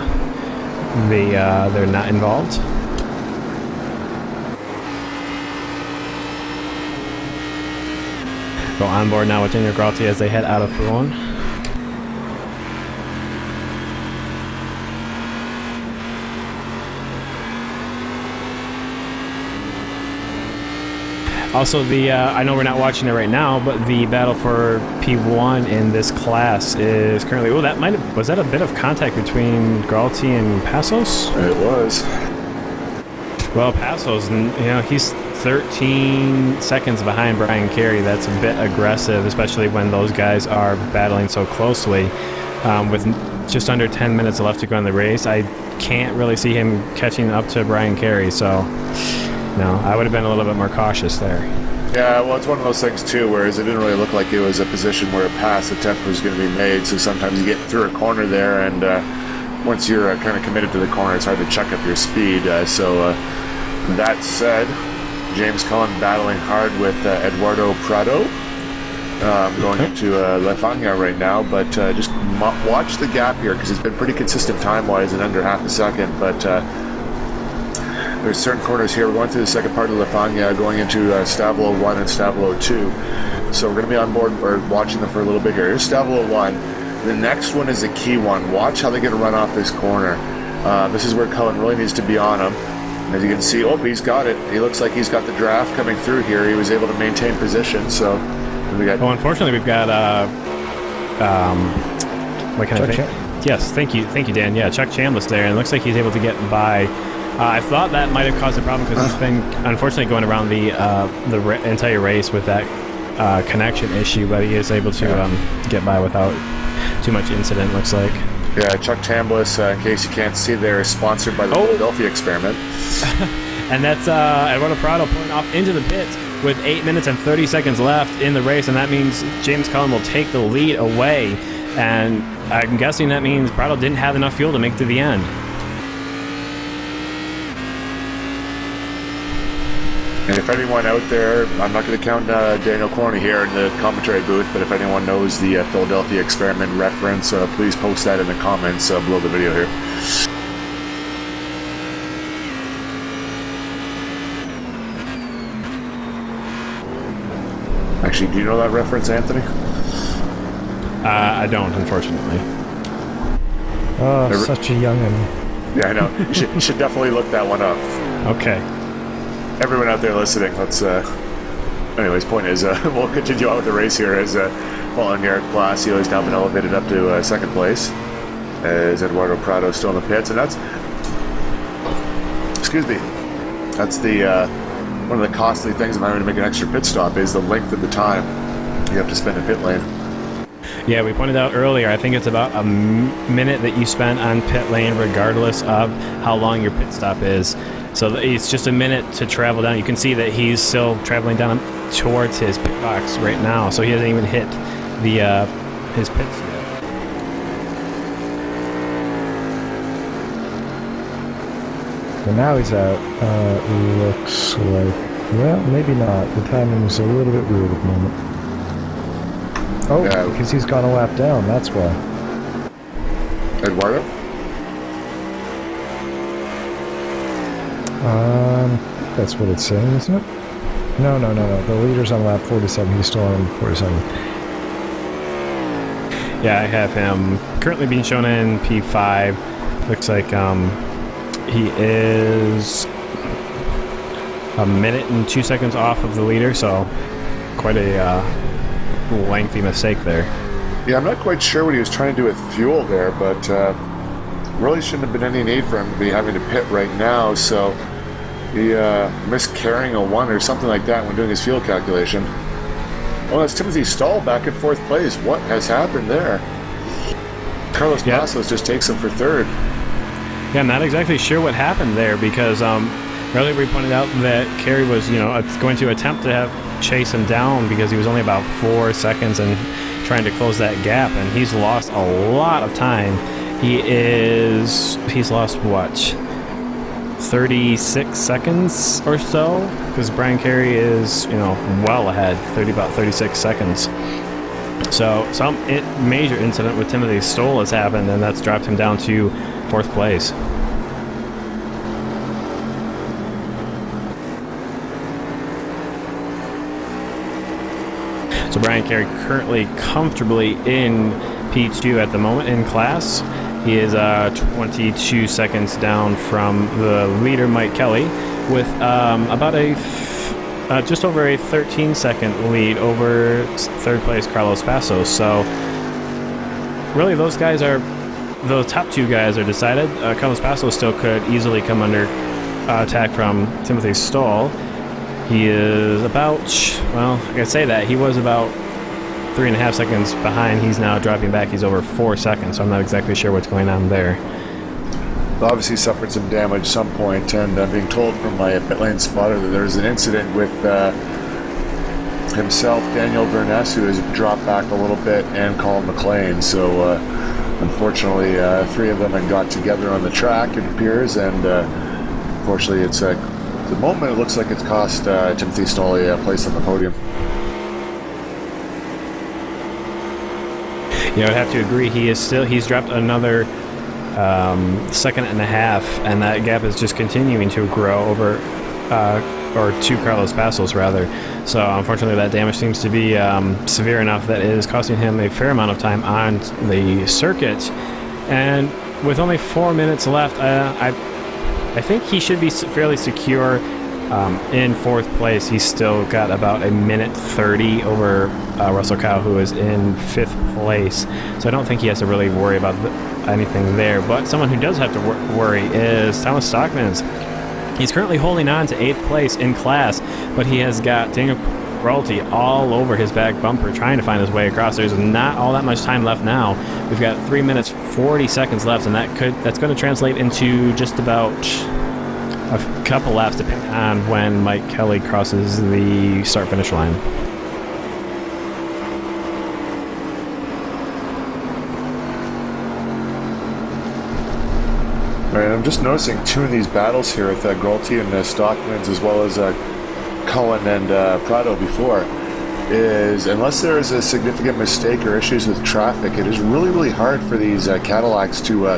they're not involved. Go on board now with Daniel Geralti as they head out of Peron. Also, I know we're not watching it right now, but the battle for P1 in this class is currently... Oh, was that a bit of contact between Geralti and Passos? It was. Well, Passos, he's 13 seconds behind Brian Carey. That's a bit aggressive, especially when those guys are battling so closely. With just under 10 minutes left to go in the race, I can't really see him catching up to Brian Carey, so... No, I would have been a little bit more cautious there. Yeah, well, it's one of those things, too, whereas it didn't really look like it was a position where a pass attempt was going to be made, so sometimes you get through a corner there, and once you're kind of committed to the corner, it's hard to check up your speed. So that said, James Cullen battling hard with Eduardo Prado, going into Lefagna right now, but just watch the gap here, because it's been pretty consistent time-wise in under half a second, but... there's certain corners here. We're going through the second part of Lefagna, going into Stavelo 1 and Stavelo 2. So we're going to be on board or watching them for a little bit here. Here's Stavelo 1. The next one is a key one. Watch how they get a run off this corner. This is where Cullen really needs to be on him. And as you can see, he's got it. He looks like he's got the draft coming through here. He was able to maintain position, so we got... Well, unfortunately, we've got, what can I say? Yes, thank you, Dan. Yeah, Chuck Chambliss there, and it looks like he's able to get by. I thought that might have caused a problem because he's been, unfortunately, going around the entire race with that connection issue, but he is able to get by without too much incident, looks like. Yeah, Chuck Chambliss, in case you can't see there, is sponsored by the Philadelphia Experiment. And that's Eduardo Prado pulling off into the pits with 8 minutes and 30 seconds left in the race, and that means James Cullen will take the lead away. And I'm guessing that means Prado didn't have enough fuel to make it to the end. And if anyone out there, I'm not going to count Daniel Corney here in the commentary booth, but if anyone knows the Philadelphia Experiment reference, please post that in the comments below the video here. Actually, do you know that reference, Anthony? I don't, unfortunately. Oh, such a youngin'. Yeah, I know. You should definitely look that one up. Okay. Everyone out there listening, let's... anyways, point is, we'll continue on with the race here as following Eric Palacio has now been elevated up to second place as Eduardo Prado is still in the pits, and that's... Excuse me. That's the... one of the costly things of having to make an extra pit stop is the length of the time you have to spend in pit lane. Yeah, we pointed out earlier, I think it's about a minute that you spend on pit lane regardless of how long your pit stop is. So it's just a minute to travel down. You can see that he's still traveling down towards his pit box right now, so he hasn't even hit the his pits yet. Well, now he's out. Looks like... Well, maybe not. The timing's a little bit weird at the moment. Oh, yeah. Because he's gone a lap down, that's why. Eduardo? That's what it's saying, isn't it? No. The leader's on lap 47. He's still on 47. Yeah, I have him currently being shown in P5. Looks like he is a minute and 2 seconds off of the leader, so quite a lengthy mistake there. Yeah, I'm not quite sure what he was trying to do with fuel there, but really shouldn't have been any need for him to be having to pit right now, so he missed carrying a 1 or something like that when doing his fuel calculation. Oh, that's Timothy Stahl back in 4th place. What has happened there? Carlos Passos just takes him for 3rd. Yeah, I'm not exactly sure what happened there because earlier we pointed out that Kerry was, going to attempt to chase him down because he was only about 4 seconds and trying to close that gap, and he's lost a lot of time. He's lost what? 36 seconds or so, because Brian Carey is, well ahead, about 36 seconds. So some major incident with Timothy Stoll has happened, and that's dropped him down to 4th place. So Brian Carey currently comfortably in P2 at the moment in class. He is 22 seconds down from the leader, Mike Kelly, with about just over a 13-second lead over 3rd place Carlos Passos. So really those top 2 guys are decided. Carlos Passos still could easily come under attack from Timothy Stoll. He is about, well, I can say that. He was about 3.5 seconds behind. He's now dropping back. He's over 4 seconds, so I'm not exactly sure what's going on there. Obviously suffered some damage at some point, and I'm being told from my pit lane spotter that there's an incident with himself, Daniel Burness, who has dropped back a little bit, and Colin McLean. So unfortunately, 3 of them had got together on the track, it appears, and unfortunately it's at the moment it looks like it's cost Timothy Stoll a place on the podium. Yeah, I'd have to agree. He's dropped another 1.5 seconds, and that gap is just continuing to grow over or 2 Carlos Passos rather. So unfortunately that damage seems to be severe enough that it is costing him a fair amount of time on the circuit. And with only 4 minutes left, I think he should be fairly secure in 4th place. He's still got about a minute 30 over Russell Cow, who is in 5th place. So I don't think he has to really worry about anything there. But someone who does have to worry is Thomas Stockmans. He's currently holding on to 8th place in class, but he has got Daniel Gralty all over his back bumper trying to find his way across. There's not all that much time left now. We've got 3 minutes 40 seconds left, and that's going to translate into just about a couple laps depending on when Mike Kelly crosses the start-finish line. Right, I'm just noticing 2 of these battles here with Gralty and Stockmans, as well as Cullen and Prado before, is unless there is a significant mistake or issues with traffic, it is really, really hard for these Cadillacs to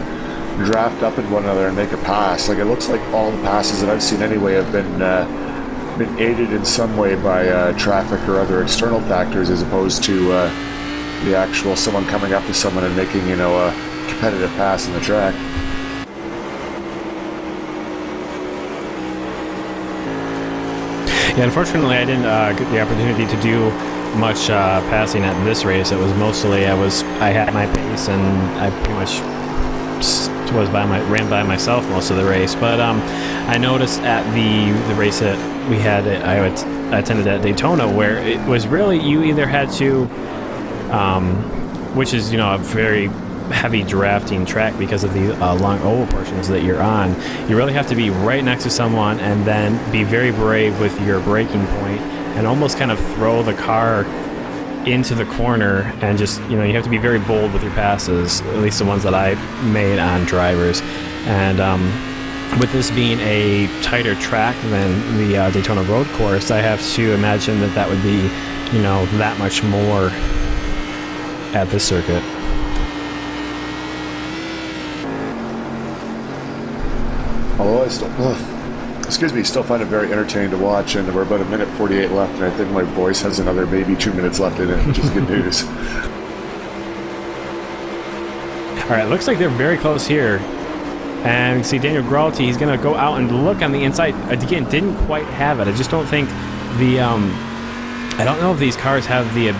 draft up in one another and make a pass. Like, it looks like all the passes that I've seen anyway have been aided in some way by traffic or other external factors, as opposed to the actual someone coming up to someone and making, a competitive pass in the track. Yeah, unfortunately, I didn't get the opportunity to do much passing at this race. It was mostly I had my pace, and I pretty much ran by myself most of the race. But I noticed at the race that we had, I attended at Daytona, where it was really you either had to, which is a very heavy drafting track because of the long oval portions that you're on. You really have to be right next to someone and then be very brave with your braking point and almost kind of throw the car into the corner, and just you have to be very bold with your passes, at least the ones that I made on drivers. And with this being a tighter track than the Daytona road course, I have to imagine that would be that much more at this circuit. Although I still find it very entertaining to watch, and we're about a minute 48 left, and I think my voice has another maybe 2 minutes left in it, which is good news. All right, looks like they're very close here. And you see Daniel Gralty, he's going to go out and look on the inside. Again, didn't quite have it. I just don't think I don't know if these cars have the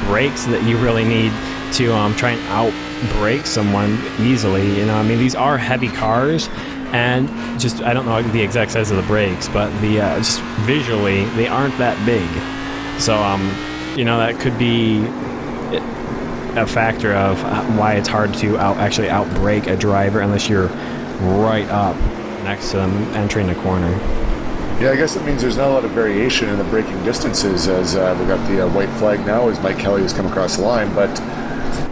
brakes that you really need to try and out-brake someone easily. These are heavy cars. And just, I don't know the exact size of the brakes, but just visually, they aren't that big. So, that could be a factor of why it's hard to actually out-brake a driver unless you're right up next to them entering the corner. Yeah, I guess it means there's not a lot of variation in the braking distances, as we've got the white flag now as Mike Kelly has come across the line, but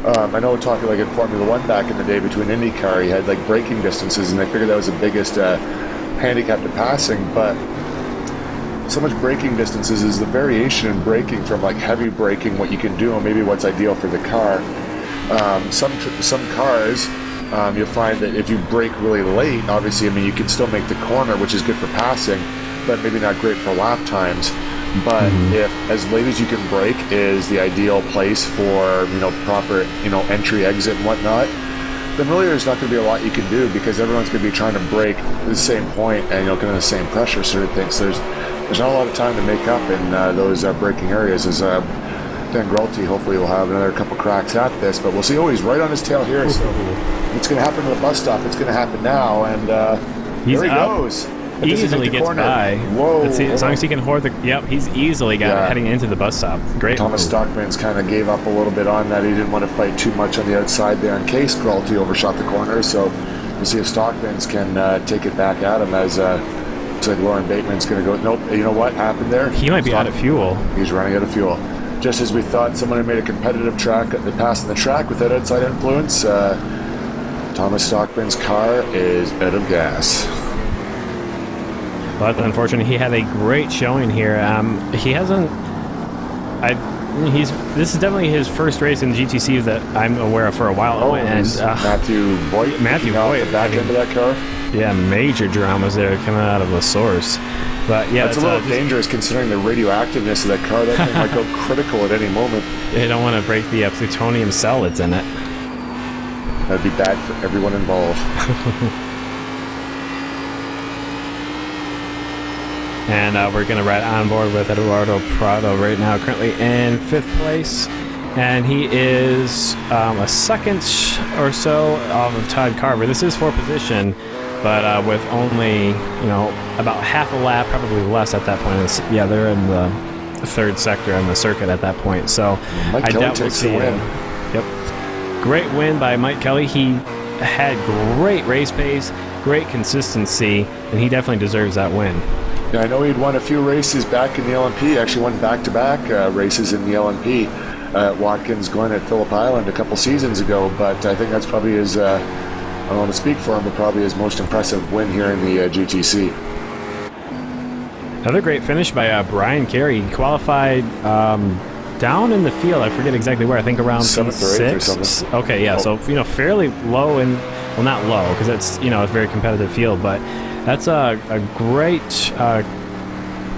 I know we're talking like in Formula 1 back in the day between IndyCar, you had like braking distances, and they figured that was the biggest handicap to passing, but so much braking distances is the variation in braking from like heavy braking, what you can do, and maybe what's ideal for the car. Some cars, you'll find that if you brake really late, obviously, you can still make the corner, which is good for passing, but maybe not great for lap times. But if as late as you can brake is the ideal place for proper entry, exit, and whatnot, then really there's not going to be a lot you can do, because everyone's going to be trying to brake at the same point and kind of the same pressure sort of thing. So there's not a lot of time to make up in those braking areas. As Dan Gralty hopefully will have another couple cracks at this, but we'll see. Oh, he's right on his tail here. So it's going to happen to the bus stop. It's going to happen now, and there he goes. He easily gets by. Whoa! Let's see, as long as he can hold the. Yep, he's easily got it heading into the bus stop. Great. Thomas Stockmans kind of gave up a little bit on that. He didn't want to fight too much on the outside there in case Gralty overshot the corner. So we'll see if Stockmans can take it back at him, as looks like Lauren Bateman's going to go. Nope. You know what happened there? He might be out of fuel. He's running out of fuel. Just as we thought, someone had made a competitive pass in the track without outside influence. Thomas Stockman's car is out of gas. But unfortunately, he had a great showing here. He hasn't. This is definitely his first race in GTC that I'm aware of for a while. Oh, and Matthew Voigt. Matthew Voigt back into that car. Yeah, major dramas there coming out of the source. But yeah, That's a little dangerous considering the radioactiveness of that car. That thing might go critical at any moment. They don't want to break the plutonium cell that's in it. That'd be bad for everyone involved. And we're going to ride on board with Eduardo Prado right now, currently in 5th place. And he is a second or so off of Todd Carver. This is 4th position, but with only, about half a lap, probably less at that point. Yeah, they're in the 3rd sector on the circuit at that point. So Mike Kelly takes the win. Yep. Great win by Mike Kelly. He had great race pace, great consistency, and he definitely deserves that win. Yeah, I know he'd won a few races back in the LMP. Actually won back-to-back races in the LMP at Watkins Glen at Phillip Island a couple seasons ago, but I think that's probably his, I don't want to speak for him, but probably his most impressive win here in the GTC. Another great finish by Brian Carey. He qualified down in the field. I forget exactly where. I think around 7th or 8th or something. Okay, yeah. So fairly low in, well, not low because it's a very competitive field, but that's a great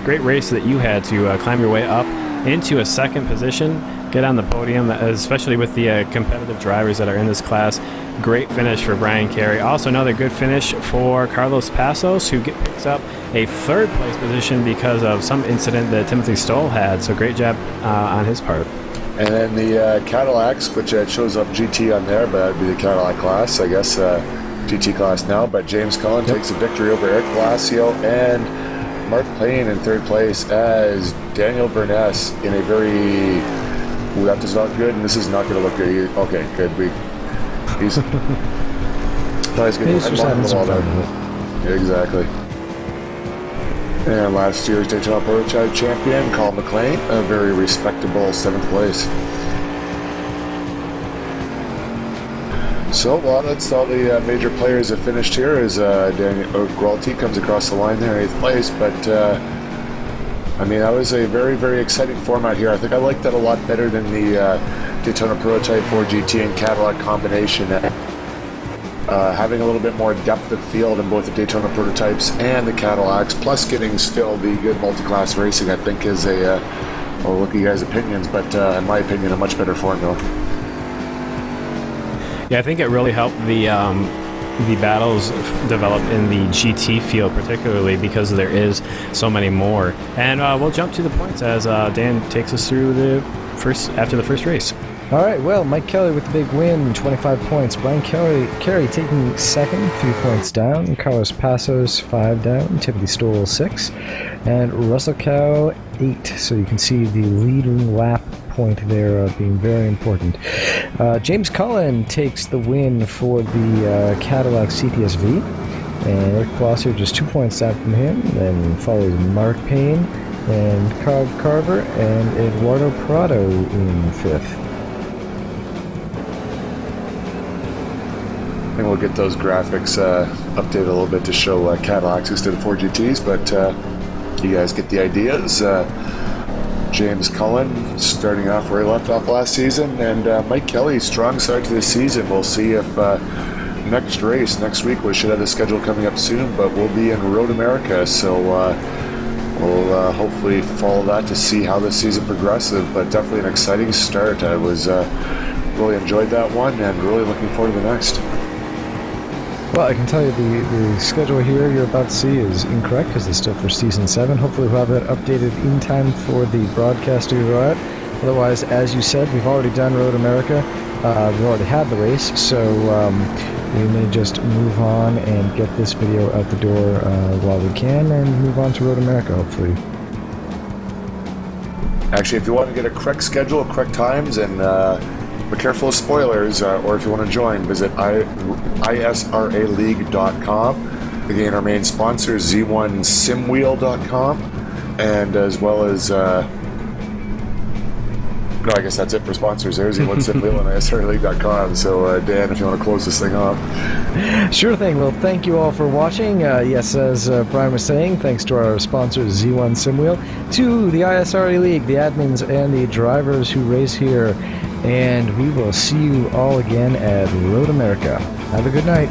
race that you had to climb your way up into a 2nd position, get on the podium, especially with the competitive drivers that are in this class. Great finish for Brian Carey. Also another good finish for Carlos Passos, who picks up a 3rd place position because of some incident that Timothy Stoll had. So great job on his part. And then the Cadillacs, which shows up GT on there, but that would be the Cadillac class, I guess. GT class now, but James Cullen takes a victory over Eric Blasio and Mark Payne in 3rd place as Daniel Burness in a very... Ooh, that does not good, and this is not going to look good. Okay, good. He's... thought he was going to headline the wall there. Exactly. And last year's Daytona Prototype champion, Colin McLean, a very respectable 7th place. So, well, that's all the major players have finished here as Daniel Gralti comes across the line there in 8th place. But, that was a very, very exciting format here. I think I liked that a lot better than the Daytona Prototype 4 GT and Cadillac combination. Having a little bit more depth of field in both the Daytona Prototypes and the Cadillacs, plus getting still the good multi-class racing, I think is I'll look at you guys' opinions, but in my opinion, a much better formula. Yeah, I think it really helped the battles develop in the GT field, particularly because there is so many more. And we'll jump to the points as Dan takes us through after the first race. All right, well, Mike Kelly with the big win, 25 points. Brian Carey taking 2nd, 3 points down. Carlos Passos, 5 down. Timothy Stoll, 6. And Russell Cow, 8. So you can see the leading lap point there being very important. James Cullen takes the win for the Cadillac CTS-V. And Eric Blosser just 2 points down from him. Then follows Mark Payne and Todd Carver and Eduardo Prado in 5th. I think we'll get those graphics updated a little bit to show Cadillacs instead of 4 GTs, but you guys get the ideas. James Cullen starting off where he left off last season, and Mike Kelly, strong start to this season. We'll see if next week, we should have the schedule coming up soon, but we'll be in Road America, so we'll hopefully follow that to see how this season progresses, but definitely an exciting start. I was really enjoyed that one and really looking forward to the next. Well, I can tell you the schedule here you're about to see is incorrect because it's still for Season 7. Hopefully we'll have that updated in time for the broadcast to go out. Otherwise, as you said, we've already done Road America. We've already had the race, so we may just move on and get this video out the door while we can and move on to Road America, hopefully. Actually, if you want to get a correct schedule, correct times, and be careful of spoilers, or if you want to join, visit ISRAleague.com. Again, our main sponsor is Z1SimWheel.com, and as well as no, I guess that's it for sponsors. There's Z1SimWheel and ISRAleague.com. So, Dan, if you want to close this thing off. Sure thing. Well, thank you all for watching. Yes, as Brian was saying, thanks to our sponsors, Z1 SimWheel, to the ISRA League, the admins, and the drivers who race here. And we will see you all again at Road America. Have a good night.